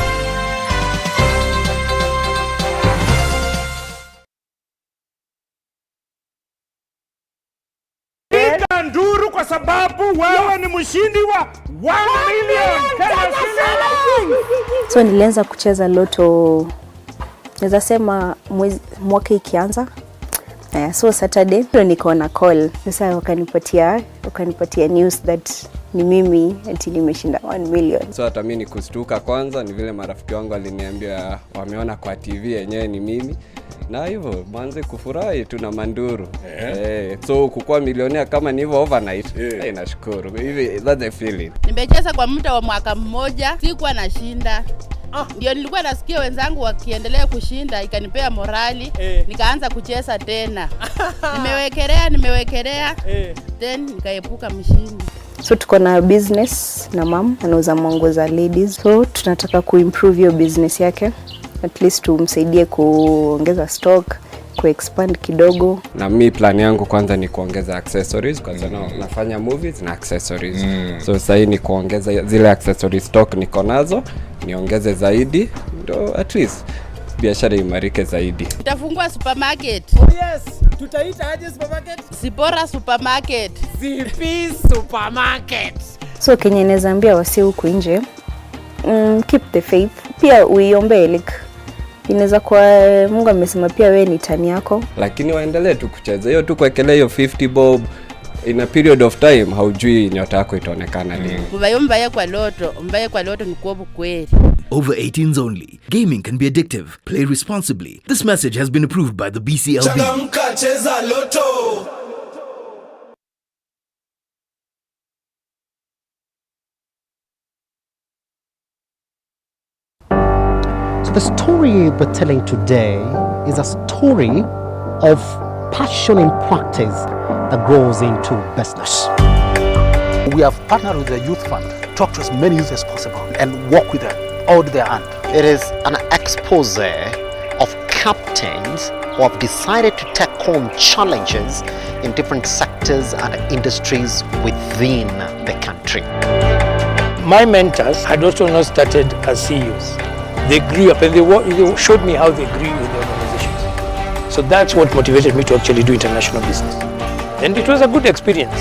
Nduru kwa sababu wewe ni mshindi wa 1 million Kenya shillings. So nilianza kucheza loto, naweza sema mwaka ikianza. So Saturday nikaona call. Sasa wakanipatia news that ni mimi ati nimeshinda 1 million. So hata mimi nikustuka kwanza, ni vile marafiki wangu waliniambia wameona kwa TV yenyewe ni mimi. Na hivyo manze kufurahi tuna manduru. So kukua milionea kama ni hivyo overnight. Nashukuru. Hivi that's the feeling. Nimecheza kwa muda wa mwaka mmoja, sikuwa nashinda. Ndio nilikuwa nasikia wenzangu wakiendelea kushinda, ikanipea morali, nikaanza kucheza tena. Nimewekelea, then nikaepuka mshindi. So tuko na business na mom anauza manguo za ladies. So tunataka kuimprove your business yake. At least tumsaidie kuongeza stock, kuexpand kidogo. Na mimi plan yangu kwanza ni kuongeza accessories kwa sababu nafanya movies na accessories. So sasa ni kuongeza zile accessory stock niko nazo, niongeze zaidi ndio at least biashara imarike zaidi. Tutafungua supermarket. Yes, tutaita aje supermarket? Sipora supermarket. Zipi supermarket. So Kenya inaambia wasi huku nje, keep the faith. Pia uiombe like inaweza kwa Mungu amesema pia wewe ni tani yako. Lakini waendelee tu kucheza. Hiyo tu kuekelea hiyo 50 bob in a period of time, haujui nyota yako itaonekana lini. Mbaye kwa loto ni kuobu kweli. Over 18s only. Gaming can be addictive. Play responsibly. This message has been approved by the BCLB. Changamka, cheza loto. The story we're telling today is a story of passion in practice that grows into business. We have partnered with the Youth Fund, talk to as many youth as possible and work with them, hold their hand. It is an expose of captains who have decided to take on challenges in different sectors and industries within the country. My mentors had also not started as CEOs. They grew up and they showed me how they grew in the organizations. So that's what motivated me to actually do international business. And it was a good experience.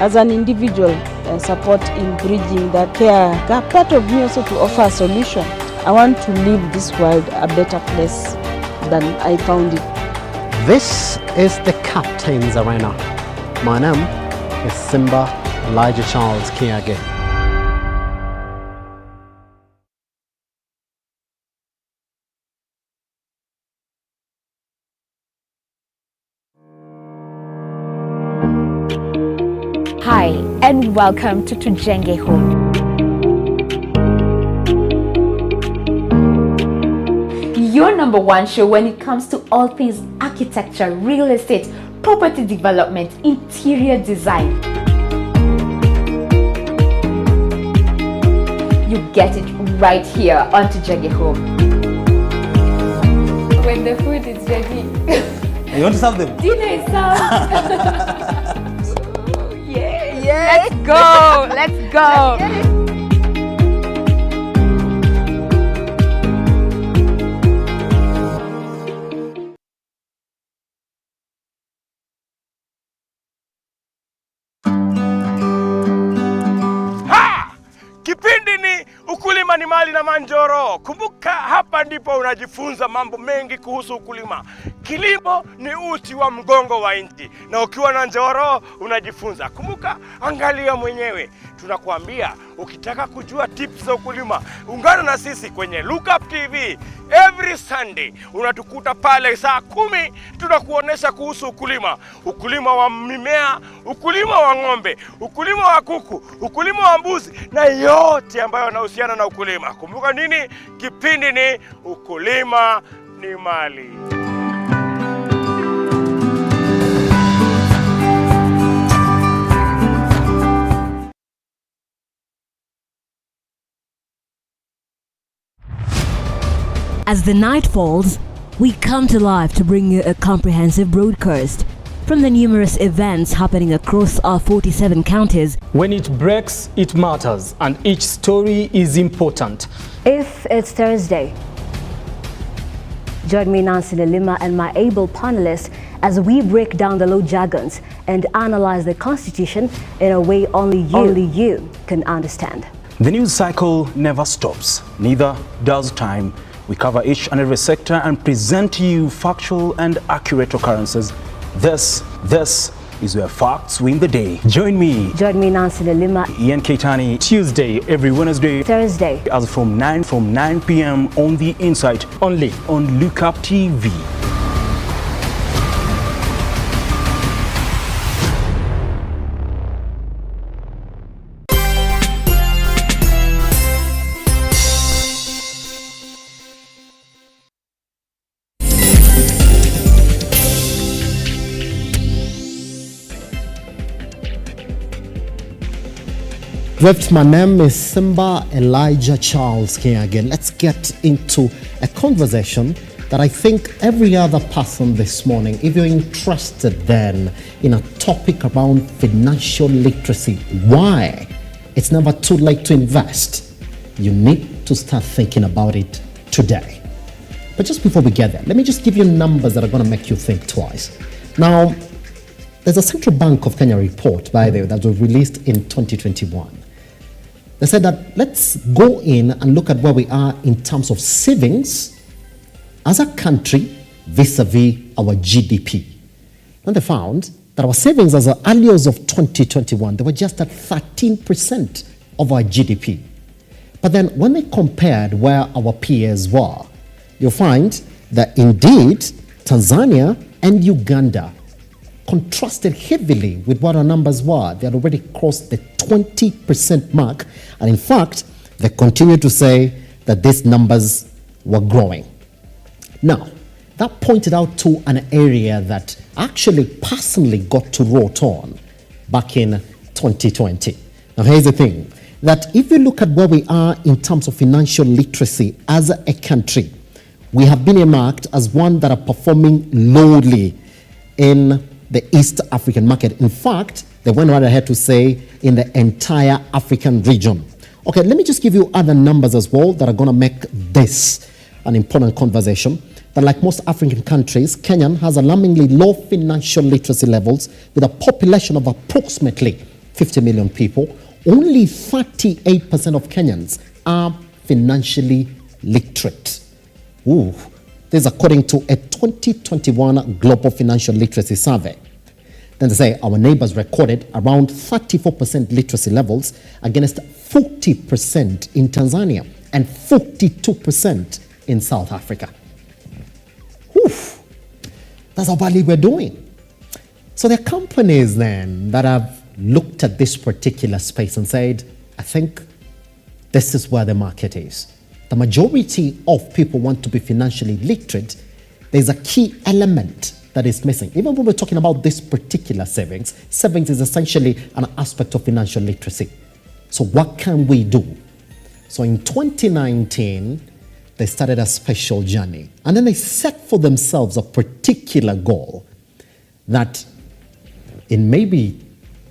As an individual, support in bridging that care gap, part of me also to offer a solution. I want to leave this world a better place than I found it. This is the Captain's Arena. My name is Simba Elijah Charles Kiage. Hi, and welcome to Tujenge Home. Your number one show when it comes to all things architecture, real estate, property development, interior design. You get it right here on Tujenge Home. When the food is ready. You want to serve them? Dinner is served. Let's go. Let's go. Kipindi ni ukulima ni mali na na Njoro. Kumbuka hapa ndipo unajifunza mambo mengi kuhusu ukulima. Kilimo ni uti wa mgongo wa nchi, na ukiwa na Njoro unajifunza. Kumbuka, angalia mwenyewe. Tunakuambia ukitaka kujua tips za ukulima, ungana na sisi kwenye Lookuptv every Sunday. Unatukuta pale saa 10, tunakuonesha kuhusu ukulima. Ukulima wa mimea, ukulima wa ng'ombe, ukulima wa kuku, ukulima wa mbuzi na yote ambayo yanahusiana na ukulima. Kumbuka nini? Kipindi ni ukulima ni mali. As the night falls, we come to life to bring you a comprehensive broadcast from the numerous events happening across our 47 counties. When it breaks, it matters, and each story is important. If it's Thursday, join me, Nancy Lima, and my able panelists as we break down the law jargons and analyze the Constitution in a way only you can understand. The news cycle never stops, neither does time. We cover each and every sector and present to you factual and accurate occurrences. This is where facts win the day. Join me, Nancy Lima, Ian Keitani, Tuesday, every Wednesday, Thursday, as from 9 p.m. on The Insight, only on Lookuptv. My name is Simba Elijah Charles Kenya again. Let's get into a conversation that I think every other person this morning, if you're interested then in a topic around financial literacy, why it's never too late to invest, you need to start thinking about it today. But just before we get there, let me just give you numbers that are going to make you think twice. Now, there's a Central Bank of Kenya report, by the way, that was released in 2021. They said that let's go in and look at where we are in terms of savings as a country vis-a-vis our GDP. And they found that our savings as early as of 2021, they were just at 13% of our GDP. But then when they compared where our peers were, you'll find that indeed Tanzania and Uganda contrasted heavily with what our numbers were. They had already crossed the 20% mark. And in fact, they continue to say that these numbers were growing. Now, that pointed out to an area that actually personally got to wrote on back in 2020. Now, here's the thing, that if you look at where we are in terms of financial literacy as a country, we have been earmarked as one that are performing lowly in the East African market. In fact, they went right ahead to say in the entire African region. Okay, let me just give you other numbers as well that are going to make this an important conversation. That like most African countries, Kenya has alarmingly low financial literacy levels with a population of approximately 50 million people. Only 38% of Kenyans are financially literate. Ooh. This is according to a 2021 Global Financial Literacy Survey. Then they say our neighbors recorded around 34% literacy levels against 40% in Tanzania and 42% in South Africa. Oof, that's how badly we're doing. So there are companies then that have looked at this particular space and said, I think this is where the market is. The majority of people want to be financially literate. There's a key element that is missing. Even when we're talking about this particular savings is essentially an aspect of financial literacy. So what can we do? So in 2019, they started a special journey. And then they set for themselves a particular goal that in maybe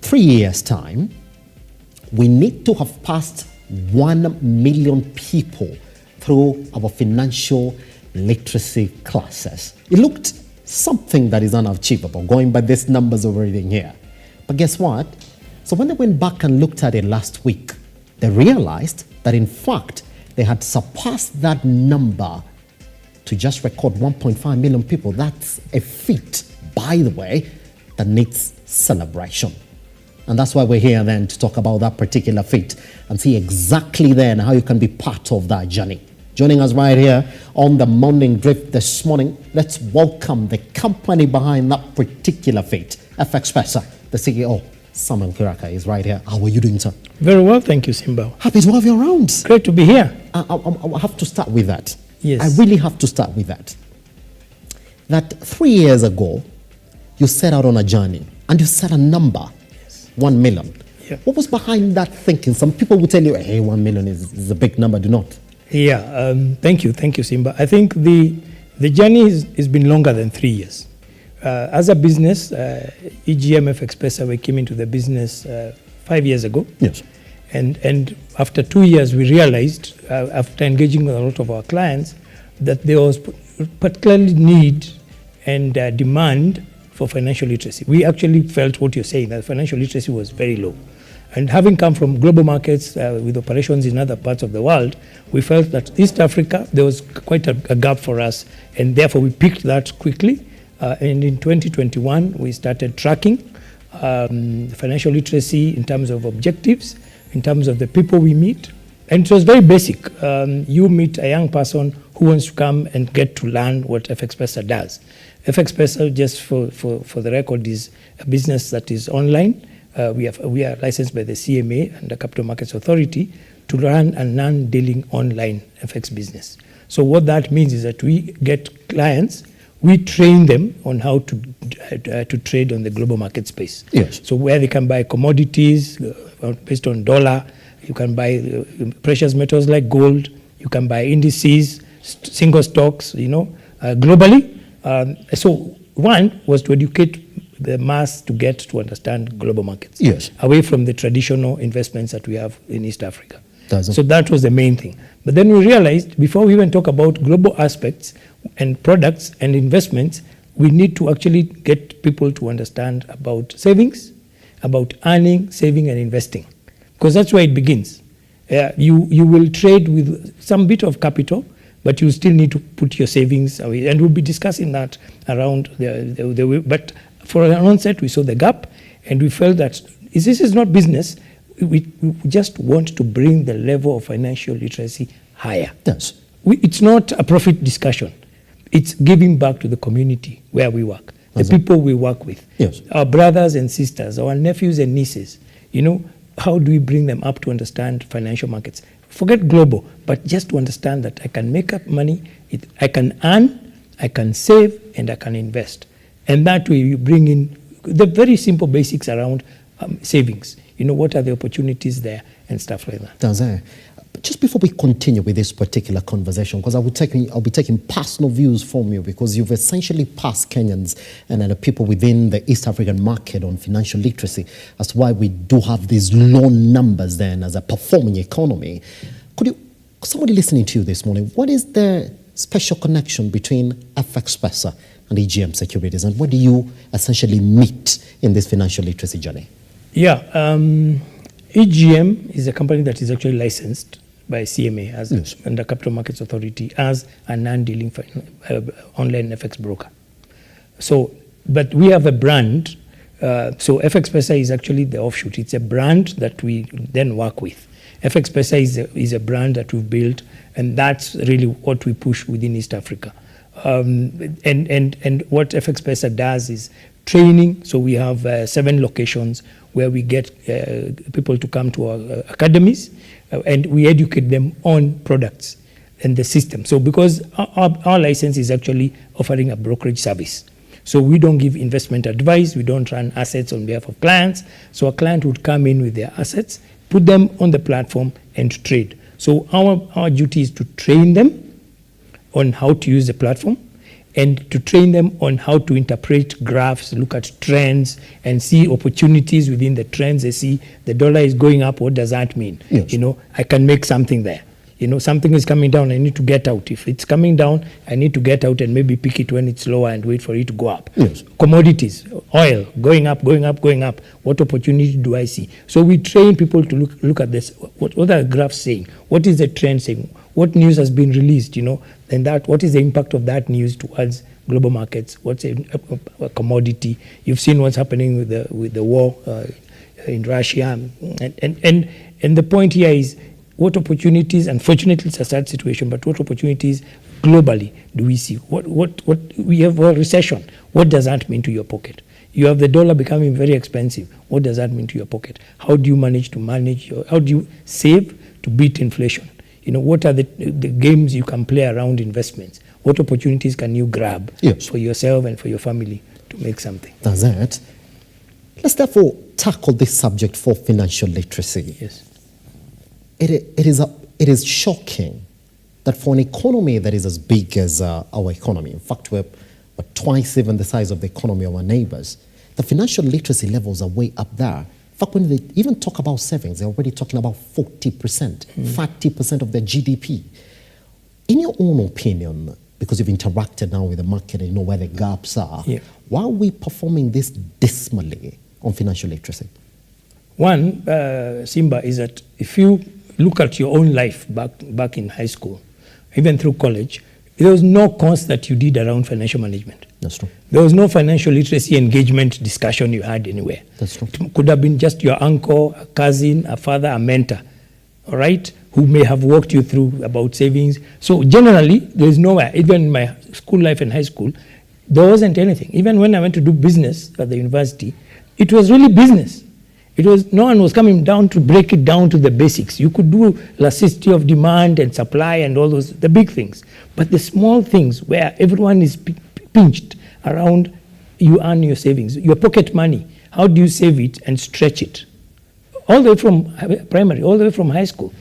3 years' time, we need to have passed 1 million people through our financial literacy classes. It looked something that is unachievable, going by these numbers already in here. But guess what? So when they went back and looked at it last week, they realized that in fact, they had surpassed that number to just record 1.5 million people. That's a feat, by the way, that needs celebration. And that's why we're here then to talk about that particular feat and see exactly then how you can be part of that journey. Joining us right here on the Morning Drift this morning, let's welcome the company behind that particular feat, FX Pesa, the CEO, Samuel Kiraka, is right here. How are you doing, sir? Very well, thank you, Simba. Happy to have you around. Great to be here. I have to start with that. Yes. I really have to start with that. That 3 years ago, you set out on a journey and you set a number, 1 million. Yeah. What was behind that thinking? Some people will tell you, hey, 1 million is a big number. Do not. Yeah, thank you, Simba. I think the journey has been longer than 3 years. As a business, EGM FX Pesa, we came into the business 5 years ago. Yes. And after 2 years, we realized, after engaging with a lot of our clients, that there was particularly need and demand for financial literacy. We actually felt what you're saying, that financial literacy was very low. And having come from global markets with operations in other parts of the world, we felt that East Africa, there was quite a gap for us, and therefore we picked that quickly. And in 2021, we started tracking financial literacy in terms of objectives, in terms of the people we meet. And it was very basic. You meet a young person who wants to come and get to learn what FX Pesa does. FX Pesa, just for the record, is a business that is online. We are licensed by the CMA and the Capital Markets Authority to run a non-dealing online FX business. So what that means is that we get clients, we train them on how to trade on the global market space. Yes. So where they can buy commodities based on dollar, you can buy precious metals like gold, you can buy indices, single stocks, globally. So one was to educate the mass to get to understand global markets. Yes. Away from the traditional investments that we have in East Africa. Doesn't. So that was the main thing. But then we realized, before we even talk about global aspects and products and investments, we need to actually get people to understand about savings, about earning, saving, and investing. Because that's where it begins. You will trade with some bit of capital, but you still need to put your savings away. And we'll be discussing that around the way. But for an onset, we saw the gap, and we felt that this is not business. We just want to bring the level of financial literacy higher. Yes. It's not a profit discussion. It's giving back to the community where we work, the people we work with, yes, our brothers and sisters, our nephews and nieces. How do we bring them up to understand financial markets? Forget global, but just to understand that I can make up money, I can earn, I can save, and I can invest. And that way you bring in the very simple basics around savings. What are the opportunities there and stuff like that. Does it? Just before we continue with this particular conversation, because I'll be taking personal views from you, because you've essentially passed Kenyans and the people within the East African market on financial literacy. That's why we do have these low numbers then as a performing economy. Somebody listening to you this morning, what is the special connection between FX Pesa and EGM Securities, and what do you essentially meet in this financial literacy journey? Yeah, EGM is a company that is actually licensed by CMA and the Capital Markets Authority as a non-dealing online FX broker. So, but we have a brand. So FX Pesa is actually the offshoot. It's a brand that we then work with. FX Pesa is a brand that we've built, and that's really what we push within East Africa. And what FX Pesa does is training. So we have 7 locations where we get people to come to our academies, and we educate them on products and the system. So because our license is actually offering a brokerage service. So we don't give investment advice, we don't run assets on behalf of clients. So a client would come in with their assets, put them on the platform and trade. So our duty is to train them on how to use the platform, and to train them on how to interpret graphs, look at trends, and see opportunities within the trends. They see the dollar is going up, what does that mean? Yes. I can make something there. Something is coming down, I need to get out. If it's coming down, I need to get out and maybe pick it when it's lower and wait for it to go up. Yes. Commodities, oil, going up. What opportunity do I see? So we train people to look at this. What are the graphs saying? What is the trend saying? what news has been released, and what is the impact of that news towards global markets? What's a commodity? You've seen what's happening with the war in Russia, and the point here is what opportunities. Unfortunately, it's a sad situation, but what opportunities globally do we see? What we have a recession. What does that mean to your pocket? You have the dollar becoming very expensive. What does that mean to your pocket? How do you manage how do you save to beat inflation? What are the games you can play around investments? What opportunities can you grab for yourself and for your family to make something? That's it. Let's therefore tackle this subject for financial literacy. Yes. It is shocking that for an economy that is as big as our economy, in fact, we're twice even the size of the economy of our neighbors, the financial literacy levels are way up there. In fact, when they even talk about savings, they're already talking about 40%, 30% of their GDP. In your own opinion, because you've interacted now with the market and you know where the gaps are, why are we performing this dismally on financial literacy? One, Simba, is that if you look at your own life back in high school, even through college, there was no course that you did around financial management. That's true. There was no financial literacy engagement discussion you had anywhere. That's true. It could have been just your uncle, a cousin, a father, a mentor, all right, who may have walked you through about savings. So generally, there is nowhere, even in my school life and high school, there wasn't anything. Even when I went to do business at the university, it was really business. No one was coming down to break it down to the basics. You could do elasticity of demand and supply and all those, the big things. But the small things where everyone is pinched around, you earn your savings, your pocket money. How do you save it and stretch it? All the way from primary, all the way from high school.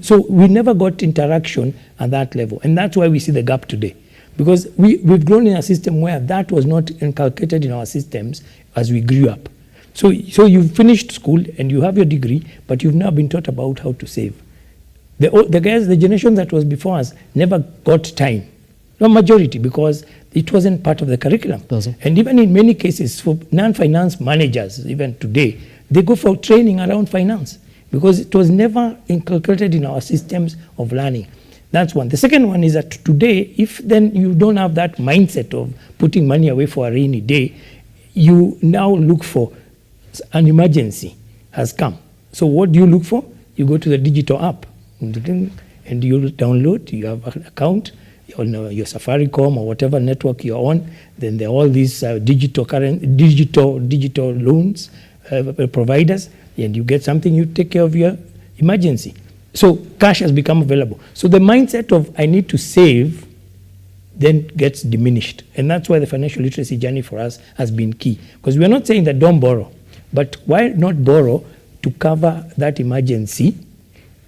So we never got interaction at that level. And that's why we see the gap today. Because we've grown in a system where that was not inculcated in our systems as we grew up. So you've finished school and you have your degree, but you've now been taught about how to save. The generation that was before us never got time. No majority, because it wasn't part of the curriculum. And even in many cases, for non-finance managers, even today, they go for training around finance because it was never inculcated in our systems of learning. That's one. The second one is that today, if then you don't have that mindset of putting money away for a rainy day, you now look for an emergency has come. So what do you look for? You go to the digital app and you download, you have an account on your Safaricom or whatever network you're on. Then there are all these digital loans providers, and you get something, you take care of your emergency. So cash has become available. So the mindset of I need to save then gets diminished. And that's why the financial literacy journey for us has been key. Because we're not saying that don't borrow, but why not borrow to cover that emergency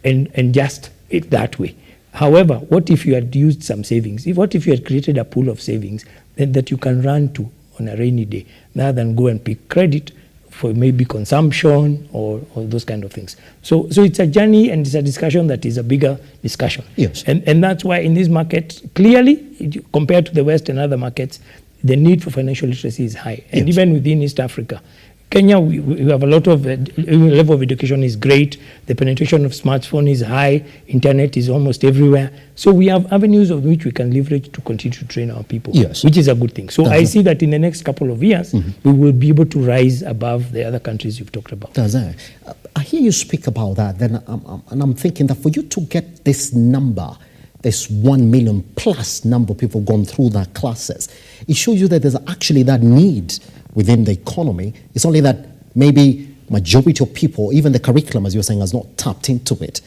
and just it that way? However, what if you had used some savings? What if you had created a pool of savings then that you can run to on a rainy day, rather than go and pick credit for maybe consumption or those kind of things. So it's a journey and it's a discussion that is a bigger discussion. Yes. And that's why in this market, clearly, compared to the West and other markets, the need for financial literacy is high. And even within East Africa, Kenya, we have a lot of, level of education is great, the penetration of smartphone is high, internet is almost everywhere. So we have avenues of which we can leverage to continue to train our people, which is a good thing. So I see that in the next couple of years, we will be able to rise above the other countries you've talked about. I hear you speak about that, then I'm thinking that for you to get this number, this 1 million plus number of people gone through that classes, it shows you that there's actually that need within the economy. It's only that maybe majority of people, even the curriculum, as you're saying, has not tapped into it.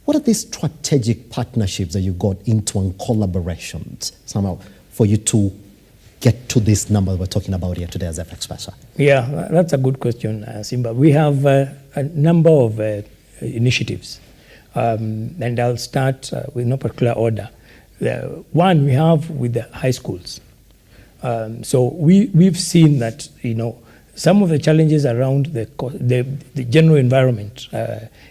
What are these strategic partnerships that you got into and collaborations somehow for you to get to this number we're talking about here today as FX Pesa? Yeah, that's a good question, Simba. We have a number of initiatives, and I'll start with no particular order. One we have with the high schools. So we've seen that, some of the challenges around the general environment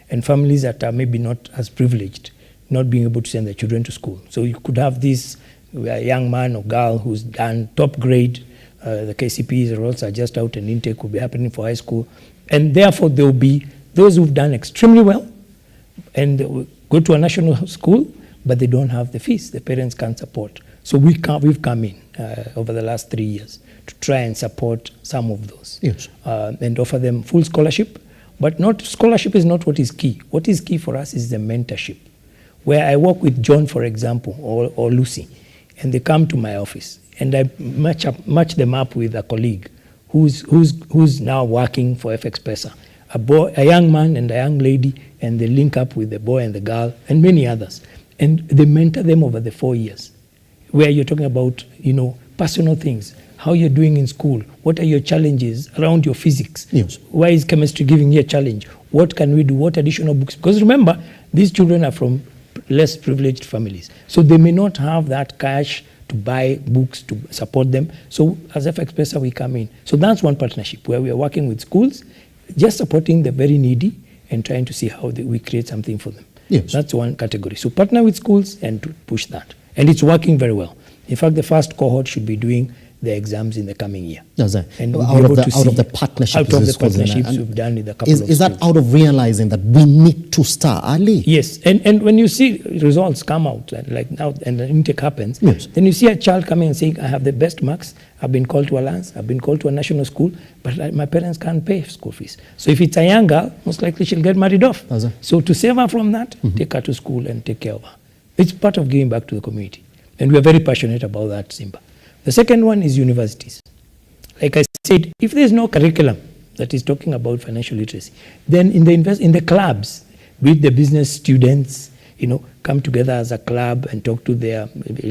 and families that are maybe not as privileged, not being able to send their children to school. So you could have this young man or girl who's done top grade, the KCPE results are just out and intake will be happening for high school. And therefore there will be those who've done extremely well and go to a national school, but they don't have the fees. The parents can't support. So we've come in over the last 3 years to try and support some of those. Yes. And offer them full scholarship. But scholarship is not what is key. What is key for us is the mentorship. Where I work with John, for example, or Lucy, and they come to my office, and I match them up with a colleague who's now working for FX Pesa, a young man and a young lady, and they link up with the boy and the girl and many others, and they mentor them over the 4 years, where you're talking about personal things, how you're doing in school, what are your challenges around your physics, yes. Why is chemistry giving you a challenge, what can we do, what additional books, because remember, these children are from less privileged families, so they may not have that cash to buy books to support them. So as FX Pesa, we come in. So that's one partnership where we are working with schools, just supporting the very needy and trying to see how we create something for them. Yes. That's one category. So partner with schools and to push that. And it's working very well. In fact, the first cohort should be doing the exams in the coming year. And out of the partnerships we've done with a couple of is that out of realizing that we need to start early? Yes, and when you see results come out, like now, and the intake happens, yes. Then you see a child coming and saying, I have the best marks, I've been called to Alliance, I've been called to a national school, but my parents can't pay school fees. So if it's a young girl, most likely she'll get married off. So to save her from that, take her to school and take care of her. It's part of giving back to the community. And we are very passionate about that, Simba. The second one is universities. Like I said, if there's no curriculum that is talking about financial literacy, then in the clubs, with the business students, come together as a club and talk to their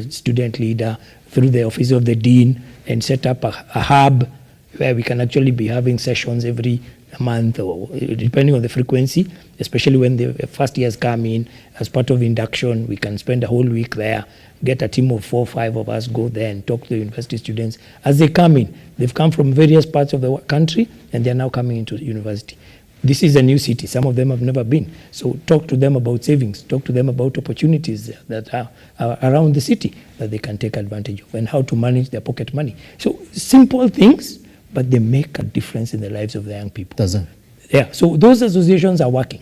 student leader through the office of the dean and set up a hub where we can actually be having sessions every month or depending on the frequency, especially when the first years come in as part of induction. We can spend a whole week there, get a team of 4 or 5 of us, go there and talk to the university students as they come in. They've come from various parts of the country and they're now coming into university. This is a new city. Some of them have never been. So talk to them about savings, talk to them about opportunities that are around the city that they can take advantage of and how to manage their pocket money. So simple things, but they make a difference in the lives of the young people. Does it? Yeah, so those associations are working.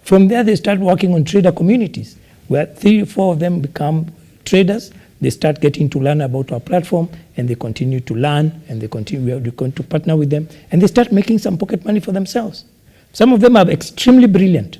From there, they start working on trader communities, where 3 or 4 of them become traders. They start getting to learn about our platform, and they continue to learn, and we are going to partner with them, and they start making some pocket money for themselves. Some of them are extremely brilliant,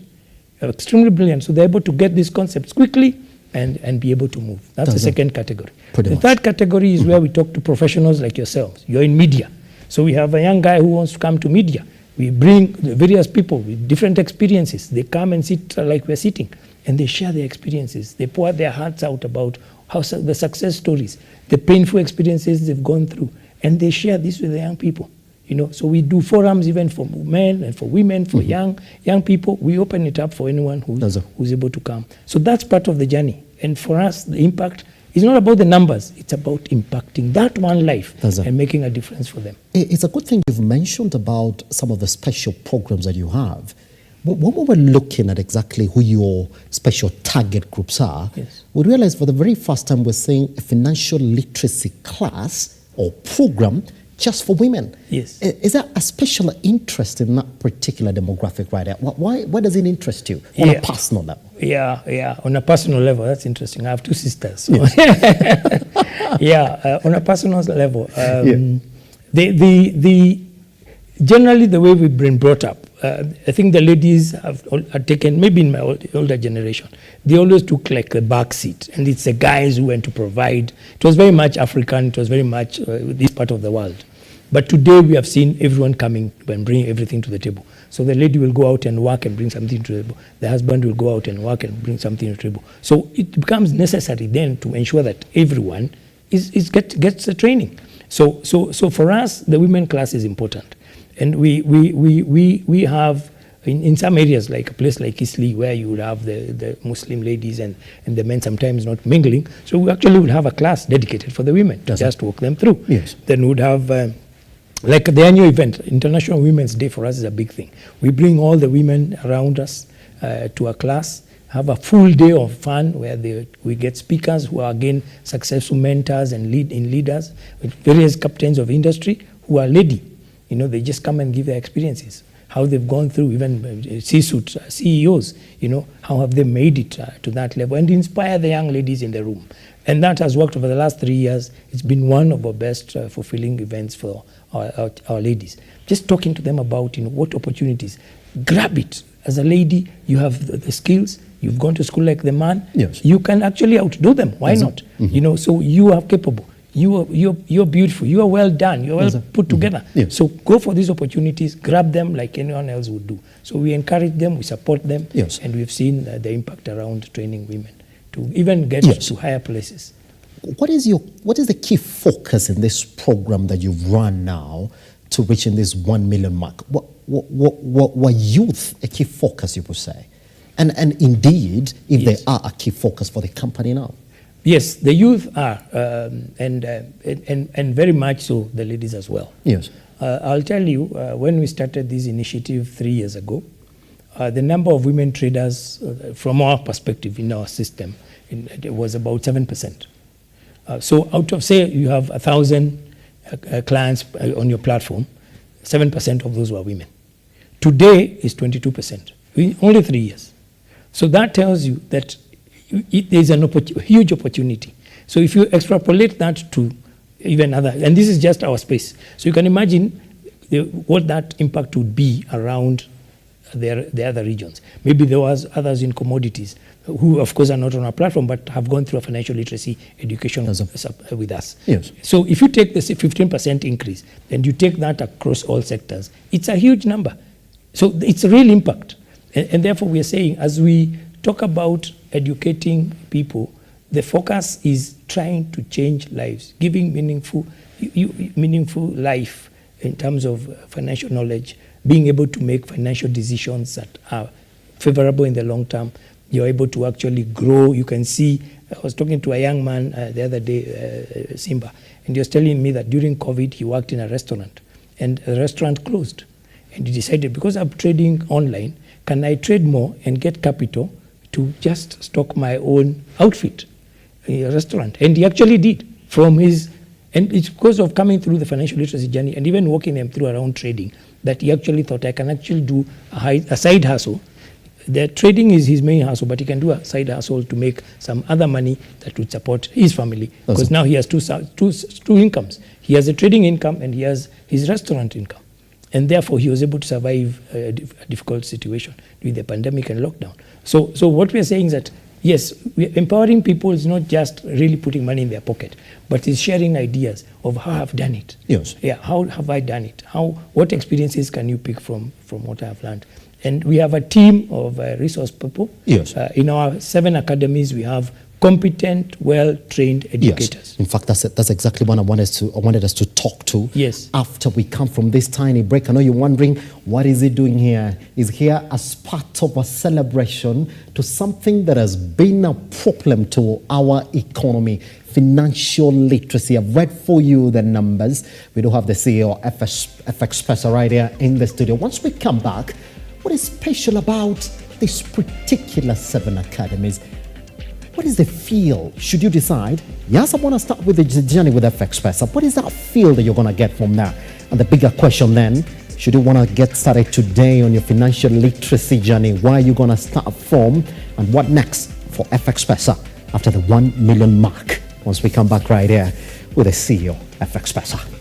so they're able to get these concepts quickly and be able to move. That's the second category. The third category is where we talk to professionals like yourselves. You're in media. So we have a young guy who wants to come to media. We bring various people with different experiences. They come and sit like we're sitting, and they share their experiences. They pour their hearts out about how the success stories, the painful experiences they've gone through, and they share this with the young people. So we do forums even for men and for women, for young people. We open it up for anyone who's able to come. So that's part of the journey. And for us, the impact is not about the numbers. It's about impacting that one life and making a difference for them. It's a good thing you've mentioned about some of the special programs that you have. When we were looking at exactly who your special target groups are, we realized for the very first time we're seeing a financial literacy class or program just for women. Yes. Is there a special interest in that particular demographic right there? Why does it interest you on a personal level? Yeah, on a personal level, that's interesting. I have 2 sisters. So. On a personal level, generally the way we've been brought up, I think the ladies have taken, maybe in my older generation, they always took like a back seat, and it's the guys who went to provide. It was very much African, it was very much this part of the world. But today we have seen everyone coming and bringing everything to the table. So the lady will go out and work and bring something to the table. The husband will go out and work and bring something to the table. So it becomes necessary then to ensure that everyone gets the training. So for us, the women class is important. And we have, in some areas, like a place like Isli, where you would have the Muslim ladies and the men sometimes not mingling. So we actually would have a class dedicated for the women, just to walk them through. Yes. Then we would have, like the annual event, International Women's Day for us is a big thing. We bring all the women around us to a class, have a full day of fun where we get speakers who are again successful mentors and leaders with various captains of industry who are lady. They just come and give their experiences. how they've gone through, even C-suite CEOs, how have they made it to that level, and inspire the young ladies in the room. And that has worked over the last 3 years. It's been one of our best fulfilling events for our ladies. Just talking to them about what opportunities. Grab it. As a lady, you have the skills. You've gone to school like the man. Yes. You can actually outdo them. Why not? So you are capable. You're beautiful. You are well done. You're well put together. Yes. So go for these opportunities. Grab them like anyone else would do. So we encourage them. We support them. Yes. And we've seen the impact around training women to even get to higher places. What is the key focus in this program that you've run now to reaching this 1 million mark? What youth a key focus, you would say? And indeed, if they are a key focus for the company now? Yes, the youth are, and very much so the ladies as well. Yes. I'll tell you, when we started this initiative 3 years ago, the number of women traders, from our perspective in our system, it was about 7%. So out of, say, you have 1,000 clients on your platform, 7% of those were women. Today is 22%, in only 3 years. So that tells you that there's a huge opportunity. So if you extrapolate that to even other, and this is just our space, so you can imagine what that impact would be around the other regions. Maybe there was others in commodities who, of course, are not on our platform, but have gone through a financial literacy education with us. Yes. So if you take the 15% increase, and you take that across all sectors, it's a huge number. So it's a real impact. And therefore, we are saying, as we talk about educating people, the focus is trying to change lives, giving meaningful life in terms of financial knowledge, being able to make financial decisions that are favorable in the long term. You're able to actually grow. You can see, I was talking to a young man the other day, Simba, and he was telling me that during COVID, he worked in a restaurant, and the restaurant closed. And he decided, because I'm trading online, can I trade more and get capital to just stock my own outfit in a restaurant? And he actually did from his, and it's because of coming through the financial literacy journey and even walking them through around trading that he actually thought, I can actually do a side hustle. The trading is his main hustle, but he can do a side hustle to make some other money that would support his family. Because now he has two incomes. He has a trading income and he has his restaurant income. And therefore, he was able to survive a difficult situation with the pandemic and lockdown. So what we are saying is that, yes, empowering people is not just really putting money in their pocket, but is sharing ideas of how I've done it. Yes. Yeah, how have I done it? What experiences can you pick from what I've learned? And we have a team of resource people. Yes. In our 7 academies, we have competent, well-trained educators. Yes. In fact, that's exactly what I wanted us to talk to. Yes. After we come from this tiny break. I know you're wondering, what is he doing here? He's here as part of a celebration to something that has been a problem to our economy, financial literacy. I've read for you the numbers. We do have the CEO of FXpress right here in the studio. Once we come back, what is special about these particular 7 academies? What is the feel? Should you decide, yes, I want to start with the journey with FXpress. What is that feel that you're going to get from there? And the bigger question then, should you want to get started today on your financial literacy journey? Where are you going to start from? And what next for FXpress after the 1 million mark? Once we come back right here with the CEO of FXpress.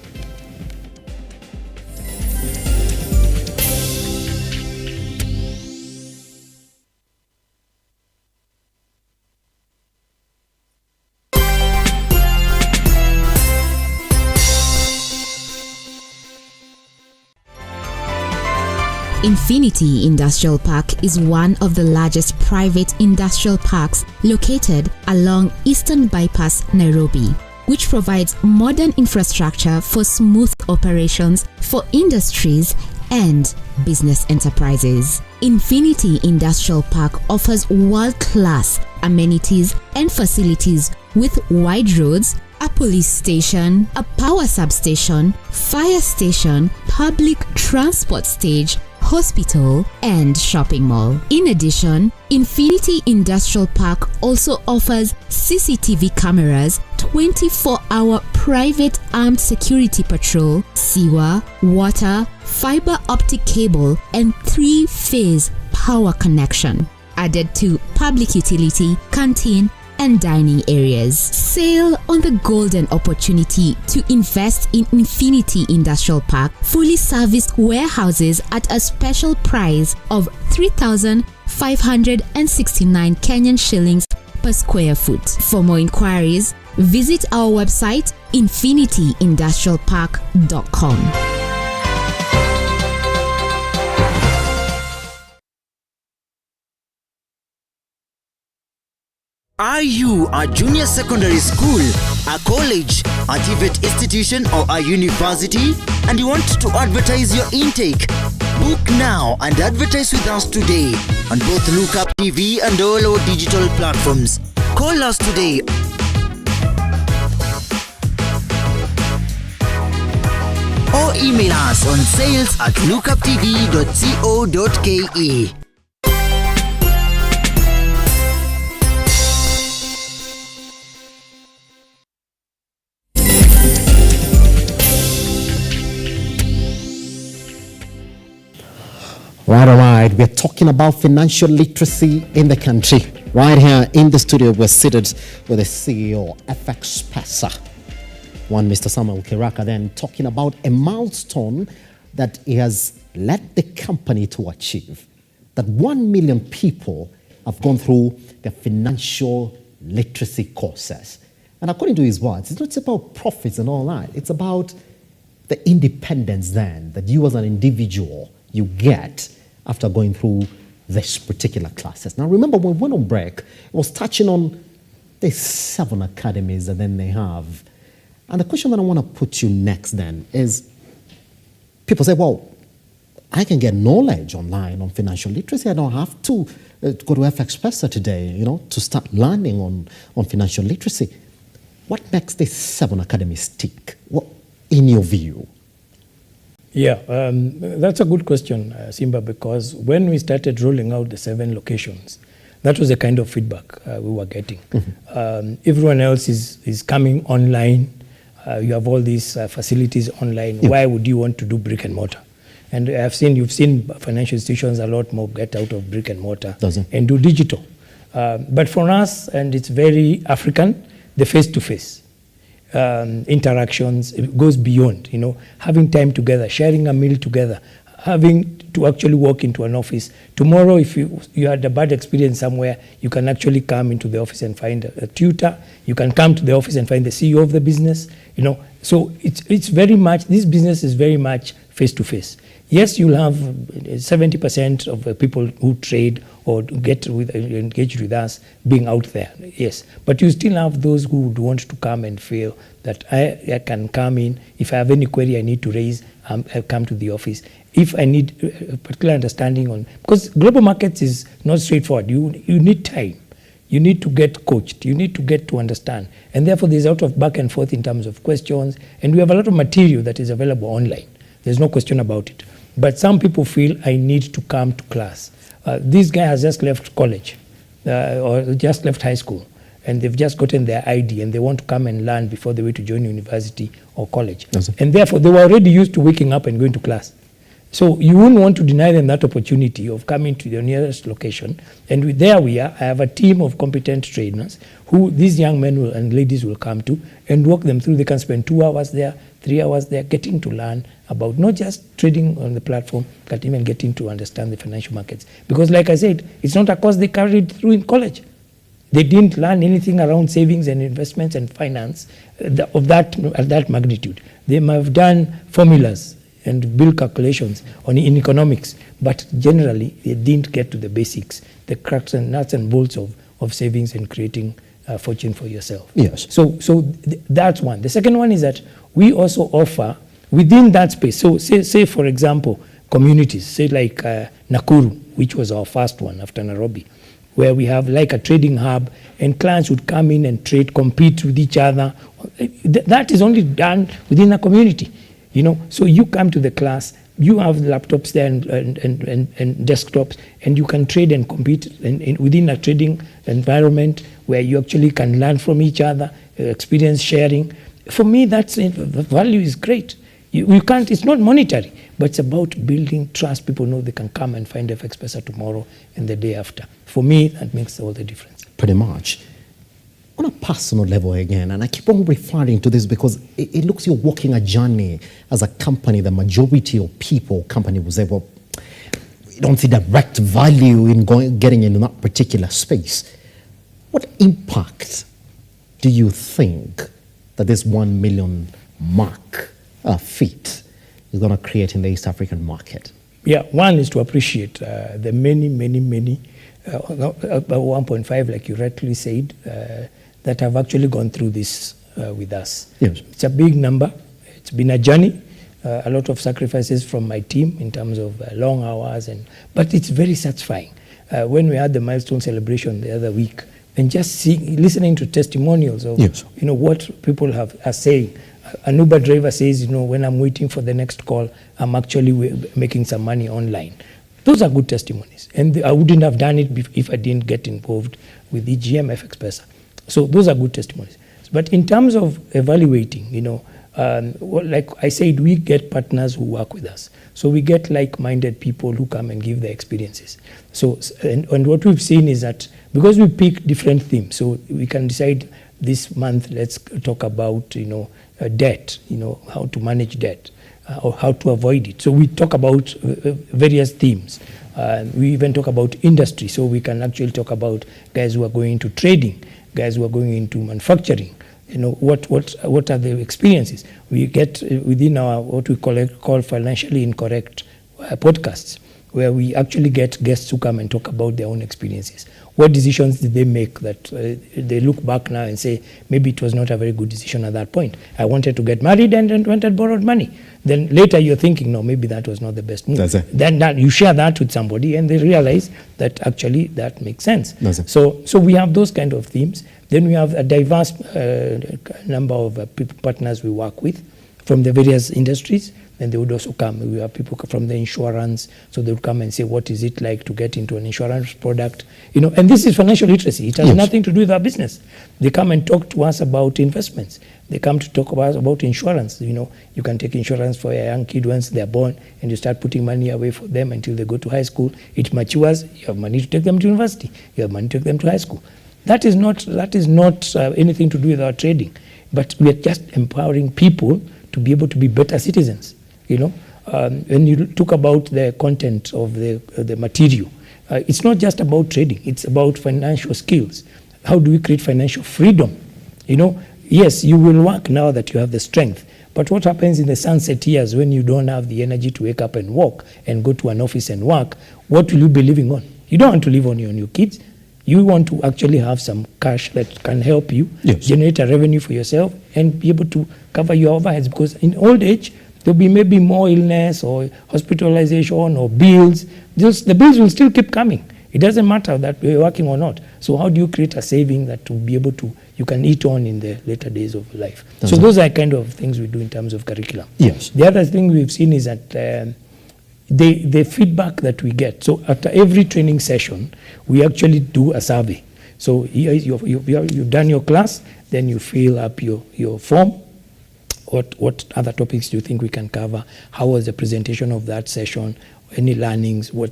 Infinity Industrial Park is one of the largest private industrial parks located along Eastern Bypass, Nairobi, which provides modern infrastructure for smooth operations for industries and business enterprises. Infinity Industrial Park offers world-class amenities and facilities with wide roads, a police station, a power substation, fire station, public transport stage, hospital, and shopping mall. In addition, Infinity Industrial Park also offers CCTV cameras 24-hour private armed security patrol, sewer, water, fiber optic cable, and 3-phase power connection, added to public utility, canteen, and dining areas. Sail on the golden opportunity to invest in Infinity Industrial Park fully serviced warehouses at a special price of 3,569 Kenyan shillings per square foot. For more inquiries, visit our website infinityindustrialpark.com. Are you a junior secondary school, a college, a TVET institution, or a university, and you want to advertise your intake? Book now and advertise with us today on both Lookuptv and all our digital platforms. Call us today. Or email us on sales@lookuptv.co.ke. Right. We're talking about financial literacy in the country. Right here in the studio, we're seated with the CEO, FX Pesa, one Mr. Samuel Kiraka, then talking about a milestone that he has led the company to achieve. That 1 million people have gone through the financial literacy courses. And according to his words, it's not about profits and all that. It's about the independence then that you as an individual, you get after going through this particular classes. Now, remember when we went on break, it was touching on the 7 academies that then they have. And the question that I want to put you next then is, people say, well, I can get knowledge online on financial literacy. I don't have to go to FX Pesa today, to start learning on financial literacy. What makes these 7 academies tick, in your view? Yeah, that's a good question, Simba, because when we started rolling out the 7 locations, that was the kind of feedback we were getting. Mm-hmm. Everyone else is coming online. You have all these facilities online. Yeah. Why would you want to do brick and mortar? And you've seen financial institutions a lot more get out of brick and mortar and do digital. But for us, and it's very African, the face-to-face. Interactions, it goes beyond, having time together, sharing a meal together, having to actually walk into an office. Tomorrow, if you had a bad experience somewhere, you can actually come into the office and find a tutor. You can come to the office and find the CEO of the business, So it's very much, this business is very much face-to-face. Yes, you'll have 70% of the people who trade or engage with us being out there, yes. But you still have those who would want to come and feel that I can come in. If I have any query I need to raise, I'll come to the office. If I need a particular understanding on, because global markets is not straightforward. You need time. You need to get coached. You need to get to understand. And therefore, there's a lot of back and forth in terms of questions. And we have a lot of material that is available online. There's no question about it. But some people feel I need to come to class. This guy has just left college or just left high school, and they've just gotten their ID and they want to come and learn before they wait to join university or college. And therefore, they were already used to waking up and going to class. So you wouldn't want to deny them that opportunity of coming to the nearest location. And there we are. I have a team of competent trainers who these young men and ladies will come to and walk them through. They can spend 2 hours there, 3 hours there, getting to learn about not just trading on the platform, but even getting to understand the financial markets. Because like I said, it's not a course they carried through in college. They didn't learn anything around savings and investments and finance of that magnitude. They might have done formulas and build calculations in economics, but generally they didn't get to the basics, the cracks and nuts and bolts of savings and creating a fortune for yourself. Yes. So that's one. The second one is that we also offer within that space. So say for example, communities, say like Nakuru, which was our first one after Nairobi, where we have like a trading hub and clients would come in and trade, compete with each other. That is only done within a community. So you come to the class you have laptops there and desktops, and you can trade and compete within a trading environment where you actually can learn from each other, experience sharing. For me, that's the value is great. You can't, it's not monetary, but it's about building trust. People know they can come and find FX Pesa tomorrow and the day after. For me, that makes all the difference. Pretty much. On a personal level again, and I keep on referring to this because it looks you're walking a journey as a company. The majority of people, company will say, well, we don't see direct value in getting into that particular space. What impact do you think that this 1 million mark feat is going to create in the East African market? Yeah, one is to appreciate the many, about 1.5, like you rightly said, that have actually gone through this with us. Yes. It's a big number. It's been a journey, a lot of sacrifices from my team in terms of long hours, but it's very satisfying. When we had the milestone celebration the other week, and just listening to testimonials of what people are saying. An Uber driver says, when I'm waiting for the next call, I'm actually making some money online. Those are good testimonies. And I wouldn't have done it if I didn't get involved with EGM FX Pesa. So those are good testimonies. But in terms of evaluating, like I said, we get partners who work with us. So we get like-minded people who come and give their experiences. So, and what we've seen is that because we pick different themes, so we can decide this month, let's talk about, debt, how to manage debt or how to avoid it. So we talk about various themes. We even talk about industry. So we can actually talk about guys who are going into trading, guys who are going into manufacturing. What are the experiences? We get within our what we call financially incorrect podcasts, where we actually get guests who come and talk about their own experiences. What decisions did they make that they look back now and say, maybe it was not a very good decision at that point. I wanted to get married and went and borrowed money. Then later you're thinking, no, maybe that was not the best move. Then you share that with somebody and they realize that actually that makes sense. So we have those kind of themes. Then we have a diverse number of partners we work with from the various industries. Then they would also come. We have people from the insurance, so they would come and say, what is it like to get into an insurance product? And this is financial literacy. It has nothing to do with our business. They come and talk to us about investments. They come to talk about insurance. You can take insurance for a young kid once they're born, and you start putting money away for them until they go to high school. It matures. You have money to take them to university. You have money to take them to high school. That is not anything to do with our trading, but we are just empowering people to be able to be better citizens. When you talk about the content of the material, it's not just about trading, it's about financial skills. How do we create financial freedom? Yes, you will work now that you have the strength, but what happens in the sunset years when you don't have the energy to wake up and walk and go to an office and work? What will you be living on? You don't want to live on your kids. You want to actually have some cash that can help you generate a revenue for yourself and be able to cover your overheads, because in old age, there'll be maybe more illness or hospitalization or bills. The bills will still keep coming. It doesn't matter that we're working or not. So how do you create a saving that will be able to, you can eat on in the later days of life? So those are kind of things we do in terms of curriculum. Yes. The other thing we've seen is that the feedback that we get. So after every training session, we actually do a survey. So here is you've done your class, then you fill up your form. What other topics do you think we can cover? How was the presentation of that session? Any learnings? What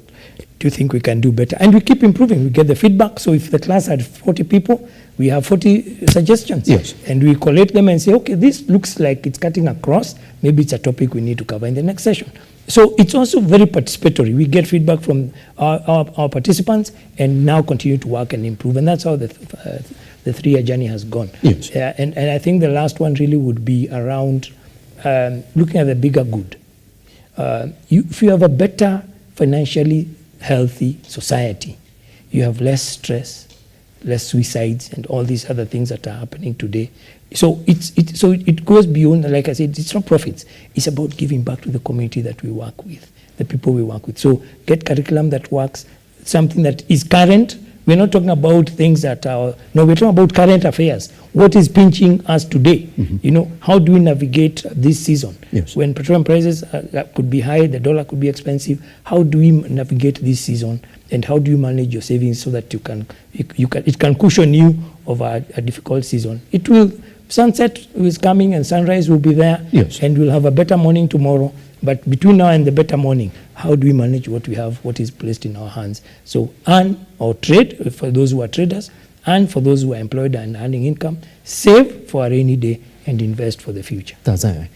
do you think we can do better? And we keep improving. We get the feedback. So if the class had 40 people, we have 40 suggestions. Yes. And we collate them and say, okay, this looks like it's cutting across. Maybe it's a topic we need to cover in the next session. So it's also very participatory. We get feedback from our participants and now continue to work and improve. And that's how the 3-year journey has gone. Yes. And I think the last one really would be around looking at the bigger good. If you have a better financially healthy society, you have less stress, less suicides, and all these other things that are happening today. So it goes beyond, like I said, it's not profits. It's about giving back to the community that we work with, the people we work with. So get curriculum that works, something that is current, We're not talking about things that are, no, we're talking about current affairs. What is pinching us today? You know, how do we navigate this season? Yes. When petroleum prices could be high, the dollar could be expensive, how do we navigate this season? And how do you manage your savings so that it can cushion you over a difficult season? It will, sunset is coming and sunrise will be there. Yes. And we'll have a better morning tomorrow. But between now and the better morning, how do we manage what we have, what is placed in our hands? So earn or trade for those who are traders, and for those who are employed and earning income, save for a rainy day and invest for the future. That's it.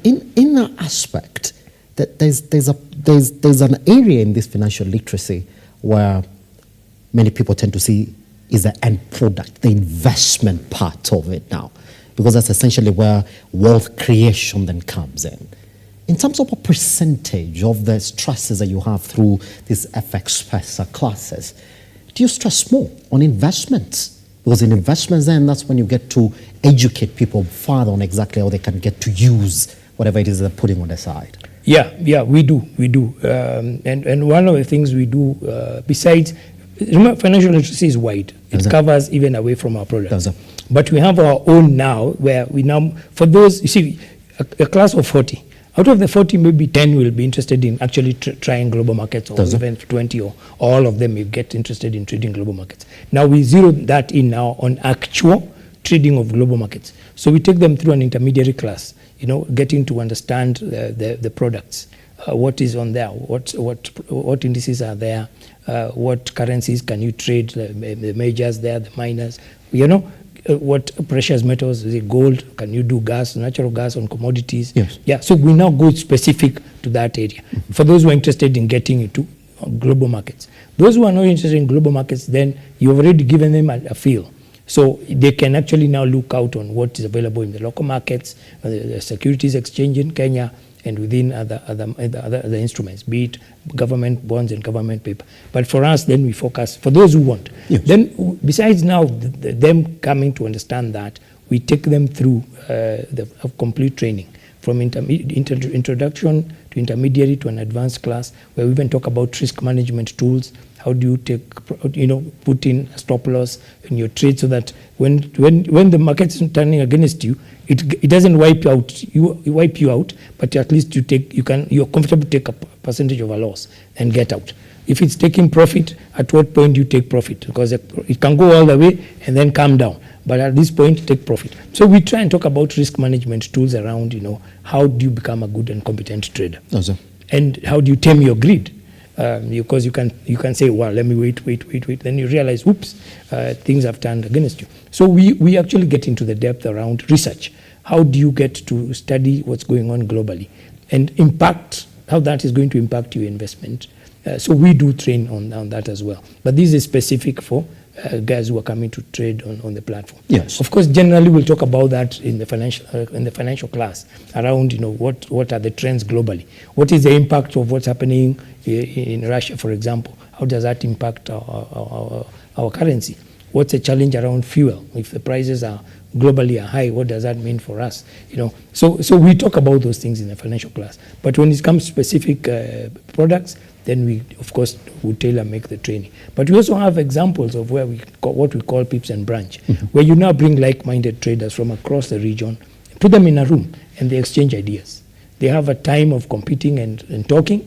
In that aspect, that there's an area in this financial literacy where many people tend to see is the end product, the investment part of it now, because that's essentially where wealth creation then comes in. In terms of a percentage of the stresses that you have through these FX classes, do you stress more on investments? Because in investments, then that's when you get to educate people further on exactly how they can get to use whatever it is they're putting on the side. Yeah, we do. And one of the things we do, besides, remember, financial literacy is wide. It covers even away from our products. But we have our own now, where we now, for those, you see, a class of 40, out of the 40, maybe 10 will be interested in actually trying global markets, or even 20, or all of them will get interested in trading global markets. Now we zero that in now on actual trading of global markets. So we take them through an intermediary class, you know, getting to understand the products, what is on there, what indices are there, what currencies can you trade, the majors there, the minors, you know, what precious metals, is it gold, can you do gas, natural gas on commodities? Yes. Yeah, so we now go specific to that area. For those who are interested in getting into global markets. Those who are not interested in global markets, then you've already given them a feel. So they can actually now look out on what is available in the local markets, the securities exchange in Kenya, and within other instruments, be it government bonds and government paper. But for us, then we focus, for those who want. Yes. Then, besides now them coming to understand that, we take them through the complete training, from introduction to intermediary to an advanced class, where we even talk about risk management tools. How do you take, put in a stop loss in your trade so that when the market is turning against you, it doesn't wipe you out, but at least you're comfortable to take a percentage of a loss and get out. If it's taking profit, at what point you take profit? Because it can go all the way and then come down. But at this point, take profit. So we try and talk about risk management tools around, how do you become a good and competent trader? Awesome. And how do you tame your greed? Because you can say, well, let me wait. Then you realize, oops, things have turned against you. So we actually get into the depth around research. How do you get to study what's going on globally and impact, how that is going to impact your investment? So we do train on that as well. But this is specific for guys who are coming to trade on the platform. Yes. Of course, generally we'll talk about that in the financial class around, what are the trends globally? What is the impact of what's happening in Russia, for example? How does that impact our currency? What's the challenge around fuel? If the prices are globally high, what does that mean for us? So we talk about those things in the financial class. But when it comes to specific products, then we, of course, will tailor-make the training. But we also have examples of what we call pips and branch, where you now bring like-minded traders from across the region, put them in a room, and they exchange ideas. They have a time of competing and talking,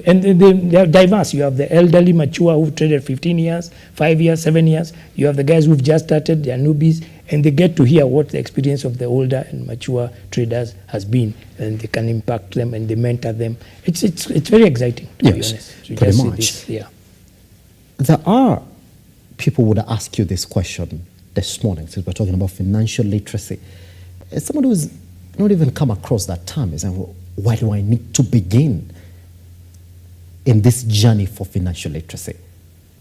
and they are diverse. You have the elderly, mature, who've traded 15 years, 5 years, 7 years. You have the guys who've just started, they're newbies, and they get to hear what the experience of the older and mature traders has been, and they can impact them and they mentor them. It's very exciting, to be honest. Yes, pretty much. Yeah. There are people would ask you this question this morning, since we're talking about financial literacy. As someone who's not even come across that term, is saying, well, why do I need to begin in this journey for financial literacy?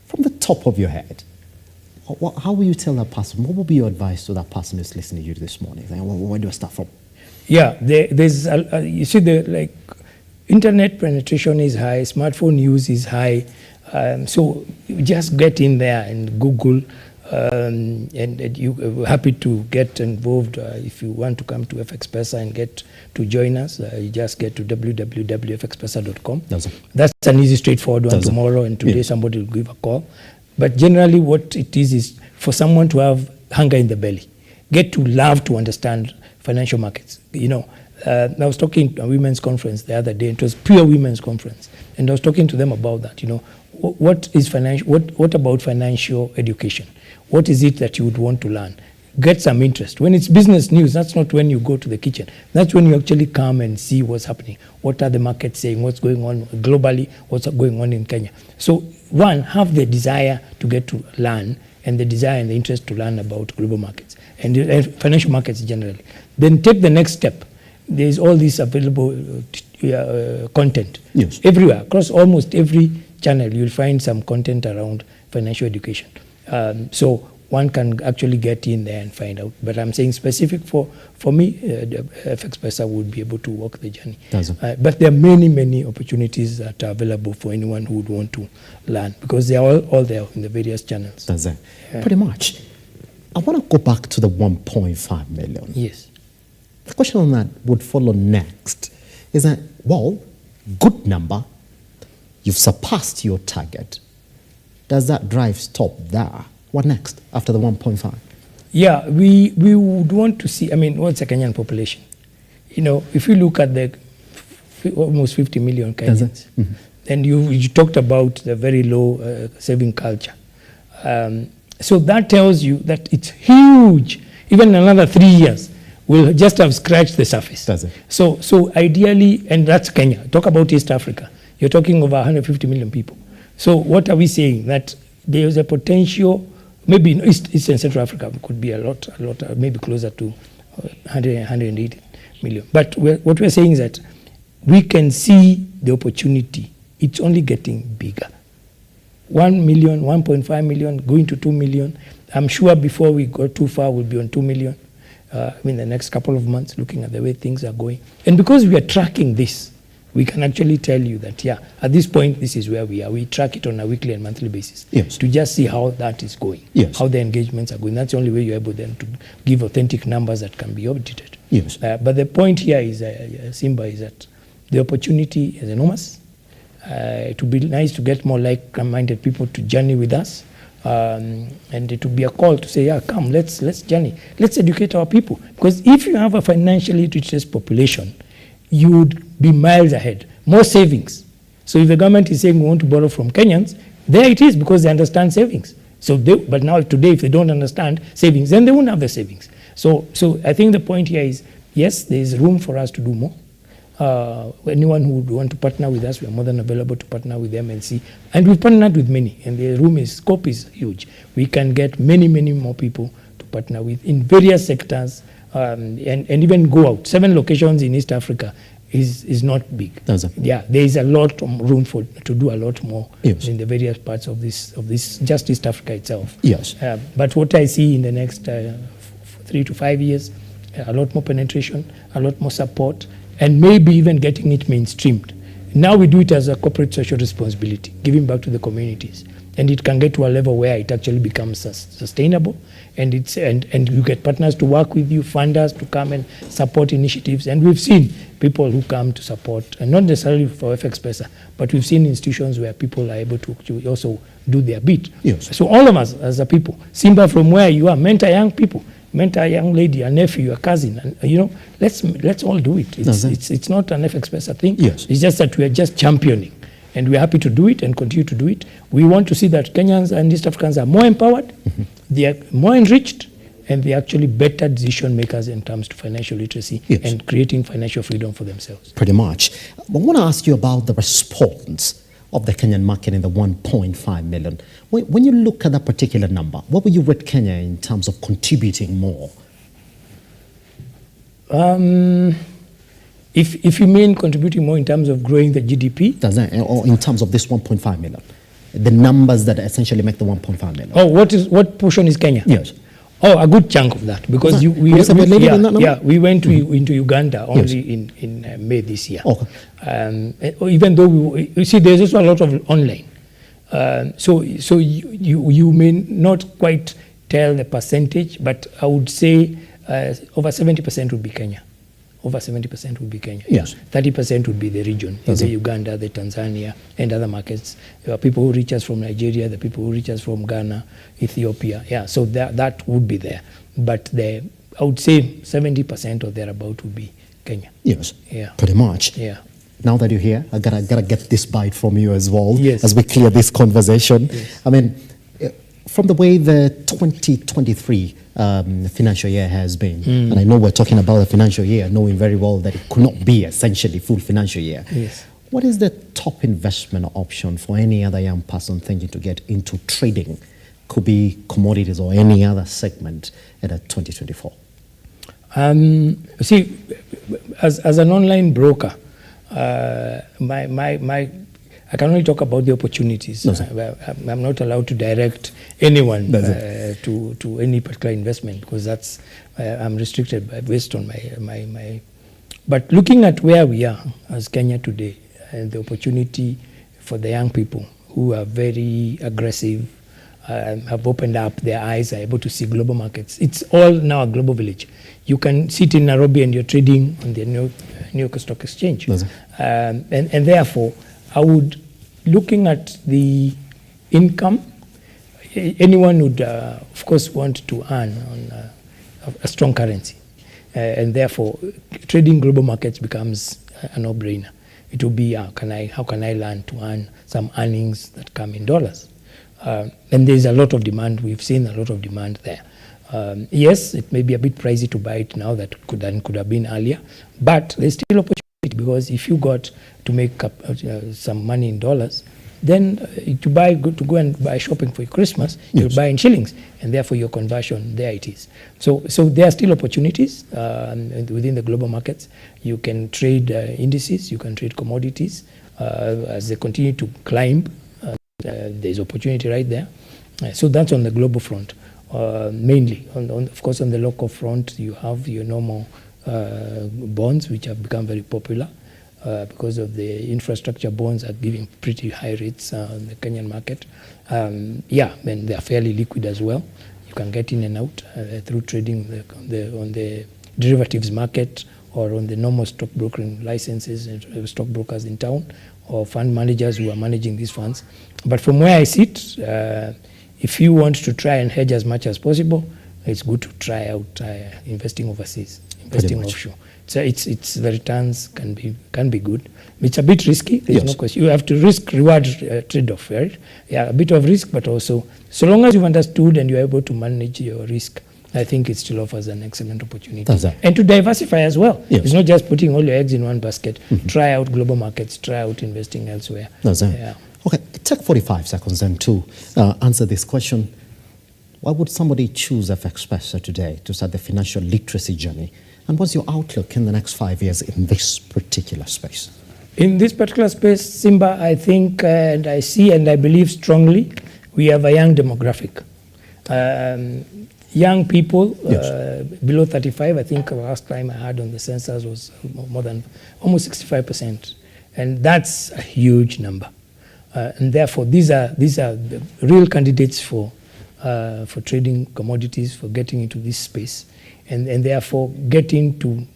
From the top of your head, how will you tell that person? What will be your advice to that person who's listening to you this morning? Like, where do I start from? Yeah, there's you see, internet penetration is high, smartphone use is high, so you just get in there and Google, and you're happy to get involved. If you want to come to FXPesa and get to join us, you just get to www.fxpesa.com. That's an easy, straightforward one. Tomorrow and today somebody will give a call. But generally what it is for someone to have hunger in the belly, get to love to understand financial markets. You know, I was talking to a women's conference the other day, and it was pure women's conference, and I was talking to them about that. You know, what is financial? What about financial education? What is it that you would want to learn? Get some interest. When it's business news, that's not when you go to the kitchen. That's when you actually come and see what's happening. What are the markets saying? What's going on globally? What's going on in Kenya? So one, have the desire to get to learn, and the desire and the interest to learn about global markets and financial markets generally. Then take the next step. There's all this available content. Yes. Everywhere, across almost every channel, you'll find some content around financial education. So one can actually get in there and find out. But I'm saying specific for me, FX Pesa would be able to walk the journey. But there are many, many opportunities that are available for anyone who would want to learn, because they are all there in the various channels. That's it. Pretty much. I want to go back to the 1.5 million. Yes. The question on that would follow next is that, well, good number, you've surpassed your target. Does that drive stop there? What next after the 1.5? Yeah, we would want to see, I mean, what's the Kenyan population? You know, if you look at the almost 50 million Kenyans, and you talked about the very low saving culture. So that tells you that it's huge. Even in another 3 years, we'll just have scratched the surface. So ideally, and that's Kenya. Talk about East Africa. You're talking over 150 million people. So what are we saying? That there is a potential, maybe in East and Central Africa, could be a lot, maybe closer to 180 million. But what we're saying is that we can see the opportunity. It's only getting bigger. 1 million, 1.5 million, going to 2 million. I'm sure before we go too far, we'll be on 2 million. In the next couple of months, looking at the way things are going. And because we are tracking this, we can actually tell you that, yeah, at this point, this is where we are. We track it on a weekly and monthly basis to just see how that is going, how the engagements are going. That's the only way you're able then to give authentic numbers that can be audited. Yes. But the point here is, Simba, is that the opportunity is enormous. It would be nice to get more like-minded people to journey with us. And it would be a call to say, yeah, come, let's journey. Let's educate our people. Because if you have a financially literate population, you would be miles ahead. More savings. So if the government is saying we want to borrow from Kenyans, there it is, because they understand savings. So but now today, if they don't understand savings, then they won't have the savings. So I think the point here is, yes, there is room for us to do more. Anyone who would want to partner with us, we are more than available to partner with them and see. And we've partnered with many, and the scope is huge. We can get many, many more people to partner with in various sectors, and even go out. 7 locations in East Africa is not big. Yeah, there is a lot of room to do a lot more in the various parts of this just East Africa itself. Yes. But what I see in the next 3 to 5 years, a lot more penetration, a lot more support, and maybe even getting it mainstreamed. Now we do it as a corporate social responsibility, giving back to the communities. And it can get to a level where it actually becomes sustainable, and you get partners to work with you, funders to come and support initiatives. And we've seen people who come to support, and not necessarily for FX Pesa, but we've seen institutions where people are able to also do their bit. Yes. So all of us as a people, Simba, from where you are, mentor young people, mentor a young lady, a nephew, a cousin, and let's all do it. It's not an FX Pesa thing. Yes. It's just that we are just championing, and we're happy to do it and continue to do it. We want to see that Kenyans and East Africans are more empowered, they are more enriched, and they're actually better decision makers in terms of financial literacy and creating financial freedom for themselves. Pretty much. I want to ask you about the response of the Kenyan market in the 1.5 million. When you look at that particular number, what would you rate Kenya in terms of contributing more? If you mean contributing more in terms of growing the GDP? Or in terms of this 1.5 million? The numbers that essentially make the 1.5 million. Oh, what portion is Kenya? Yes. Oh, a good chunk of that, because we went into Uganda only in May this year. Even though you see, there's also a lot of online, so you may not quite tell the percentage, but I would say over 70% would be Kenya over 70% would be Kenya. Yes. 30% would be the region, the Uganda, the Tanzania, and other markets. There are people who reach us from Nigeria, the people who reach us from Ghana, Ethiopia. Yeah, so that would be there. But I would say 70% or thereabout would be Kenya. Yes. Yeah. Pretty much. Yeah. Now that you're here, I gotta get this bite from you as well. Yes. As we clear this conversation. Yes. I mean, from the way the 2023 financial year has been, and I know we're talking about the financial year, knowing very well that it could not be essentially full financial year. Yes. What is the top investment option for any other young person thinking to get into trading? Could be commodities or any other segment at 2024. See, as an online broker, I can only talk about the opportunities. No, I'm not allowed to direct anyone to any particular investment because that's I'm restricted based on my. But looking at where we are as Kenya today and the opportunity for the young people who are very aggressive, have opened up their eyes, are able to see global markets. It's all now a global village. You can sit in Nairobi and you're trading on the New York Stock Exchange. And therefore, I would, looking at the income, anyone would, of course, want to earn on a strong currency. And therefore, trading global markets becomes a no-brainer. It will be, how can I learn to earn some earnings that come in dollars? And there's a lot of demand. We've seen a lot of demand there. Yes, it may be a bit pricey to buy it now that could have been earlier, but there's still opportunity because if you got to make up some money in dollars, then to go and buy shopping for Christmas, you buy in shillings, and therefore your conversion, there it is. So there are still opportunities within the global markets. You can trade indices, you can trade commodities as they continue to climb. There's opportunity right there. So that's on the global front, mainly. Of course, on the local front, you have your normal bonds, which have become very popular because of the infrastructure bonds are giving pretty high rates on the Kenyan market. And they are fairly liquid as well. You can get in and out through trading on the derivatives market or on the normal stock brokering licenses and stock brokers in town or fund managers who are managing these funds. But from where I sit, if you want to try and hedge as much as possible, it's good to try out investing overseas, investing offshore. So it's the returns can be good. It's a bit risky. There's no question. You have to risk-reward trade-off, right? Yeah, a bit of risk, but also so long as you've understood and you're able to manage your risk, I think it still offers an excellent opportunity. And to diversify as well. Yes. It's not just putting all your eggs in one basket. Try out global markets. Try out investing elsewhere. Yeah. Okay, take 45 seconds then to answer this question. Why would somebody choose FXPesa today to start the financial literacy journey? And what's your outlook in the next 5 years in this particular space? In this particular space, Simba, I think and I see and I believe strongly, we have a young demographic. Young people below 35, I think the last time I had on the census was more than almost 65%. And that's a huge number. And therefore, these are the real candidates for trading commodities, for getting into this space. And therefore, getting to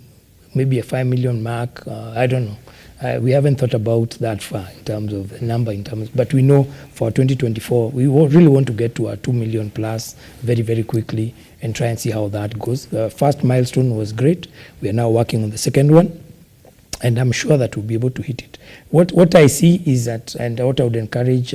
maybe a 5 million mark, I don't know. We haven't thought about that far in terms of the number, but we know for 2024, we really want to get to a 2 million plus very, very quickly and try and see how that goes. The first milestone was great. We are now working on the second one, and I'm sure that we'll be able to hit it. What I see is that, and what I would encourage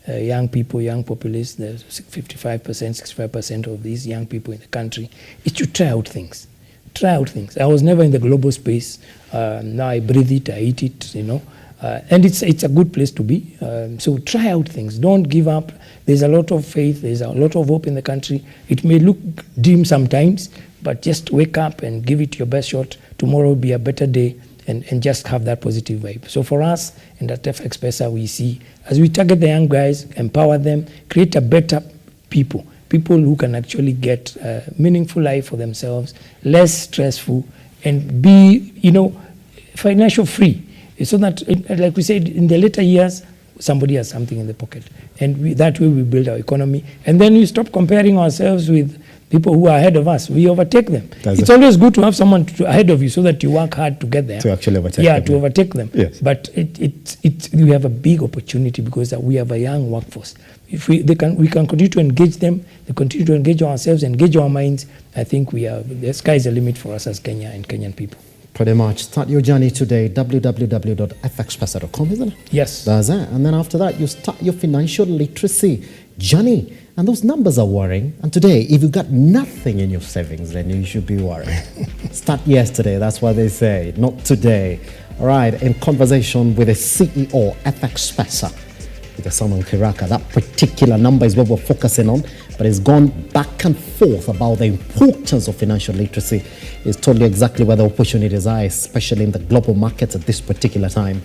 young people, young populace, the 55%, 65% of these young people in the country, is to try out things. Try out things. I was never in the global space. Now I breathe it, I eat it, and it's a good place to be. So try out things. Don't give up. There's a lot of faith. There's a lot of hope in the country. It may look dim sometimes, but just wake up and give it your best shot. Tomorrow will be a better day, and just have that positive vibe. So for us, and at FXPesa, we see, as we target the young guys, empower them, create a better people who can actually get a meaningful life for themselves, less stressful, and be, financial free. So that, like we said, in the later years, somebody has something in the pocket. And that way we build our economy. And then we stop comparing ourselves with people who are ahead of us, we overtake them. That's It's it. always good to have someone ahead of you so that you work hard to get there. To actually overtake them. them. Overtake them. Yes. But we have a big opportunity because we have a young workforce. If we can continue to engage them, they continue to engage ourselves, engage our minds, I think the sky is the limit for us as Kenya and Kenyan people. Pretty much. Start your journey today, www.fxpress.com, isn't it? Yes. That's it. And then after that, you start your financial literacy journey. And those numbers are worrying. And today, if you got nothing in your savings, then you should be worried. Start yesterday, that's what they say, not today. All right, in conversation with the CEO, FXpress, with the Simon Kiraka, that particular number is what we're focusing on, but it's gone back and forth about the importance of financial literacy. It's totally exactly where the opportunities are, especially in the global markets at this particular time.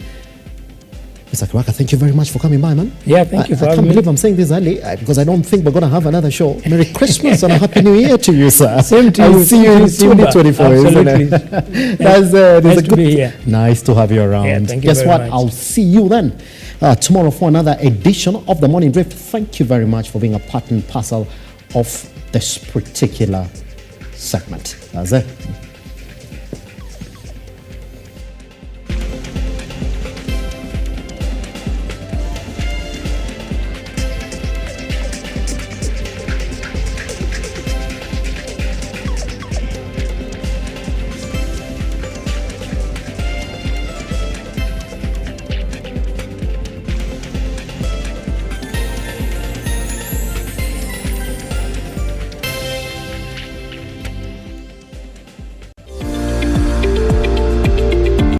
Mr. Kiraka, thank you very much for coming by, man. Yeah, thank you for having me. I can't believe I'm saying this early because I don't think we're going to have another show. Merry Christmas and a Happy New Year to you, sir. Same to you. I'll see you in Simba. 2024, Absolutely. isn't it? That's nice to be here. Nice to have you around. Yeah, thank you Guess very what? much. I'll see you then tomorrow for another edition of The Morning Drift. Thank you very much for being a part and parcel of this particular segment. That's it.